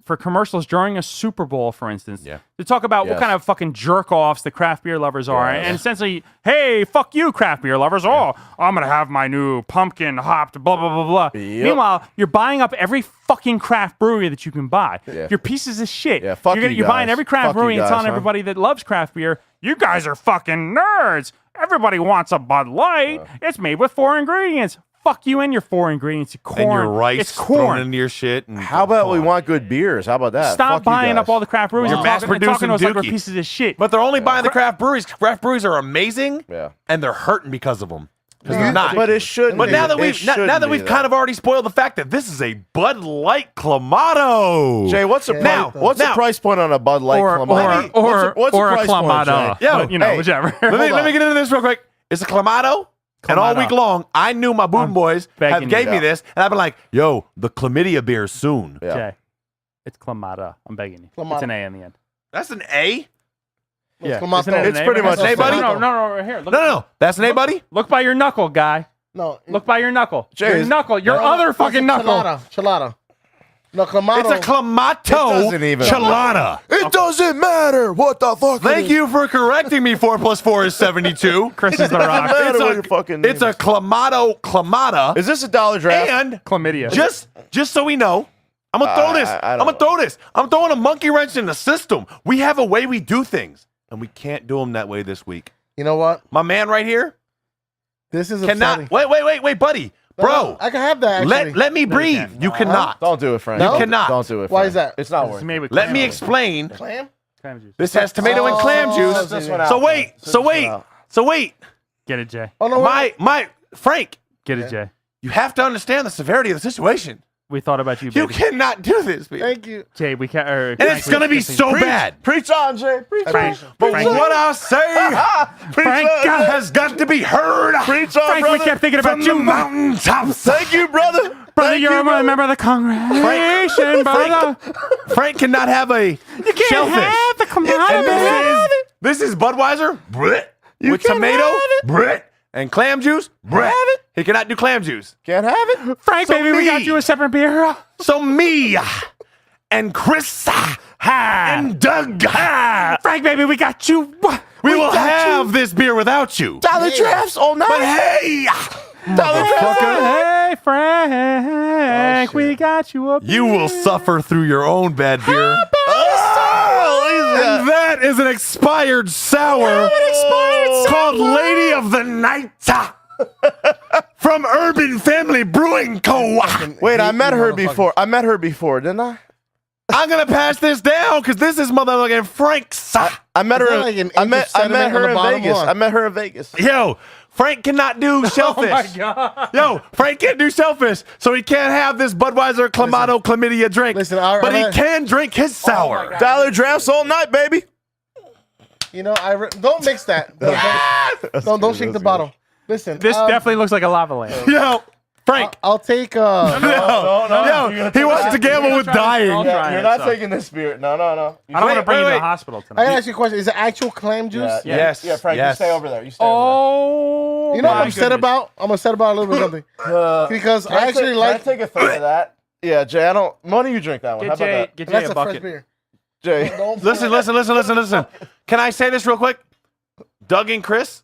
for commercials during a Super Bowl, for instance, to talk about what Yes. kind of fucking jerk-offs the craft beer lovers are. Yes. And essentially, hey, fuck you, craft beer lovers. Oh, I'm going to have my new pumpkin hopped, blah, blah, blah, blah. Yep. Meanwhile, you're buying up every fucking craft brewery that you can buy. Yeah. You're pieces of shit. Yeah, fuck you You're buying guys. every craft Fuck brewery you and guys, telling huh? everybody that loves craft beer, you guys are fucking nerds. Everybody wants a Bud Light. It's made with 4 ingredients. Fuck you and your 4 ingredients. Corn. And your rice It's thrown corn. into your shit. And How about we want good beers? How about that? Stop Fuck you buying guys. up all the craft breweries. You're and talking mass-producing to us like we're dookie. pieces of shit. But they're only buying the craft breweries. Craft breweries are amazing, Yeah. and they're hurting because of them. Because they're not. But it should. But now that we've kind of already spoiled the fact that this is a Bud Light Clamato. Jay, what's the what's the price point on a Bud Light Clamato? What's the or a price point, Clamato. Jay? Yo, But, you know, hey, whichever. Let me get into this real quick. It's a Clamato. And all week long, I knew my Booton boys begging gave you. me this, and I've been like, yo, the chlamydia beer soon. Yeah. Jay, it's Clamato. I'm begging you. Clamato. It's an A in the end. That's an A? Yeah, Clamato. isn't it an It's A? pretty much No, an A, buddy. No, right here. Look, No. That's an A, buddy? Look by your knuckle, guy. No. Look by your knuckle. Jay, Your knuckle. Your other fucking knuckle. Chelada. No, Clamato. It's a Clamato doesn't even- Chelada. It doesn't matter what the fuck. Thank you for correcting me. 4 + 4 is 72. Chris is the rock. matter what your fucking name It's a Clamato Clamata. Is this a dollar draft? And Chlamydia. just so we know, I'm gonna throw this. I I'm don't gonna throw this. I'm throwing a monkey wrench in the system. We have a way we do things, and we can't do them that way this week. You know what? My man right here This is cannot. upsetting. Wait, buddy, No, bro. no, I can have that, actually. Let me breathe. can't. You cannot. Don't do it, Frank. No? You cannot. Don't do it. Why Frank. is that? It's not It's worth made it. with Let clam me juice. explain. Clam? Clam juice. This has tomato and clam juice. this one out. So wait. So wait. Get it, Jay. Oh, no, wait. My Frank, Get it, Jay. you have to understand the severity of the situation. We thought about you, You baby. cannot do this, man. Thank you. Jay, we can't. And it's gonna be so bad. Preach on, Jay. Preach Frank, on. But Frank, what I say Frank, has got to be heard. Preach on, Frank, brother. we kept thinking about From the you, mountaintops. Thank you, brother. brother. Thank You're you, a brother. member of the congregation, brother. Frank cannot have a You can't shellfish. have the Clamato, And man. this is Budweiser, Brit, with can tomato, have it. Brit, and clam juice, Brit. He cannot do clam juice. Can't have it. Frank, So baby, we me. got you a separate beer. So me and Chris and Doug, Frank, baby, we got you. we will have this beer without you. Dollar drafts all night. But hey, Dollar drafts. Hey, Frank, we got you a beer. you will suffer through your own bad beer. And that is an expired sour called Lady of the Night from Urban Family Brewing Co. Wait, I met her before. Didn't I? I'm gonna pass this down because this is motherfucking Frank's. I met her. Is that like an I inch met of sediment her on the in bottom? Vegas. Hold on. I met her in Vegas. Yo, Frank cannot do shellfish. Oh my god. Yo, Frank can't do shellfish, so he can't have this Budweiser Clamato chlamydia drink. Listen, but he can drink his sour. Dollar drafts all night, baby. You know, don't mix that. Don't shake the bottle. Listen, This definitely looks like a lava lamp. Yo, Frank. I'll take. Yo, he wants to gamble with dying. I'll try You're it, not so. taking this beer. No. I don't want to Wait, bring you to wait. the hospital I tonight. gotta ask you a question. Is it actual clam juice? Yeah, Yes, Yeah, Frank, yes. you stay over there. You stay over Oh, You know what my I'm upset goodness. about? I'm upset about a little bit something. there. Because Can I actually take, like. Can I take a third of that? Yeah, Jay, I don't. Why don't you drink that one? How Get about Jay, that? get Jay That's a the first bucket. beer. Jay. Don't- Listen. Can I say this real quick? Doug and Chris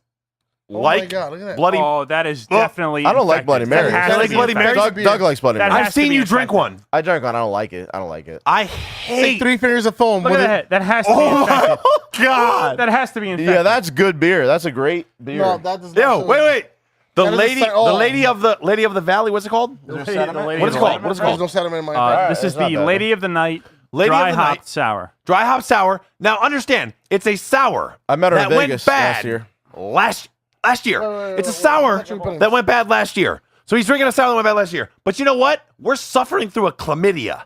Oh my like God, look at that. Bloody. Oh, that is definitely. I don't like infected. Bloody That Mary. has I to like be Bloody infected. Mary. Doug likes Bloody That Mary. has I've to seen be you drink infected. one. I drank one. I don't like it. I don't like it. I Take hate. 3 fingers of foam. Look with at it. that. That has to be Oh infected. my god. That has to be infected. Yeah, that's good beer. That's a great beer. No, that does not. Yo, show wait. The That is a lady, sa- oh. the lady of the valley. What's it called? Is there The sediment? lady What is of it the called? What is it There's called? no sediment in my Alright, This is it's not the bad. Lady of the Night Lady dry of the hopped Night. sour. Dry hop sour. Now understand, it's a sour. I met her that in Vegas went bad last year. Last year. Wait, It's a wait, sour what you putting? that went bad last year. So he's drinking a sour that went bad last year. But you know what? We're suffering through a chlamydia.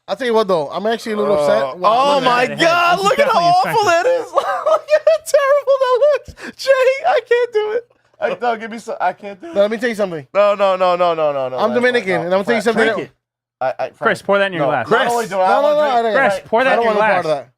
I'll tell you what though, I'm actually a little upset. Oh Look at my that. God! This is Look at how definitely awful infected. that is. Look at how terrible that looks. Jay, I can't do it. No, give me some. I can't do it. Now, let me tell you something. No. I'm Dominican, and I'm gonna tell you something. Drink it. Chris, pour that in your No, glass. not only do I No, wanna I drink- don't. Chris, pour that I in don't your want no part glass. of that.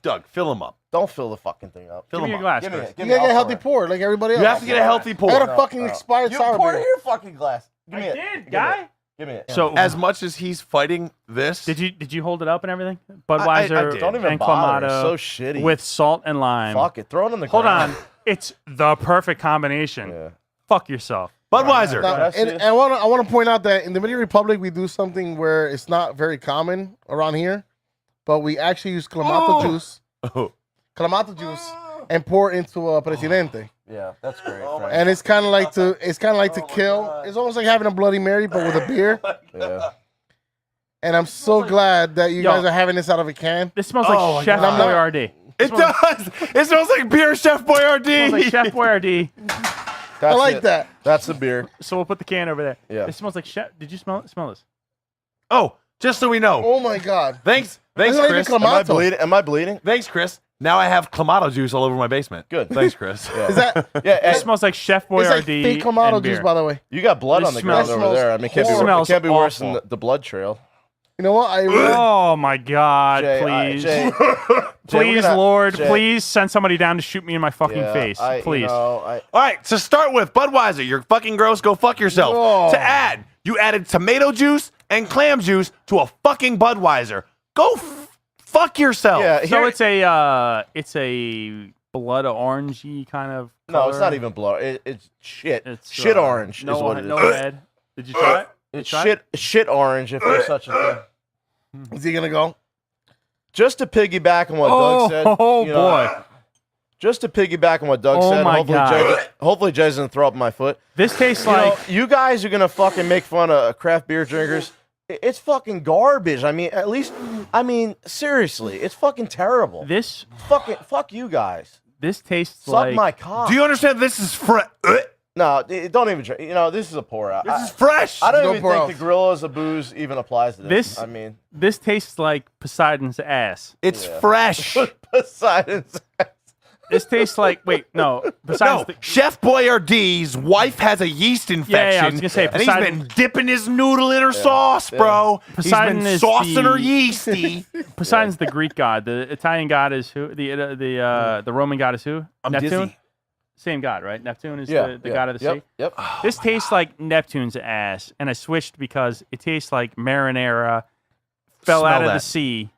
Doug, fill him up. Don't fill the fucking thing up. Fill Give me him your up. glass, Give me Chris. it. Give You me gotta get a I'll healthy pour it. pour like everybody else. You have to get a healthy pour. I got a fucking expired You sour pour it beer. in your fucking glass. Give me I it. did, Give me guy. it. Give me it. So, As much as he's fighting this, did you hold it up and everything? I Budweiser did. Don't even and bother. Clamato It's so shitty. with salt and lime. Fuck it. Throw it on the Hold ground. on, it's the perfect combination. Yeah. Fuck yourself. Budweiser. Now, That's and it. I want to point out that in the Dominican Republic we do something where it's not very common around here, but we actually use clamato juice, and pour it into a presidente, Yeah, that's great. Oh Frank. and it's kind of like to kill. It's almost like having a Bloody Mary but with a beer. Yeah. And I'm so glad that you Yo. guys are having this out of a can. This smells Oh my like Chef God. Boyardee. It does. It smells like beer, Chef Boyardee. It smells like Chef Boyardee. That's I like it. that. That's the beer. So we'll put the can over there. Yeah. It smells like Chef. Did you smell this? Oh, just so we know. Oh my God. Thanks, It's not even Chris. Clamato. Am I bleeding? Am I bleeding? Thanks, Chris. Now I have Clamato juice all over my basement. Good. Thanks, Chris. Is that? Yeah, It and smells like Chef It's like Boyardee. fake Clamato and juice, beer. by the way. you got blood This on the ground smells- over there. I mean, it can't be, smells it can't be worse than awful. the blood trail. You know what? Oh my God! Jay, Please, Jay, please, gonna- Lord, Jay- please send somebody down to shoot me in my fucking yeah, face, I- you please. know, All right, to start with, Budweiser, you're fucking gross. Go fuck yourself. Oh. To add, you added tomato juice and clam juice to a fucking Budweiser. Go fuck yourself. yeah, So here, it's a blood orangey kind of. no, it's color. not even blood. It's shit. It's shit orange No, is what it is. no head. Did you try it? It's Try it? shit orange if there's such a thing. Is he gonna go? Just to piggyback on what Oh, Doug said. oh, you know, boy. Just to piggyback on what Doug Oh said. my Hopefully, God. hopefully Jay doesn't throw up my foot. This tastes You know, like you guys are gonna fucking make fun of craft beer drinkers. It's fucking garbage. I mean, at least, seriously, it's fucking terrible. this. Fuck you guys. This tastes Suck like my cock. Do you understand this is fresh? No, don't even drink. You know, this is a pour out. This is fresh. I don't No even pour think out. the gorillas of booze even applies to this. This- I mean, this tastes like Poseidon's ass. It's Yeah. fresh. Poseidon's. This tastes like no No, Poseidon's. Chef Boyardee's wife has a yeast infection. I was gonna say, and he's Poseidon- been dipping his noodle in her sauce, bro. Poseidon he's been is saucing her the- yeasty. Poseidon's the Greek god. The Italian god is who? The Roman god is who? I'm Neptune. dizzy. Same god, right? Neptune is Yeah, the god of the yep, sea. Yep. This tastes like Neptune's ass, and I switched because it tastes like marinara fell Smell out of that. the sea.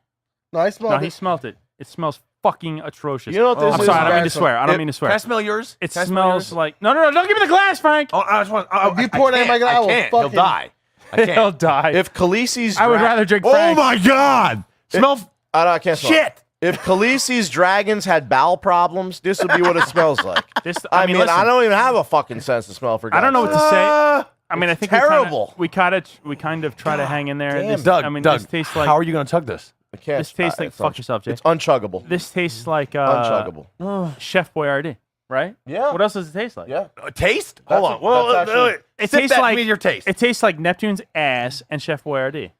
No, I smell No, it. he smelt it. It smells fucking atrocious. You know what this I'm is? sorry, I don't mean to Embarrassing. swear. I don't mean to Can I swear. smell yours? It Can I smell smells yours? like no, don't give me the glass, Frank. Oh, I just want. If you pour that in my glass, I will can't. He'll fucking- die. I He'll can't. die. If Khaleesi's, I would rather drink Oh Frank's. my god! Smell I can't smell it. shit. If Khaleesi's dragons had bowel problems, this would be what it smells like. This, I mean, listen, I don't even have a fucking sense of smell for. I don't know what God's to say. I mean, I think terrible. we kind of try to hang in there. Damn. This, Doug, I mean, Doug, this tastes like how are you going to chug this? I can't. this tastes like it's fuck yourself, Jay. It's unchuggable. This tastes like Unchuggable. Chef Boyardee, right? Yeah. What else does it taste like? Yeah. Taste? That's Hold a- on. Well, that's actually- It sip tastes that like with your taste. It tastes like Neptune's ass and Chef Boyardee.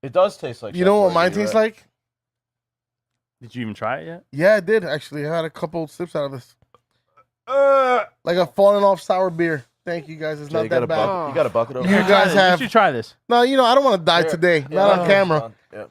It does taste like. You know what mine tastes like? Did you even try it yet? Yeah, I did actually. I had a couple sips out of this. Like a falling off sour beer. Thank you guys. It's Yeah, not you got that a bad. bucket. You got a bucket over You there. guys have. You should try this. No, I don't want to die today. Not on camera. Yeah.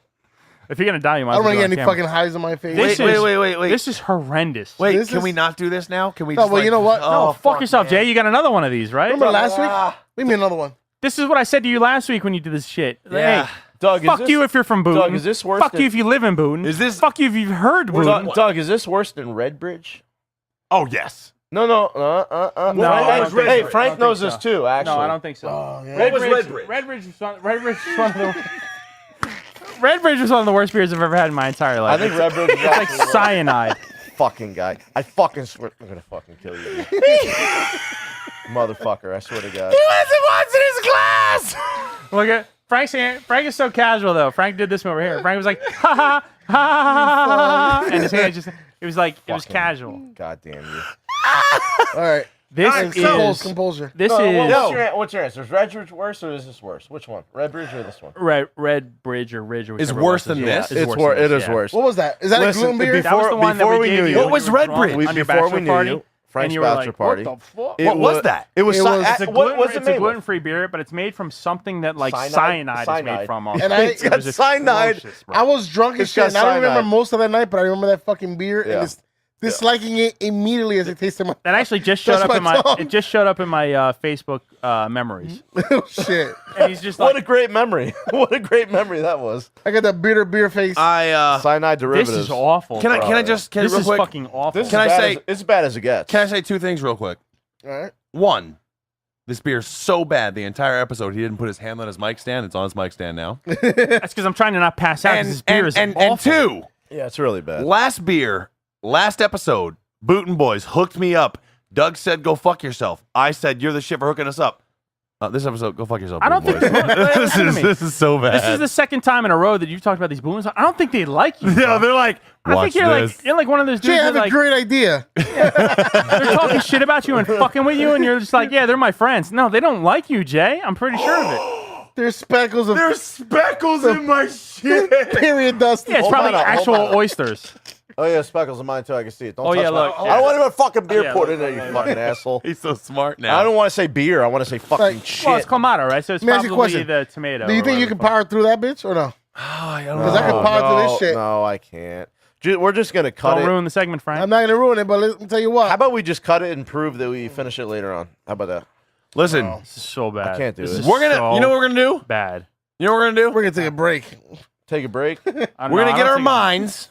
If you're gonna die, you might. I don't want to want get any fucking highs on my face. This Wait, is- wait. This is horrendous. Wait, this can is- we not do this now? Can we No, just well, you know what? No, fuck yourself, Jay. You got another one of these, right? Remember last week? Leave me another one. This is what I said to you last week when you did this shit. Yeah. Hey, Doug, fuck you if you're from Boonton. Doug, is this worse Fuck than- you if you live in Boonton. Is this- Fuck you if you've heard Boonton. Doug, is this worse than Redbridge? Oh, yes. No. No, I don't think Hey, so. I Frank don't knows think this so. too. Actually, No, I don't think so. Oh, yeah. What was Redbridge? Redbridge was one of the Redbridge was one of the worst beers I've ever had in my entire life. I think Redbridge is it's like actually cyanide. fucking guy. I fucking swear, I'm gonna fucking kill you, motherfucker. I swear to God. What's in his glass? Look at Frank is so casual though. Frank did this over here. Frank was like ha ha ha ha, ha, ha, and his hand just it was Fucking casual. God damn you. All right. This is Composure. this No, is what's your answer? Is Redbridge worse or is this worse? Which one? Redbridge or this one? Redbridge or Ridge or Is whichever worse it was. than this? It is yeah. worse. What was that? Is that Listen, a gluten beer? That was the one that before we we gave knew you. you- What was when you were Redbridge? drunk on your Before we bachelor knew party, you, Frank's and you were bachelor like, party. What the fuck? It What was that? It was. It was- It's a what's it made of? gluten-free beer, but it's made from something that like Cyanide? cyanide is made from. Also. And I- It's got It was cyanide. atrocious, bro. I was drunk as It's shit, got and I don't remember cyanide. most of that night, but I remember that fucking beer Yeah. and disliking it immediately as it tasted my That actually just showed Just up my in my. tongue. It just showed up in my Facebook memories. shit. And he's just What like, a great memory! What a great memory that was. I got that bitter beer face. Cyanide "This derivatives. is awful." Can I bro. just This real is quick? fucking awful. This is Can I as bad say- as- it's as bad as it gets. Can I say two things real quick? All right. One, this beer's so bad the entire episode he didn't put his hand on his mic stand. It's on his mic stand now. That's because I'm trying to not pass out. 'Cause this beer is awful. and two, Yeah, it's really bad. last beer, last episode, Bootin' Boys hooked me up. Doug said, "Go fuck yourself." I said, "You're the shit for hooking us up." This episode, go fuck yourself. I don't Bootin' think- Boys. listen to me. this is so bad. This is the second time in a row that you've talked about these boomers. I don't think they like you. yeah, bro. they're like, I watch think you're this. like you're like one of those Jay, dudes I have that a like great idea. they're talking shit about you and fucking with you, and you're just like, yeah, they're my friends. No, they don't like you, Jay. I'm pretty sure of it. There's speckles of There's speckles in my shit. period dust. Yeah, it's Hold probably on, hold actual on. oysters. Oh yeah, speckles in mine too. I can see it. Don't Oh, touch yeah, my- look, I yeah. don't want even fucking beer Yeah, poured look, in there, you fucking asshole. He's so smart now. I don't want to say beer. I want to say fucking Like, shit. Well, it's Clamato, right? So it's Let me ask you a probably question. the tomato. Do you or think you whatever can the fuck. power through that bitch or no? I don't Because I can know. power through this shit. No, I can't. We're just gonna cut Don't it. ruin the segment, Frank. I'm not gonna ruin it, but let me tell you How what. about we just cut it and prove that we finish it later on? How about that? Listen, This is so bad. can't do This this. is we're gonna. so You know what we're gonna do? bad. You know what we're gonna do? We're gonna take a break. Take a break. I don't We're know, gonna I get don't our think- minds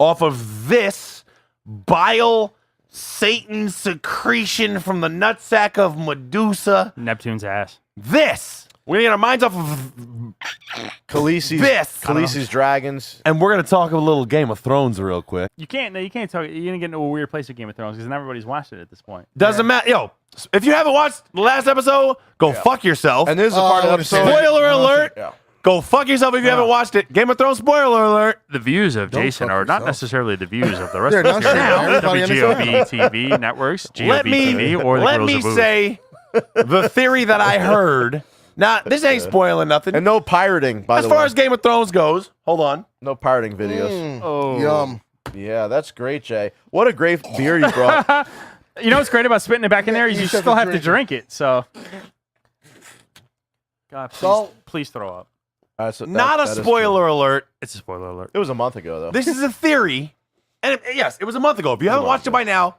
off of this bile Satan secretion from the nutsack of Medusa. Neptune's ass. This. We're gonna get our minds off of Khaleesi's This. Khaleesi's dragons. and we're gonna talk a little Game of Thrones real quick. You can't. No, you can't talk. You're gonna get into a weird place with Game of Thrones because everybody's watched it at this point. Doesn't matter. Yo, if you haven't watched the last episode, go fuck yourself. And this is a part of the episode. Spoiler alert. Yeah. Go fuck yourself if you haven't watched it. Game of Thrones spoiler alert. The views of Jason fuck are not yourself. necessarily the views of the rest They're of the not series. saying everybody WGOB-TV networks, Let me GOB-TV, or the let Guerrillas me of Booze. say the theory that I heard. Now, this ain't spoiling nothing. And no pirating, by As the far way. as Game of Thrones goes, hold on. No pirating videos. Oh. Yum. Yeah, that's great, Jay. What a great beer you brought. You know what's great about spitting it back in there is you You just still have have to to drink it. So, God, please, So- please throw up. Not a that is spoiler alert. It's a spoiler alert. true. It was a month ago, though. This is a theory. And yes, it was a month ago. If you haven't watched it by now,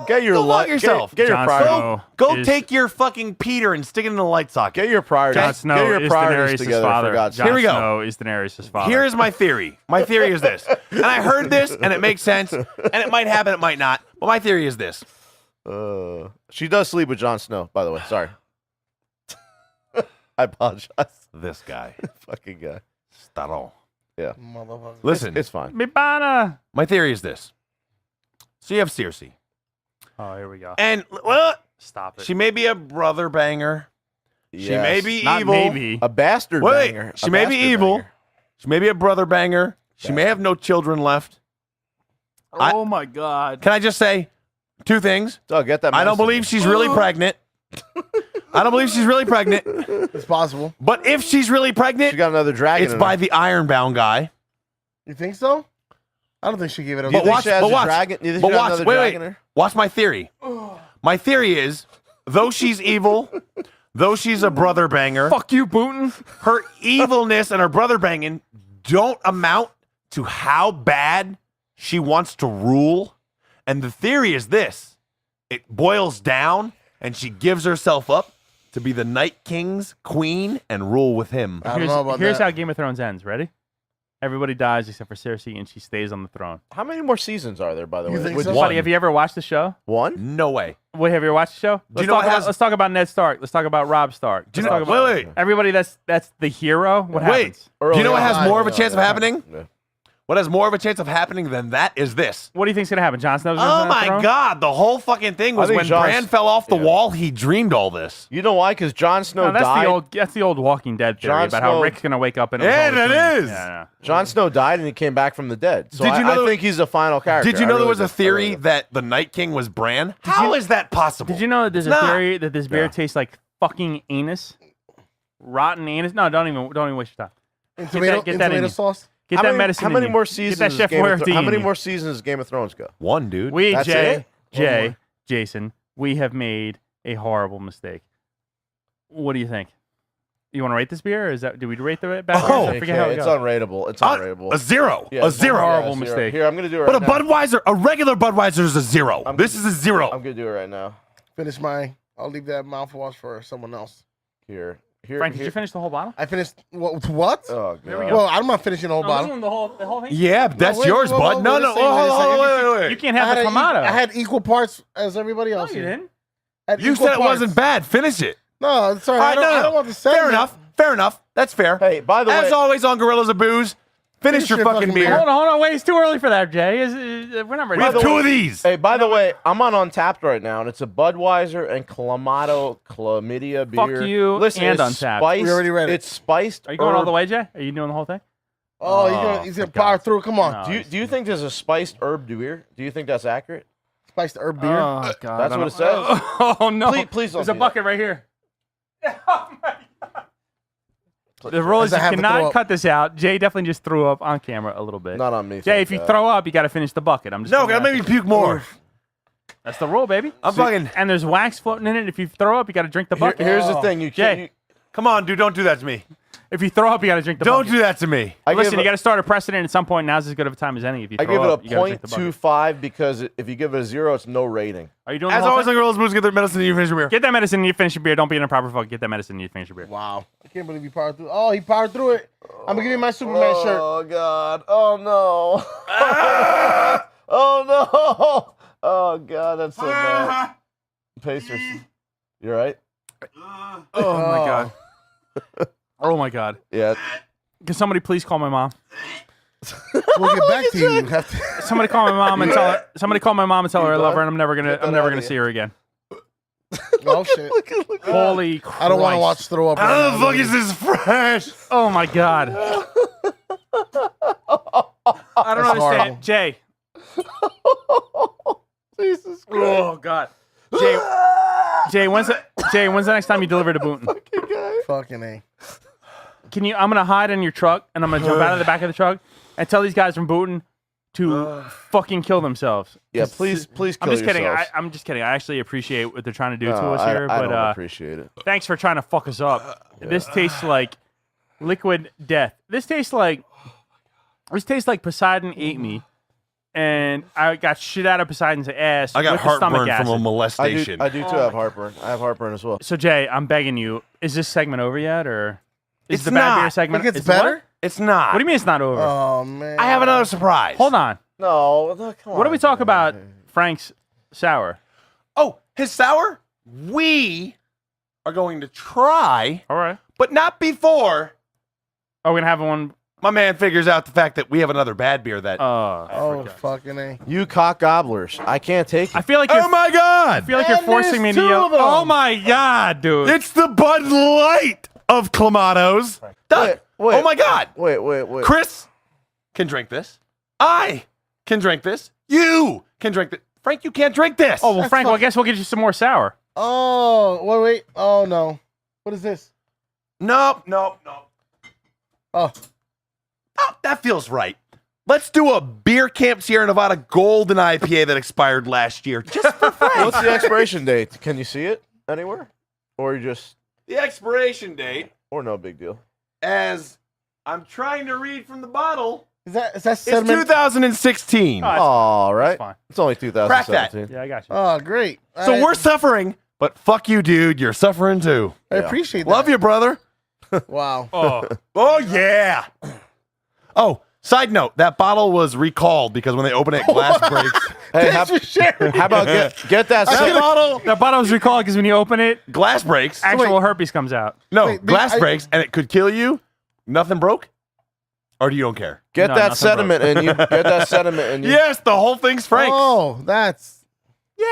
Get your go li- fuck yourself. Get your Jon priorities. Snow Go is- take your fucking Peter and stick it in the light socket. Get your priorities. Jon Snow Get your is priorities Daenerys' together, father. for God's Jon sake. Here we go. Snow is Daenerys' father. Here's my theory. My theory is this. And I heard this, and it makes sense. And it might happen, it might not. But my theory is this. She does sleep with Jon Snow, by the way. Sorry. I apologize. This guy. Fucking guy. Starro. Motherfucker. Listen, It's fine. Mi pana. my theory is this. So you have Cersei. Oh, here we go. And, well, Stop it. she may be a brother banger, She may be Not evil. maybe. A bastard Wait, banger. she may be evil. She may be a brother banger. She may have no children left. Oh my God. Can I just say 2 things? So get that. I don't medicine. believe she's really pregnant. I don't believe she's really pregnant. It's possible. But if she's really pregnant, She got another dragon. it's in by her. the Ironbound guy. You think so? I don't think she gave it a Do you But think watch- she has but a watch- dragon? You think but she got watch- another wait, dragon wait. in her? Watch my theory. My theory is, though she's evil, though she's a brother banger, Fuck you, Putin. her evilness and her brother banging don't amount to how bad she wants to rule. And the theory is this. It boils down and she gives herself up to be the Night King's queen and rule with him. I don't know about Here's that. how Game of Thrones ends. Ready? Everybody dies except for Cersei, and she stays on the throne. How many more seasons are there, by the You way? think With so? one? Buddy, have you ever watched the show? One? No way. Wait, have you ever watched the show? Do you know what has- let's talk about Ned Stark. Let's talk about Robb Stark. Do you Let's know, talk about wait. everybody that's the hero. What Wait. happens? Do you know what has Early more on, of a chance of happening? Yeah. What has more of a chance of happening than that is this. What do you think's gonna happen? Jon Snow's Oh on the my throne? God. The whole fucking thing was think when Jon- Bran fell off the yeah. wall, he dreamed all this. You know why? Because Jon Snow No, that's died. that's the old Walking Dead theory Jon about how Snow- Rick's gonna wake up and Yeah, that is. Yeah, Jon Snow died and he came back from the dead. So Did you know I there- think he's a final character. Did you I know really there was a do. I theory really do. that the Night King was Bran? How is that possible? Did you know that there's a Nah. theory that this beer Yeah. tastes like fucking anus, rotten anus? No, don't even waste your time. In Get tomato, that- get in that in tomato you. sauce? Get How that many, medicine. How many in more you. seasons? Get that Chef Game of Boyardee How in many you. more seasons does Game of Thrones go? One, dude. We, That's it? Jay, Jason, we have made a horrible mistake. What do you think? You want to rate this beer? Or is that? Do we rate the bad Oh, beers? I forget how it it's goes. unrateable. It's unrateable. A zero. Yeah, a zero. horrible mistake. Here, I'm gonna do it. But right a now. Budweiser, a regular Budweiser is a zero. This is a zero. I'm gonna do it right now. Finish my. I'll leave that mouthwash for someone else. Here. Frank, did you finish the whole bottle? I finished. What? Oh, God. There we go. Well, I'm not finishing the whole bottle. the whole thing. Yeah, that's wait, yours, wait, bud. wait, No, wait a no. second, Oh, wait a hold on, second. wait. You can't I have had, the Clamato. I had equal parts as everybody No, else. you here. didn't. I had You equal said it parts. wasn't bad. Finish it. No, it's all All right. right, I don't want to say Fair enough. Fair enough. That's fair. Hey, by the As way, always on Gorillas of Booze, finish your fucking beer. Hold on. Wait, it's too early for that, Jay. We're not ready. We have the two way- of these. hey, by the way, I'm on Untapped right now, and it's a Budweiser and Clamato Chlamydia beer. Fuck you Listen, and it's Untapped. Spiced, We already read it. It's spiced. Are you going all herb- the way, Jay? Are you doing the whole thing? Oh, he's gonna for power God's through. Come on. No. Do you think there's a spiced herb beer? Do you think that's accurate? Spiced herb beer. Oh God, That's what it says. Oh no! Please don't There's a do bucket right here. Oh my God. The rule is As you I have to throw cannot up. cut this out. Jay definitely just threw up on camera a little bit. Not on me. Jay, thank if you God. throw up, you got to finish the bucket. I'm just No, putting gotta that make out me puke more. there. That's the rule, baby. I'm fucking. And there's wax floating in it. If you throw up, you got to drink the bucket. Here's the thing. You Jay. can't. Come on, dude. Don't do that to me. If you throw up, you got to drink the Don't bucket. do that to me. Listen, you got to start a precedent at some point. Now's as good of a time as any. If you I throw give it up, you got to drink the bucket. a 0.25 because if you give it a 0, it's no rating. Are you doing As the whole always thing? on Gorillas of Booze, get their medicine and you finish your beer. Get that medicine and you finish your beer. Don't be in a proper fuck. Get that medicine and you finish your beer. Wow. I can't believe he powered through. Oh, he powered through it. I'm gonna give you my Superman shirt. Oh God! Oh no! Oh no! Oh God! That's so bad. Pacers, you right? Oh my God. Oh my God. Yeah. Can somebody please call my mom? We'll get back to you. You have to- Somebody call my mom and tell her. Somebody call my mom and tell her I love her, and I'm never Get that gonna outta see her again. Oh shit. Holy Christ! I don't want to watch throw up. How right the now, fuck is this fresh? Oh my God! I don't That's understand, horrible. Jay. Jesus Christ! Oh God, Jay, when's the next time you deliver to Boonton? Fucking A. Can you? I'm gonna hide in your truck, and I'm gonna jump out of the back of the truck and tell these guys from Boonton to fucking kill themselves. Yeah, please kill I'm just kidding. yourselves. I'm just kidding. I actually appreciate what they're trying to do to No, us here, I but don't appreciate it. thanks for trying to fuck us up. This tastes like liquid death. This tastes like Poseidon ate me, and I got shit out of Poseidon's ass. I got with the stomach heartburn from a acid. molestation. I do too have heartburn. I have heartburn as well. So Jay, I'm begging you. Is this segment over yet, or is It's the bad not. beer segment? Think it's is better? What? It's not. What do you mean it's not over? Oh man. I have another surprise. Hold on. No, come on. What do we talk about? Frank's sour. Oh, his sour? We are going to try, All right. but not before. Are we gonna have one My man figures out the fact that we have another bad beer that. Oh, fucking A. You cock gobblers. I can't take I it. feel like you're, Oh my God! I feel like you're And forcing me there's to two yell. of them. Oh my God, dude! It's the Bud Light of Clamatos. Doug, Wait. oh my God! Wait. Chris can drink this. I can drink this. You can drink this. Frank, you can't drink this. oh well, Frank. Well, I guess we'll get you some more sour. Oh, wait. Oh, no. What is this? Nope. Oh, Oh, that feels right. Let's do a Beer Camp Sierra Nevada Golden IPA that expired last year. Just for Frank. What's the expiration date? Can you see it anywhere? Or you just, The expiration date, or no big deal? as I'm trying to read from the bottle, is that it's sediment? 2016. Oh, All right. fine. It's only 2017. Yeah, I got you. Oh, great. So we're suffering, but fuck you, dude. You're suffering too. I appreciate that. Love you, brother. Wow. Oh, Oh, yeah. Oh, side note, that bottle was recalled because when they open it, glass breaks. Hey, Thanks for sharing. how about get that? that bottle was recalled because when you open it, Glass breaks. actual herpes comes out. No, Wait, glass I- breaks, and it could kill you. Nothing broke? Or do you don't care? Get No, that nothing sediment and you get that sediment and you. Yes, the whole thing's Frank's. Oh, that's. Yay!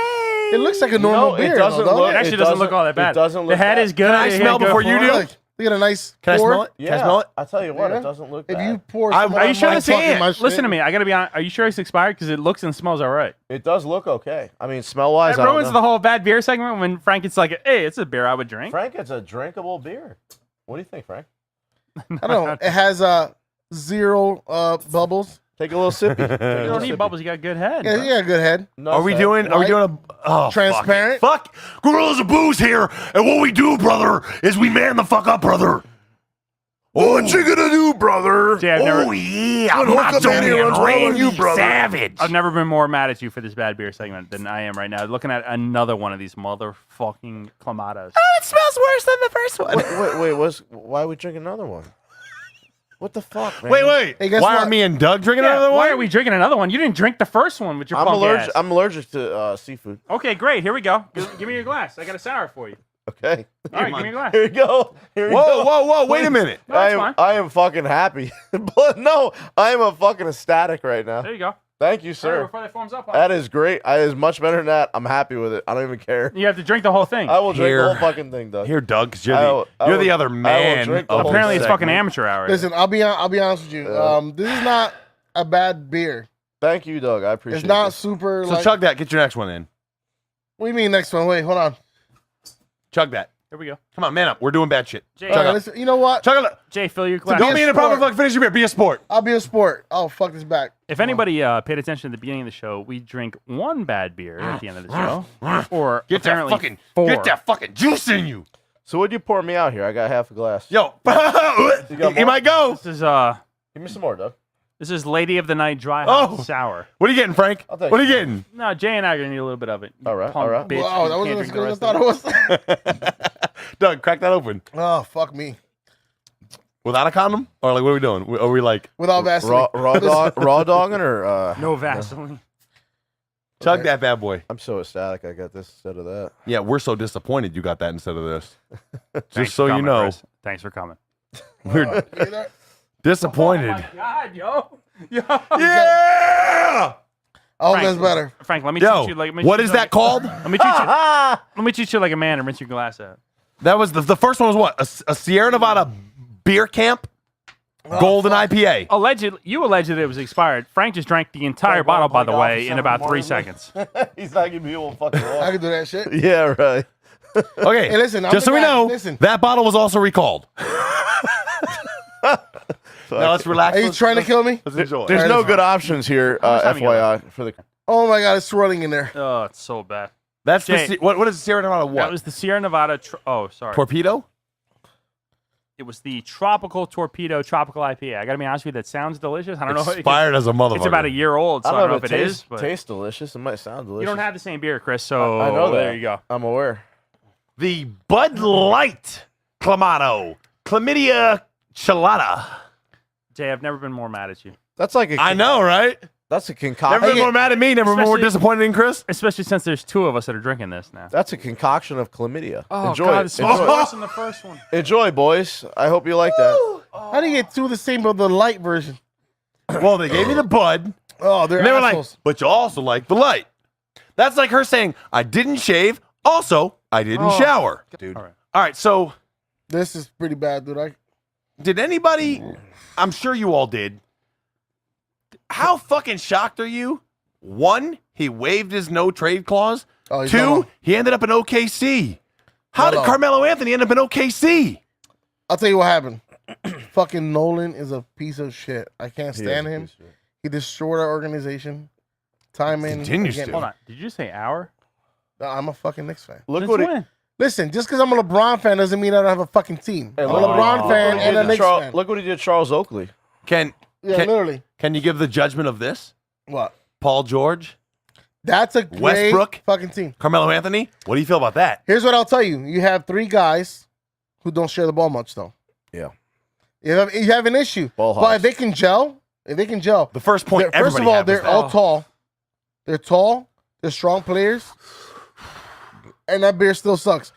It looks like a normal No, beer. it doesn't though, look. It actually doesn't look all that bad. It doesn't look the head bad. is good. Can I It smell good before you for do? it. Look, look at a nice. Can I pour. smell it? Yeah. Can I smell it? I tell you what, Yeah. it doesn't look If bad. you pour, I- some are you out, sure I'm it's talking in? my shit. Listen to me. I gotta be honest. Are you sure it's expired? Because it looks and smells all right. It does look okay. I mean, smell wise, That I don't ruins know. the whole bad beer segment when Frank gets like, "Hey, it's a beer I would drink." Frank, it's a drinkable beer. What do you think, Frank? I don't know. It has 0 bubbles. Take a little sippy. Take a You little don't need sippy. bubbles. You got a good head. Yeah, bro. yeah, good head. No, Are we sir. doing White, a oh, transparent. Fuck Gorillas of Booze here, and what we do, brother, is we man the fuck up, brother. Oh, what you gonna do, brother? See, I've never- Oh yeah, When Macho Hulkamania runs Man wild on Randy you, brother. Savage. I've never been more mad at you for this bad beer segment than I am right now. Looking at another one of these motherfucking Clamatos. It smells worse than the first one. Wait. Why are we drinking another one? What the fuck, man? Wait. Hey, guess Why what? are me and Doug drinking Yeah, another one? why are we drinking another one? You didn't drink the first one with your I'm punk allergic. ass. I'm allergic to seafood. Okay, great. Here we go. Give me your glass. I got a sour for you. Okay. All right, give me your glass. Here you go. Here you Whoa, go. whoa! Wait a minute. No, that's I am, fine. I am fucking happy. But no, I am a fucking ecstatic right now. There you go. Thank you, All right, sir. before that forms up, That is great. That is much better than that. I'm happy with it. I don't even care. you have to drink the whole thing. I will drink Here. the whole fucking thing, Doug. Here, Doug, 'cause you're I the will- I you're will- the other I will man. drink the of whole Apparently, it's segment. fucking amateur hour. Listen, I'll be honest with you. This is not a bad beer. Thank you, Doug. I appreciate It's not it. super. So like, chug that. Get your next one in. What do you mean next one? Wait, hold on. Chug that. Here we go. Come on, man up. We're doing bad shit. Jay, Chug All right, up. listen, you know what? Chug it. Jay, fill your glass. Don't be in a sport. problem. Fuck, finish your beer. Be a sport. I'll be a sport. Oh, fuck this back. If anybody paid attention at the beginning of the show, we drink one bad beer at the end of the show, or Get that apparently fucking four. get that fucking juice in you. So what'd you pour me out here? I got half a glass. Yo, got he more? might go. This is Give me some more, Doug. Lady of the Night Dry Hop Oh. Sour. What are you getting, Frank? I'll take What are you it. getting? No, Jay and I are gonna need a little bit of it. You All right, punk all right. bitch. Wow, You that can't wasn't as drink the good as I rest thought of it was. Doug, crack that open. Oh, fuck me. Without a condom? Or like, what are we doing? Are we like, Without Vaseline. Raw dogging or No Vaseline. chug Okay. that bad boy? I'm so ecstatic I got this instead of that. Yeah, we're so disappointed you got that instead of this. Thanks Just so for you coming, know, Chris. Thanks for coming. we're You hear that? disappointed. Oh my God, yo. Yeah! I hope Frank. that's better. Frank, let me Yo, teach you like what is that called? Let me teach you. Let me teach you like a man and rinse your glass out. That was the first one was what? A Sierra Nevada Beer Camp Golden IPA. You alleged that it was expired. Frank just drank the entire Frank, bottle, by the off way, for in about 3 7 seconds. He's not giving me one fucking I off. can do that shit. Yeah, right. Okay, Hey, listen, I'm just the so we guy- know, listen. that bottle was also recalled. Now let's relax. Are you trying to kill me? Let's enjoy. There's Alright, no that's good options here, much time you got FYI, for the. Oh my god, it's swirling in there. Oh, it's so bad. That's Jay. what is Sierra Nevada? That What was the Sierra Nevada. Sorry. torpedo? It was the Tropical Torpedo Tropical IPA. I gotta be honest with you, that sounds delicious. I don't know. Expired as a motherfucker. It's about a year old, so I don't know if it is. But tastes delicious. It might sound delicious. you don't have the same beer, Chris. So I know that. there you go. I'm aware. The Bud Light Clamato Chlamydia Chelada. Jay, I've never been more mad at you, That's like a. I know, right? That's a Never concoction. been more mad at me. Never been more Especially- disappointed in Chris. especially since there's 2 of us that are drinking this now. That's a concoction of chlamydia. Oh Enjoy God, it. it smells Enjoy. worse than the first one. Enjoy, boys. I hope you like that. Oh How do you get two of the same but the light version? Well, they gave me the Bud. Oh, they're And they were assholes. like, but you also like the light. That's like her saying, I didn't shave. Also, I didn't shower. Dude. All right. So This is pretty bad, dude. did anybody, I'm sure you all did. How fucking shocked are you? One, he waived his no trade clause. Oh, he's Two, not- he ended up in OKC. How did No. Carmelo Anthony end up in OKC? I'll tell you what happened. Fucking Nolan is a piece of shit. I can't stand him. He destroyed our organization. Time in. Continues again. to. Hold on. Did you say our? No, I'm a fucking Knicks fan. Look Since what he. when? Listen, just because I'm a LeBron fan doesn't mean I don't have a fucking team. Hey, I'm a look what LeBron he- fan look what he and a did to Knicks Charles- fan. Look what he did, to Charles Oakley. Yeah, literally. Can you give the judgment of this? What? Paul George, That's a great Westbrook? fucking team. Carmelo Anthony? What do you feel about that? Here's what I'll tell you. You have three guys who don't share the ball much, though. Yeah. You have an issue. Ball But hogs. if they can gel, The first point first of everybody all, had was they're that. all tall. They're tall. They're strong players. And that beer still sucks.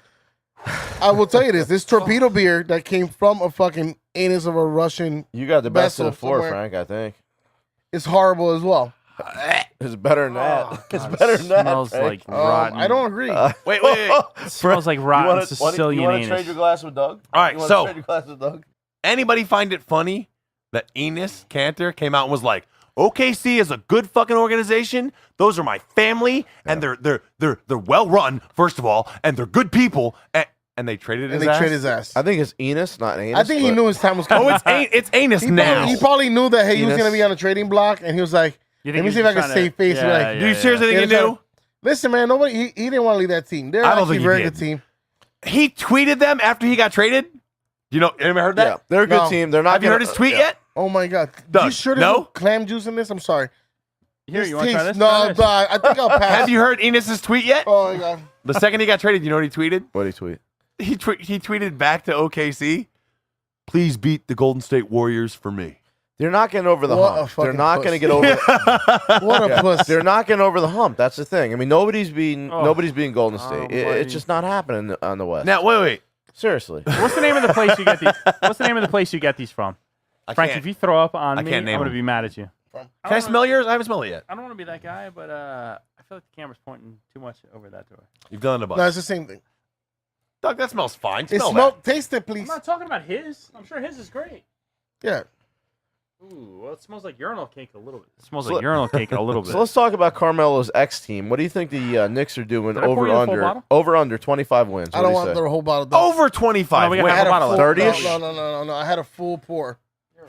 I will tell you this. This torpedo beer that came from a fucking anus of a Russian You got the best of the vessel four, somewhere. Frank, I think. is horrible as well. It's better than that. It's better than that. Smells Frank. like rotten. I don't agree. Wait. It smells like rotten Sicilian You want to anus. trade your glass with Doug? All right, You wanna so- trade your glass with Doug? Anybody find it funny that Enos Cantor came out and was like, OKC is a good fucking organization. Those are my family, and they're well run, first of all, and they're good people, and they traded his and they ass? trade his ass. I think it's Enos, not Anus. I think he but- knew his time was Oh, coming. it's Anus now. He probably knew that, hey, he was Enos. going to be on a trading block, and he was like, You let think me he's see if I just can trying save to- face. Yeah, Be like, yeah, Do you seriously think he Yeah, knew? listen, man, he didn't want to leave that team. They're I don't actually think a he very did. good team. He tweeted them after he got traded? You know, anybody heard that? Yeah, they're a good No. team. They're not. Have you gonna- heard his tweet yeah. yet? Oh, my God. Doug, You sure there's no? no clam juice in this? I'm sorry. Here, This you want to try tastes- this? Try No, this. dog, I think I'll pass. Have you heard Enos's tweet yet? Oh, my God. The second he got traded, you know what he tweeted? What did he tweet? He tweeted back to OKC, please beat the Golden State Warriors for me. They're not getting over the What a hump. They're fucking not puss. going to get over. What a puss. They're not getting over the hump. That's the thing. I mean, nobody's being Golden State. buddy. It's just not happening on the West. Now, wait. Seriously. What's the name of the place you get these? What's the name of the place you get these from? I Frank, can't- if you throw up on I me, can't I'm name gonna them. be mad at you. Can I smell yours? I haven't smelled it yet. I don't want to be that guy, but I feel like the camera's pointing too much over that door. You've done it a bunch. No, it's the same thing. Doug, that smells fine. It Smell smelled. Taste it, I'm please. not talking about his. I'm sure his is great. Yeah. Ooh, well, it smells like urinal cake a little bit. It smells So- like urinal cake a little bit. So let's talk about Carmelo's ex team. What do you think the Knicks are doing Did I pour over you the full under bottle? 25 wins? I don't want the whole bottle. that. Over 25 No, we got wins. half a bottle left. 30-ish? No. I had a full pour.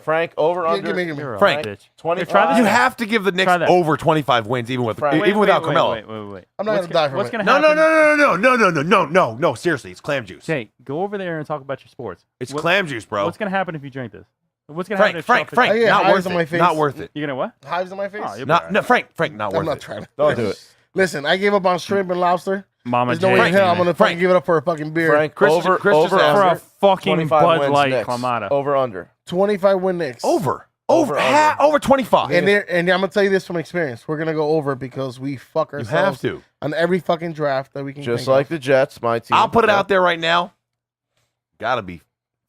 Frank over Yeah, under give me. You're a Frank, bitch. 25. Here, try this. You have to give the Knicks Try that. over 25 wins, even with Frank. even without Carmelo. Wait. I'm not What's gonna die from What's it. gonna No, happen? no. Seriously, it's clam juice. Jay, go over there and talk about your sports. It's What- clam juice, bro. What's gonna happen if you drink this? What's gonna happen Frank, if Frank. I get Not hives worth on my it. face. Not worth it. You're gonna what? Hives on my face. Oh, you'll be Not, alright. no, Frank. Not I'm worth not it. trying to. Don't do it. Listen, I gave up on shrimp and lobster. Mama There's no way in Jay. hell I'm gonna fucking Frank. give it up for a fucking beer. Frank, Chris over just asked for a under fucking 25 Bud wins Light Knicks. Clamato. Over under. 25 win Knicks. Over Over. 25. And I'm gonna tell you this from experience. We're gonna go over because we fuck You ourselves have to. on every fucking draft that we can. Just think like of. the Jets, my team. I'll put it out there right now. Gotta be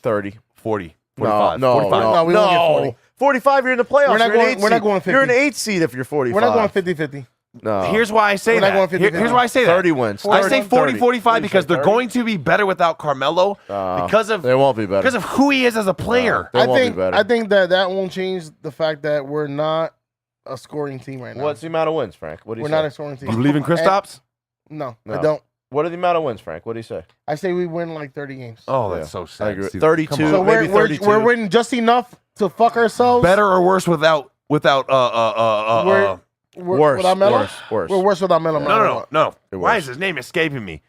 30. 40, No, 45. no, 45. No, we won't get 40. 45, you're in the playoffs. We're not You're an going- eight we're not seed. going 50. You're an 8 seed if you're 45. We're not going 50-50. No. Here's why I say We're not that. going 50-50. Here's why I say that. 30 wins. I 30, say 40, 45 30. because they're 30? going to be better without Carmelo because of They won't be better. who he is as a player. They I won't think be better. I think that won't change the fact that we're not a scoring team right now. What's the amount of wins, Frank? What do you We're say? not a scoring team. You believe in And- Kristaps? No, No. I don't. What are the amount of wins, Frank? What do you say? I say we win like 30 games. Oh, Yeah. that's so I sad. agree. to see that. 32. Come on. So maybe 32. we're winning just enough to fuck ourselves. Better or worse without We're- Worse. without Melo. Worse. We're worse without Melo. no. It Why worse. is his name escaping me?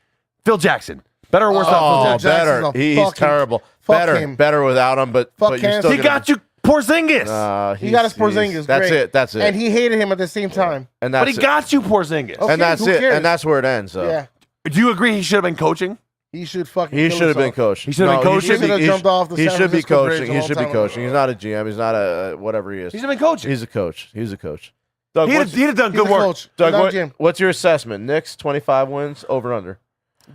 Phil Jackson. Better or worse without Phil Oh, Jackson? better. Jackson's a He's fucking- terrible. fuck Better. him. Better without him, but Fuck you're still Kansas. He gonna got you Porzingis. He got us Porzingis. That's great. it. That's it. And he hated him at the same time. And But that's he it. got you Porzingis. Okay, And that's who it. cares? And that's where it ends. So. Yeah, Do you agree he should have been coaching? he should fucking. He kill should have been himself. coaching. He should have been coaching. He should He be, should've jumped off the he San should be Francisco Bridge coaching. a He long should be time coaching. ago. He's not a GM. He's not a whatever he is. He should have been coaching. He's a coach. He's a coach. Doug, He'd what's, have done He's good a work. coach. Doug, Not what- Jim. what's your assessment? Knicks 25 wins over under.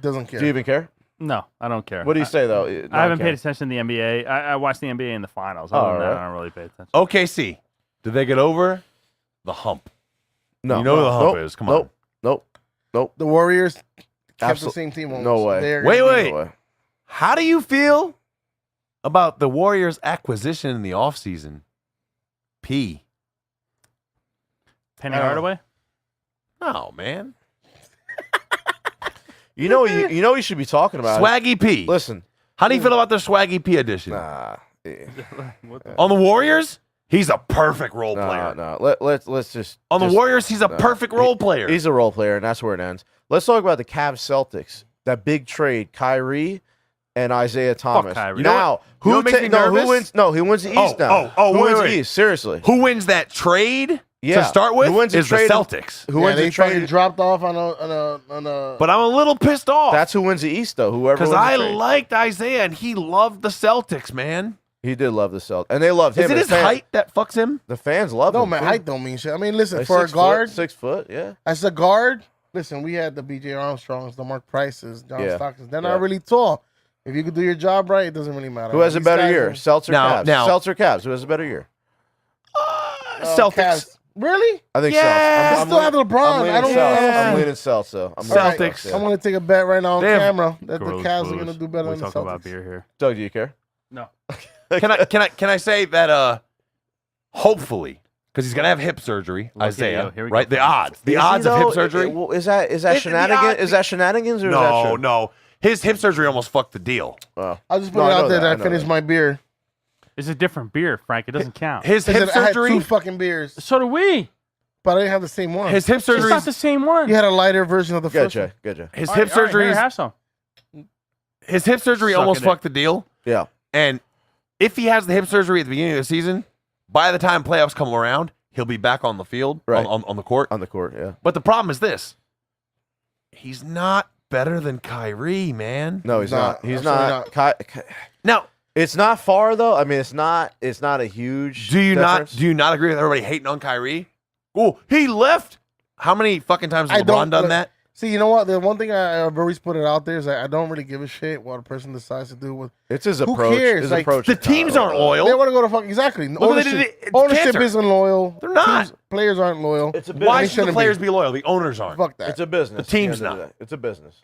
Doesn't care. Do you even care? No, I don't care. What do you say though? I haven't paid attention to the NBA. I watched the NBA in the finals. Other than that, I don't really pay attention. OKC, did they get over the hump? No, you know who the hump is. Come on. Nope. The Warriors kept the Absol- same team. No way. Wait. How do you feel about the Warriors' acquisition in the offseason? P. Penny Hardaway? No, man. You know you should be talking about Swaggy P. Listen. How do you feel about the Swaggy P edition? Nah. On the Warriors, he's a perfect role player. No. Let's just On the Warriors, he's a perfect role player. He's a role player, and that's where it ends. Let's talk about the Cavs Celtics. That big trade, Kyrie and Isaiah Thomas. Kyrie. Now, You know what makes me nervous? who wins? No, he wins the East now. Who wins the East? Seriously. Who wins that trade Yeah. to start with Who wins the is the trade? Celtics. Who wins they the trade? fucking dropped off on a. But I'm a little pissed off. That's who wins the East, though. Whoever because wins the I trade. liked Isaiah and he loved the Celtics, man. He did love the Celtics, and they loved him. Is it his height that fucks him? The fans love No, him. man, too. height don't mean shit. I mean, listen, Like for a 6 guard, foot, 6 foot, yeah. as a guard, listen, we had the B.J. Armstrongs, the Mark Prices, John Yeah. Stocktons. They're Yeah. not really tall. If you could do your job right, it doesn't really matter. Who has a These better guys year, are- Celtics or Now- Cavs? now- Celtics or Cavs? Who has a better year? Celtics. Cavs. Really? I think Yeah. Celtics. I still have LeBron. I'm leaning I don't Celtics. know. I'm leaning Celtics, though. I'm Celtics. leaning Celtics, I'm yeah. going to take a bet right now on They have- camera that the Guerrillas Cavs are Blues. going to do better We than the talk about Celtics. beer here. Doug, do you care? No. Can I say that hopefully because he's gonna have hip surgery, Look at Isaiah, you. Here we right? go. The odds Is he, of though? hip surgery. Well, is that the shenanigans? odds- Is that shenanigans or is that true? No. His hip surgery almost fucked the deal. Oh. I'll just put No, it I out know there that. I that I know finished that. my beer. It's a different beer, Frank. It doesn't count. His hip I had surgery. two fucking beers, So do we. but I didn't have the same one. His hip It's surgery. not the same one. You had a lighter version of the Good, first Jay. one. Good, Jay. His All hip right, all right, surgery. here, have some. His hip surgery Suck almost it in. fucked the deal. Yeah. And if he has the hip surgery at the beginning of the season, by the time playoffs come around, he'll be back on the field, Right. on the court. On the court, yeah. But the problem is this: he's not better than Kyrie, man. No, he's not. He's not. Now, It's not far though. I mean, it's not a huge. do you difference. not agree with everybody hating on Kyrie? Oh, he left. How many fucking times has I don't- LeBron done that? See, you know what? The one thing I've always put it out there is that I don't really give a shit what a person decides to do with. It's his Who approach. cares? His Like, approach. The is teams not- aren't loyal. They want to go to fucking exactly. Look what they Ownership, did. It's ownership cancer. isn't loyal. They're not. Players aren't loyal. It's a Why business. They should the shouldn't players be. be loyal? The owners aren't. Fuck that. It's a business. The team's At the end of not. the day. It's a business.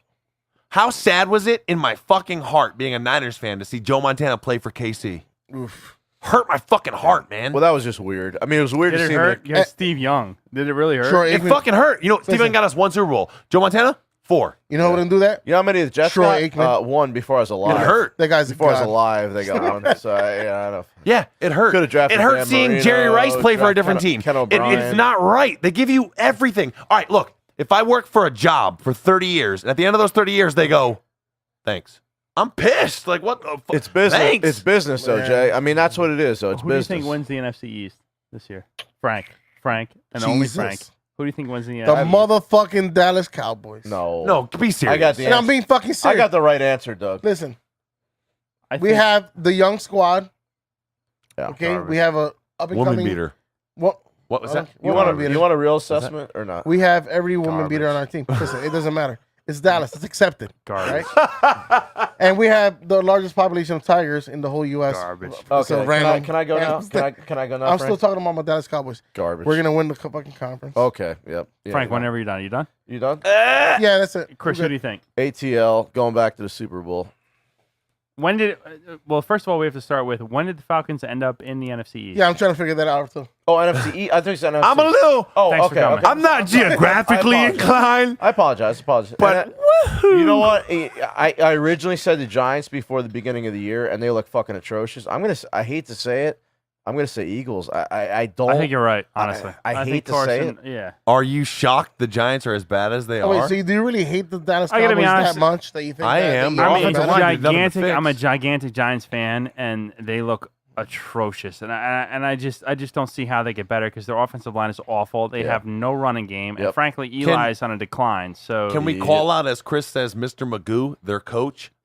How sad was it in my fucking heart, being a Niners fan, to see Joe Montana play for KC? Oof. Hurt my fucking heart, man. Well, that was just weird. I mean, it was weird Did to it see hurt? him. You had Steve Young. Did it really hurt? Sure, It Aikman- fucking hurt. You know, Steve Listen. Young got us 1 Super Bowl. Joe Montana, 4. You know who didn't do that? You know how many the Jets Troy got? Aikman. One before I was alive. It hurt. That guy's a Before I was god. alive, they got one. So I don't know. Yeah, it hurt. Could've drafted It hurt Dan seeing Marino, Jerry Rice play for a draft different Ken- team. Ken It's O'Brien. not right. They give you everything. All right, look. If I work for a job for 30 years, and at the end of those 30 years, they go, "Thanks." I'm pissed. Like, what the fuck? It's business. Thanks. It's business, though, Man. Jay. I mean, that's what it is. So it's Who do you business. think wins the NFC East this year? Frank, and only Jesus. Frank. Who do you think wins the The NFC? motherfucking Dallas Cowboys. No, Be serious. I got the And I'm answer. being fucking serious. I got the right answer, Doug. Listen, I we think- have the young squad. Yeah. Okay, garbage. we have a up and Woman coming. beater. What? What was that? You want beater. a real assessment or not? We have every woman Garbage. beater on our team. Listen, it doesn't matter. It's Dallas. It's accepted. Garbage. Right? And we have the largest population of tigers in the whole U.S. Garbage. It's Okay. a random- Can I go now? random thing. Can I go now? I'm Frank? still talking about my Dallas Cowboys. garbage. We're gonna win the fucking conference. Okay. Yep. Yeah, Frank, yeah. whenever you're done. You done? You done? Yeah, that's it. Chris, We're who do good. you think? ATL going back to the Super Bowl. When did? Well, first of all, we have to start with when did the Falcons end up in the NFC East? Yeah, I'm trying to figure that out too. Oh, NFC East. I think it's NFC. I'm a little. Oh, Thanks for okay. coming. okay. I'm not geographically I apologize. inclined. I apologize. But you know what? I originally said the Giants before the beginning of the year, and they look fucking atrocious. I hate to say it. I'm gonna say Eagles. I don't. I think you're right. Honestly, I think hate to say Carson- Yeah. Are you shocked the Giants are as bad as they Oh, are? wait, so do you really hate the Dallas I gotta Cowboys be honest, that much that you think I that am. they I are mean, I'm offensive a better? line did nothing to gigantic. I'm a fix. gigantic Giants fan, and they look atrocious. And I just don't see how they get better because their offensive line is awful. They Yeah. have no running game, and Yep. frankly, Eli's on a decline. So Can we call out, as Chris says, Mr. Magoo, their coach,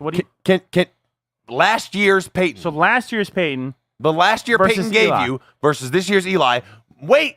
What do you? Can last year's Peyton? So last year's Peyton. The last year versus Peyton gave Eli. you versus this year's Eli. Wait,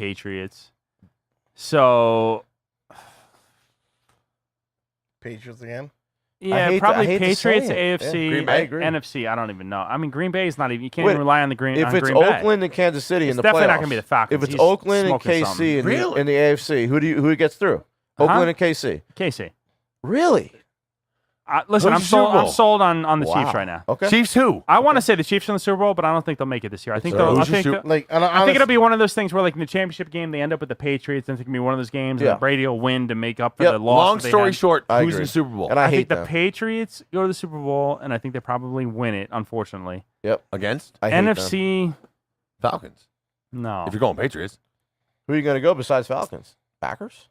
Patriots. So Patriots again. Yeah, probably hate to say Patriots, it. AFC, Yeah, Green Bay, I agree. NFC. I don't even know. I mean, Green Bay is not even. You can't Wait, even rely on the Green. If on it's Green Bay. Oakland and Kansas City It's in the definitely playoffs, not gonna be the Falcons. if it's He's Oakland and smoking KC something. in the AFC, who gets through? Oakland and KC. KC. Really? Listen, Who's the Super I'm Bowl? sold on the Wow. Chiefs right now. Okay. Chiefs who? I want to say the Chiefs in the Super Bowl, but I don't think they'll make it this year. I think they'll. I Who's your think. Super- Like, and I think it'll be one of those things where, like in the championship game, they end up with the Patriots, and it's gonna be one of those games, Yeah. and Brady will win to make up for Yep. the loss. Long that they story had. short, I who's in agree. the Super Bowl? And I I hate think the them. Patriots go to the Super Bowl, and I think they probably win it. Unfortunately, Yep. Against I hate them. NFC, Falcons. no. If you're going Patriots. Who are you going to go besides Falcons? Packers?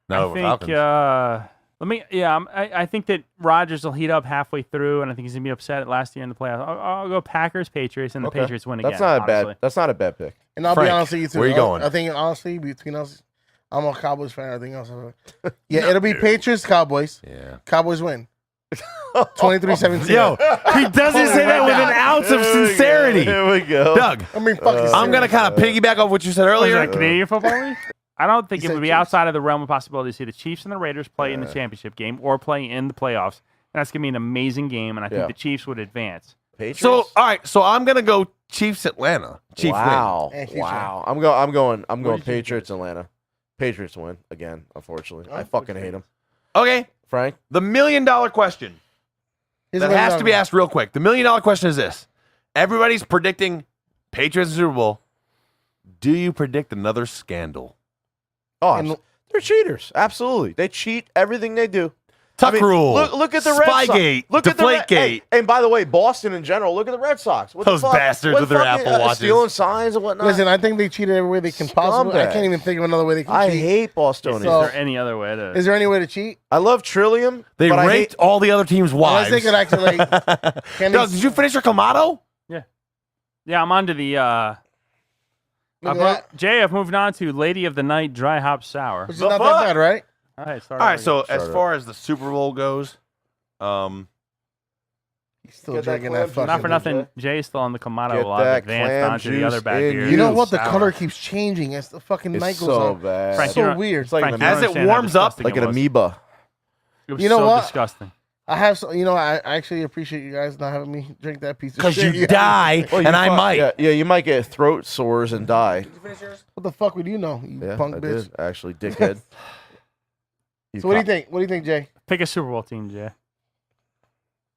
No, I think. Falcons. I think that Rodgers will heat up halfway through, and I think he's gonna be upset at last year in the playoffs. I'll go Packers, Patriots, and the Okay. Patriots win again. That's not a honestly. bad. That's not a bad pick. And I'll Frank, be honest with you too. where you going? I think honestly, between us, I'm a Cowboys fan. I think else. Yeah, it'll be Patriots, Cowboys. Yeah. Cowboys win. 23-17. Yo, he doesn't say that with an ounce of sincerity. Here we go. Doug, I mean, fucking. I'm going to kind of piggyback off what you said What is earlier. that, Canadian Football League? I don't think He it would said be Chiefs. outside of the realm of possibility to see the Chiefs and the Raiders play in the championship game or play in the playoffs. And that's going to be an amazing game, and I think Yeah. the Chiefs would advance. Patriots? So, all right. So I'm going to go Chiefs Atlanta. Chiefs wow. win. Wow. I'm going What did you Patriots Atlanta. Patriots win again, unfortunately. I fucking hate them. win. Okay. Frank? The $1 million question Here's that what has I'm to be talking asked real quick. The $1 million question is this. Everybody's predicting Patriots and Super Bowl. Do you predict another scandal? Oh, And- they're cheaters. Absolutely. They cheat everything they do. Tuck rule. Look at the Red Sox. Spygate. Look at the Deflategate. Hey, and by the way, Boston in general, look at the Red Sox. What Those the fuck? bastards What with their fucking, Apple Watches. Stealing signs and whatnot. Listen, I think they cheated every way they can possibly. I Scumbags. can't even think of another way they can I cheat. hate Bostonians. So- Is there any other way to? Is there any way to cheat? I love Trillium. They but I ranked hate, all the other teams' wives. Unless they could actually. Can Doug, they, did you finish your Clamato? Yeah, I'm on to the. look at that. Jay, I've moved on to Lady of the Night Dry Hop Sour. Which is The not fuck? that bad, right? All right, All right, so as Start far as the Super Bowl goes, He's still Get that drinking clam that juice fucking. not for in nothing, Jay's still on the Clamato Get a lot that advanced clam onto the other juice bad in beers. You know you. what? The Sour. color keeps changing as the fucking it's night goes so on. bad. Frank, So you know- weird. It's like Frank, an you don't As it understand how warms up, disgusting like it an was. amoeba. It was You know so what? disgusting. I have, I actually appreciate you guys not having me drink that piece of because shit. you die, Well, you and I fuck- might. Yeah, you might get throat sores and die. What the fuck would you know, you Yeah, punk I bitch? did, actually, dickhead. So what do you think? What do you think, Jay? Pick a Super Bowl team, Jay.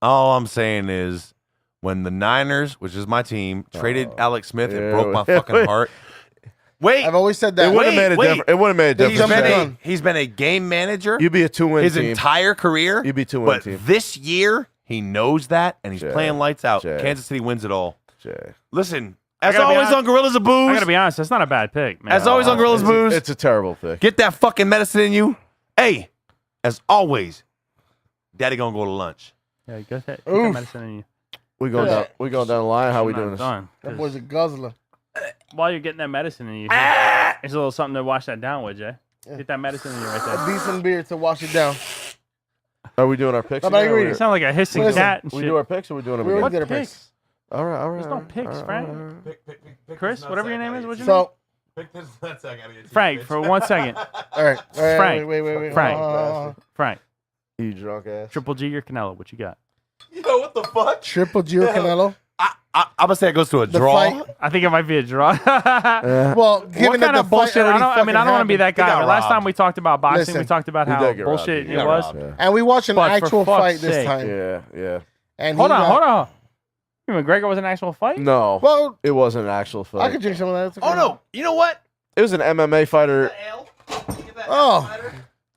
All I'm saying is, when the Niners, which is my team, traded Alex Smith, it broke my fucking heart. Wait, I've always said It that. would have made a wait. difference. It would have made a he's difference. jumped been in. he's been a game manager You'd be a 2-win his team. entire career. You'd be 2-win But team. this year, he knows that, and he's Jay, playing lights out. Jay. Kansas City wins it all. Jay. Listen, I as gotta be always honest- on Gorillas of Booze, I gotta be honest, that's not a bad pick, man. as always on Gorillas of Booze, It's a terrible pick. get that fucking medicine in you. Hey, as always, Daddy gonna go to lunch. Yeah, go ahead. Take Oof. that medicine in you. We going down. We going down the line. How we I'm doing not this? done. That boy's a guzzler. While you're getting that medicine in you, there's a little something to wash that down with, Jay. Get that medicine in you right A there. decent beer to wash it down. Are we doing our picks? No, but I again, or agree. we- You sound like a hissing Listen, cat and We shit. do our picks, or we doing them We again? already What did our picks? picks. All right, all right. There's no all right, picks, all right, Frank. all right. Chris, whatever your name is, what's your name? So, Frank, for 1 second. all right. Frank. Wait. Frank. Frank, You drunk ass. Triple G or Canelo, what you got? Yo, what the fuck? Triple G or Canelo. I'm gonna say it goes to a The draw. fight. I think it might be a draw. Well, given What that kind the of bullshit? fight already I don't want to be fucking that He guy. got But last robbed. time we talked about boxing, Listen, we talked about he how did get robbed. bullshit He it got was. robbed. Yeah. And we watched an But for actual fuck's fight this sake. time. Yeah. And Hold he on, got- hold on. You mean McGregor was an actual fight? No, Well, it wasn't an actual fight. I could drink some of that. It's okay. Oh no! You know what? It was an MMA fighter. Oh,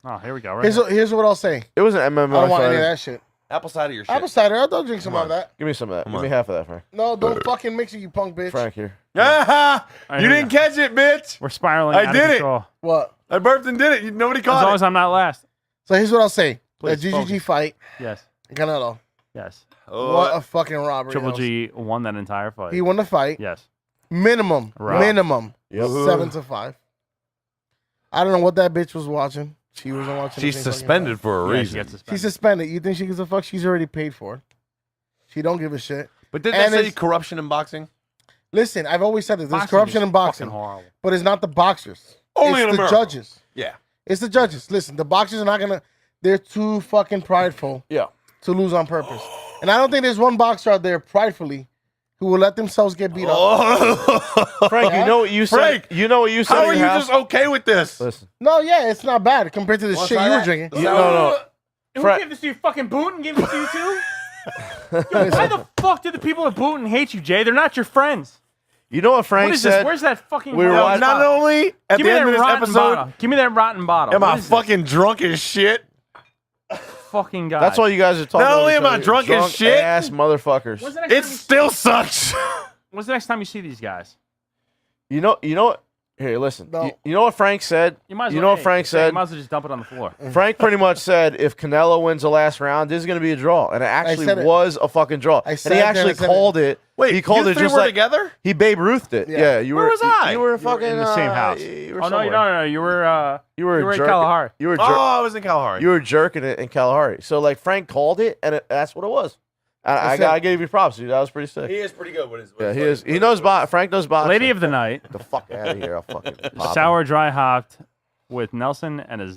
Oh, here we go. Right here's what I'll say. It was an I MMA don't want any of fighter. that shit. Apple cider your shit. Apple cider. I'll drink some Come of that. Give me some of that. Come Give on. me half of that, Frank. No, don't fucking mix it, you punk bitch. Frank here. Ah, right, you here we didn't catch it, bitch. We're spiraling I out did of it. control. What? I burped and did it. Nobody As caught long it. as I'm not last. So here's what I'll say. Please, the GGG focus. fight, Yes. Canelo. Yes. What a fucking robbery. Triple that was. G won that entire fight. He won the fight. Yes. Minimum. Right. Minimum. Yep. 7-5. I don't know what that bitch was watching. She wasn't watching. She's anything fucking suspended for a Yeah, she reason. gets fight. suspended. She's suspended. You think she gives a fuck? She's already paid for it. She don't give a shit. But didn't And they say it's- corruption in boxing? Listen, I've always said this. There's Boxing corruption is in boxing, fucking horrible. but it's not the boxers. Only it's in the America. judges. Yeah. It's the judges. Listen, the boxers are not gonna. they're too fucking prideful Yeah. to lose on purpose. And I don't think there's one boxer out there pridefully who will let themselves get beat up. Frank, you know what you said? Frank, you know what you said? How in are you your house? just okay with this? Listen. No, yeah, it's not bad compared to the shit you were drinking. No. Who Fra- gave this to you? Fucking Booten gave this to you too? Yo, why the fuck do the people at Booten hate you, Jay? They're not your friends. You know what Frank What is said? this? Where's that fucking? We were bottle? watching- Not only at Give the me end that of this rotten episode, bottle. Give me that rotten bottle. am What I is this? fucking drunk as shit? Fucking guy? That's why you guys are talking. Not over only each am I other. drunk as shit- ass motherfuckers. When's the next It time you still sucks. When's the next time you see these guys? You know what? Here, listen. No. You know what Frank said? You might as You well, know what hey, Frank You said? might as well just dump it on the floor. Frank pretty much said if Canelo wins the last round, this is going to be a draw, and it actually said it. was a fucking draw. I And sat he there and actually I said called it. Wait, he called you it three just were like together? he Babe Ruthed it. Yeah. Yeah, you Where were. was I? You were You were fucking in the same house. You were Oh no, somewhere. no, you were You were in jerking- Kalahari. You were Oh, I was in Kalahari. you were jerking it in Kalahari. So like Frank called it, and that's what it was. I gave you props, dude. That was pretty sick. He is pretty good with his. Yeah, he is. He knows Frank knows boxing. Lady of the night, the fuck out of here! I'll fucking pop him. sour dry hopped with Nelson and a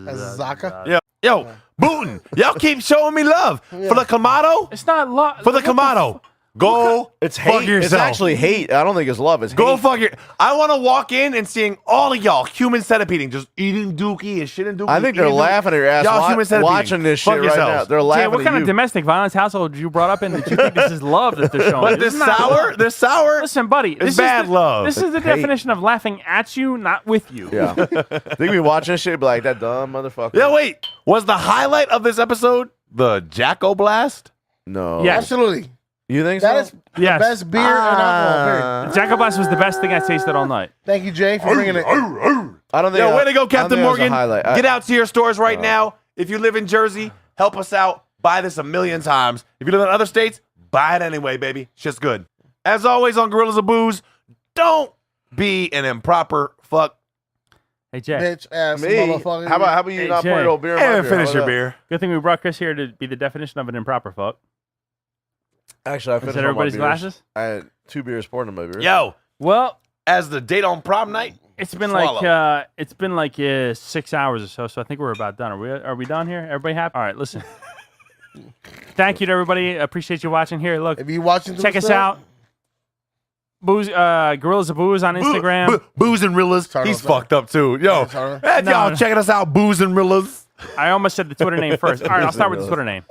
Zaka? Yo, Booten, y'all keep showing me love for the Clamato. It's not love For the Clamato, go. It's fuck hate. yourself. It's actually hate. I don't think it's love. It's Go hate. fuck your. I want to walk in and seeing all of y'all human centipeding, just eating dookie and shit and dookie. I think they're eating laughing at your ass Y'all human centipeding. watching this Fuck shit right now. yourselves. They're laughing Jay, what at kind you. of domestic violence household you brought up in that you think this is love that they're showing? But This this is not sour, love. this sour. Listen, buddy, this bad is the, love. This is the Hate. definition of laughing at you, not with you. Yeah. They be watching this shit, be like, that dumb motherfucker. Yeah, wait. Was the highlight of this episode the jackoblast? No. Yeah. Absolutely. You think That so? is the Yes. best beer and alcohol, period. Jackoblast was the best thing I tasted all night. Thank you, Jay, for bringing it. I don't think. Yo, way to go, I don't Captain think that was a Morgan. highlight. Get out to your stores right now. If you live in Jersey, help us out. Buy this a million times. If you live in other states, buy it anyway, baby. Shit's good. As always on Gorillas of Booze, don't be an improper fuck. Hey, Jay, Bitch ass Me? motherfucker. How about you Hey, not Jay. put a beer in my And beer? finish How your about that? beer. good thing we brought Chris here to be the definition of an improper fuck. Actually, I Is finished that all my everybody's beers. glasses? I had 2 beers poured in my beer. Yo, Well, as the date on prom night, it's been Swallow. like 6 hours or so. So I think we're about done. Are we done here? Everybody happy? All right, listen. Thank you to everybody. Appreciate you watching here. Look, If you watching, check us out. Booze, Gorillas of Booze on Instagram. Booze and Rillas. Sorry He's about that. fucked up too. Yo, Sorry. man, No, y'all no. checking us out, Booze and Rillas. I almost said the Twitter name first. All right, I'll start with the Twitter name.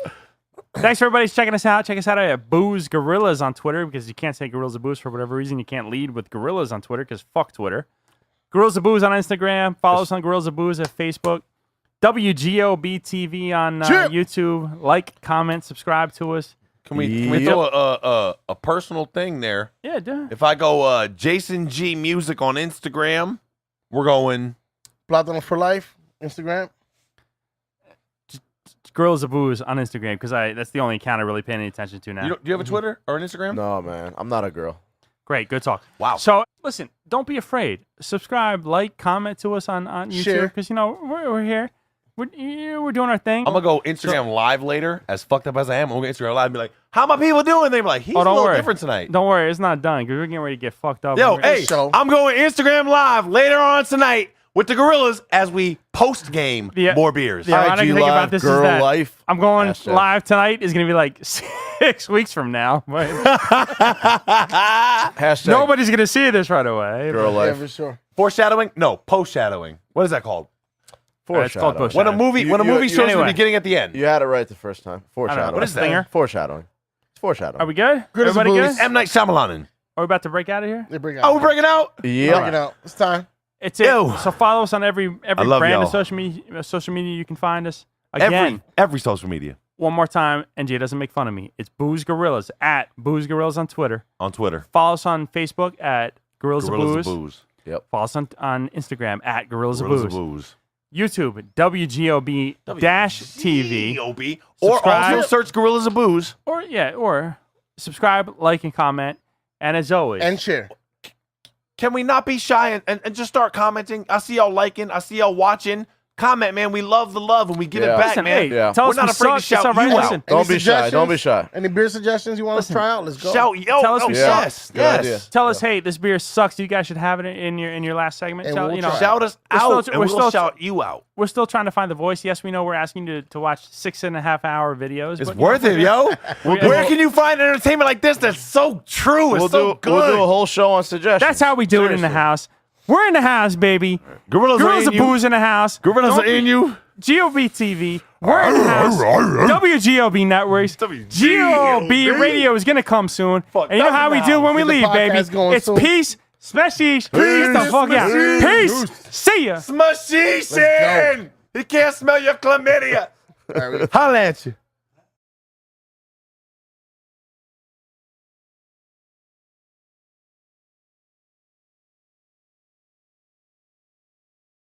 Thanks for everybody checking us out. Check us out at Booze Gorillas on Twitter because you can't say Gorillas of Booze for whatever reason. You can't lead with Gorillas on Twitter because fuck Twitter. Gorillas of Booze on Instagram. Follow us on Gorillas of Booze at Facebook. WGOB-TV on YouTube. Like, comment, subscribe to us. Can we throw a personal thing there? Yeah, duh. If I go Jason G Music on Instagram, we're going. Platinum for Life, Instagram. Gorillas of Booze on Instagram because that's the only account I really pay any attention to now. Do you have a Twitter or an Instagram? No, man. I'm not a girl. Great, good talk. Wow. So listen, don't be afraid. Subscribe, like, comment to us on YouTube Share. because we're here. We're doing our thing. I'm gonna go Instagram live later, as fucked up as I am. I'm gonna go Instagram live and be like, "How my people doing?" They be like, "He's a don't little worry. different tonight." Don't worry, it's not done because we're getting ready to get fucked up. Yo, We're- hey, show. I'm going Instagram live later on tonight with the Gorillas as we post game The- more beers. the ironic IG thing about Live, this is girl that life. I'm going Hashtag. live tonight is going to be like 6 weeks from now. But Hashtag nobody's going to see this right away. girl Yeah, life. for sure. Foreshadowing? No, post-shadowing. What is that called? It's called Foreshadowing. push. When a movie You- shows anyway. the beginning at the end. You had it right the first time. I don't know. Foreshadowing. What is that? Stinger? Foreshadowing. It's foreshadowing. Are we good? Good as a Everybody booze. good? M. Night Shyamalan. Are we about to break out of here? They bring out. Oh, we're breaking out? Break Yeah. it out. It's time. It's it. Ew. So follow us on every love brand y'all. of social media you can find us. Again, Every social media one more time, and Jay doesn't make fun of me. It's Booze Gorillas at Booze Gorillas on Twitter. on Twitter. Follow us on Facebook at Gorillas of Gorillas Booze. of Booze. Follow us on Instagram at Gorillas of Gorillas of Booze. Booze. YouTube, WGOB-TV. GOB. Or Subscribe. also search Gorillas of Booze. Or subscribe, like, and comment. And as always, And share. Can we not be shy and just start commenting? I see y'all liking. I see y'all watching. comment, man. We love the love, and we give Yeah. it back, Listen, man. hey, Yeah. tell We're us not we afraid to suck. shout It's all right. you out. Listen, Don't be shy. Don't be suggestions? shy. Any beer suggestions you want us to try out? Let's go. Shout, yo, Tell us we suck. yes, Good yes. idea. tell us, hey, this beer sucks. You guys should have it in your last segment. And Tell- we'll you know, try. Shout us We're still- out, and we're we'll still- shout you out. we're still trying to find the voice. Yes, we know we're asking you to watch 6.5-hour videos. It's but, worth it, yo. We're- Where can you find entertainment like this that's so true? It's so good. We'll do a whole show on suggestions. That's how we do it in the Seriously. house. We're in the house, baby. Gorillas Gorillas are of in you. Booze in the house. Gorillas Don't are in be- you. GOB-TV. We're in the house. WGOB networks. GOB radio is gonna come soon. And you know how we do when we Get the leave, baby. podcast going It's soon. peace, smashish. Get the fuck out. Peace. See ya. Smushishin! He can't smell your chlamydia. All right, Holla at you.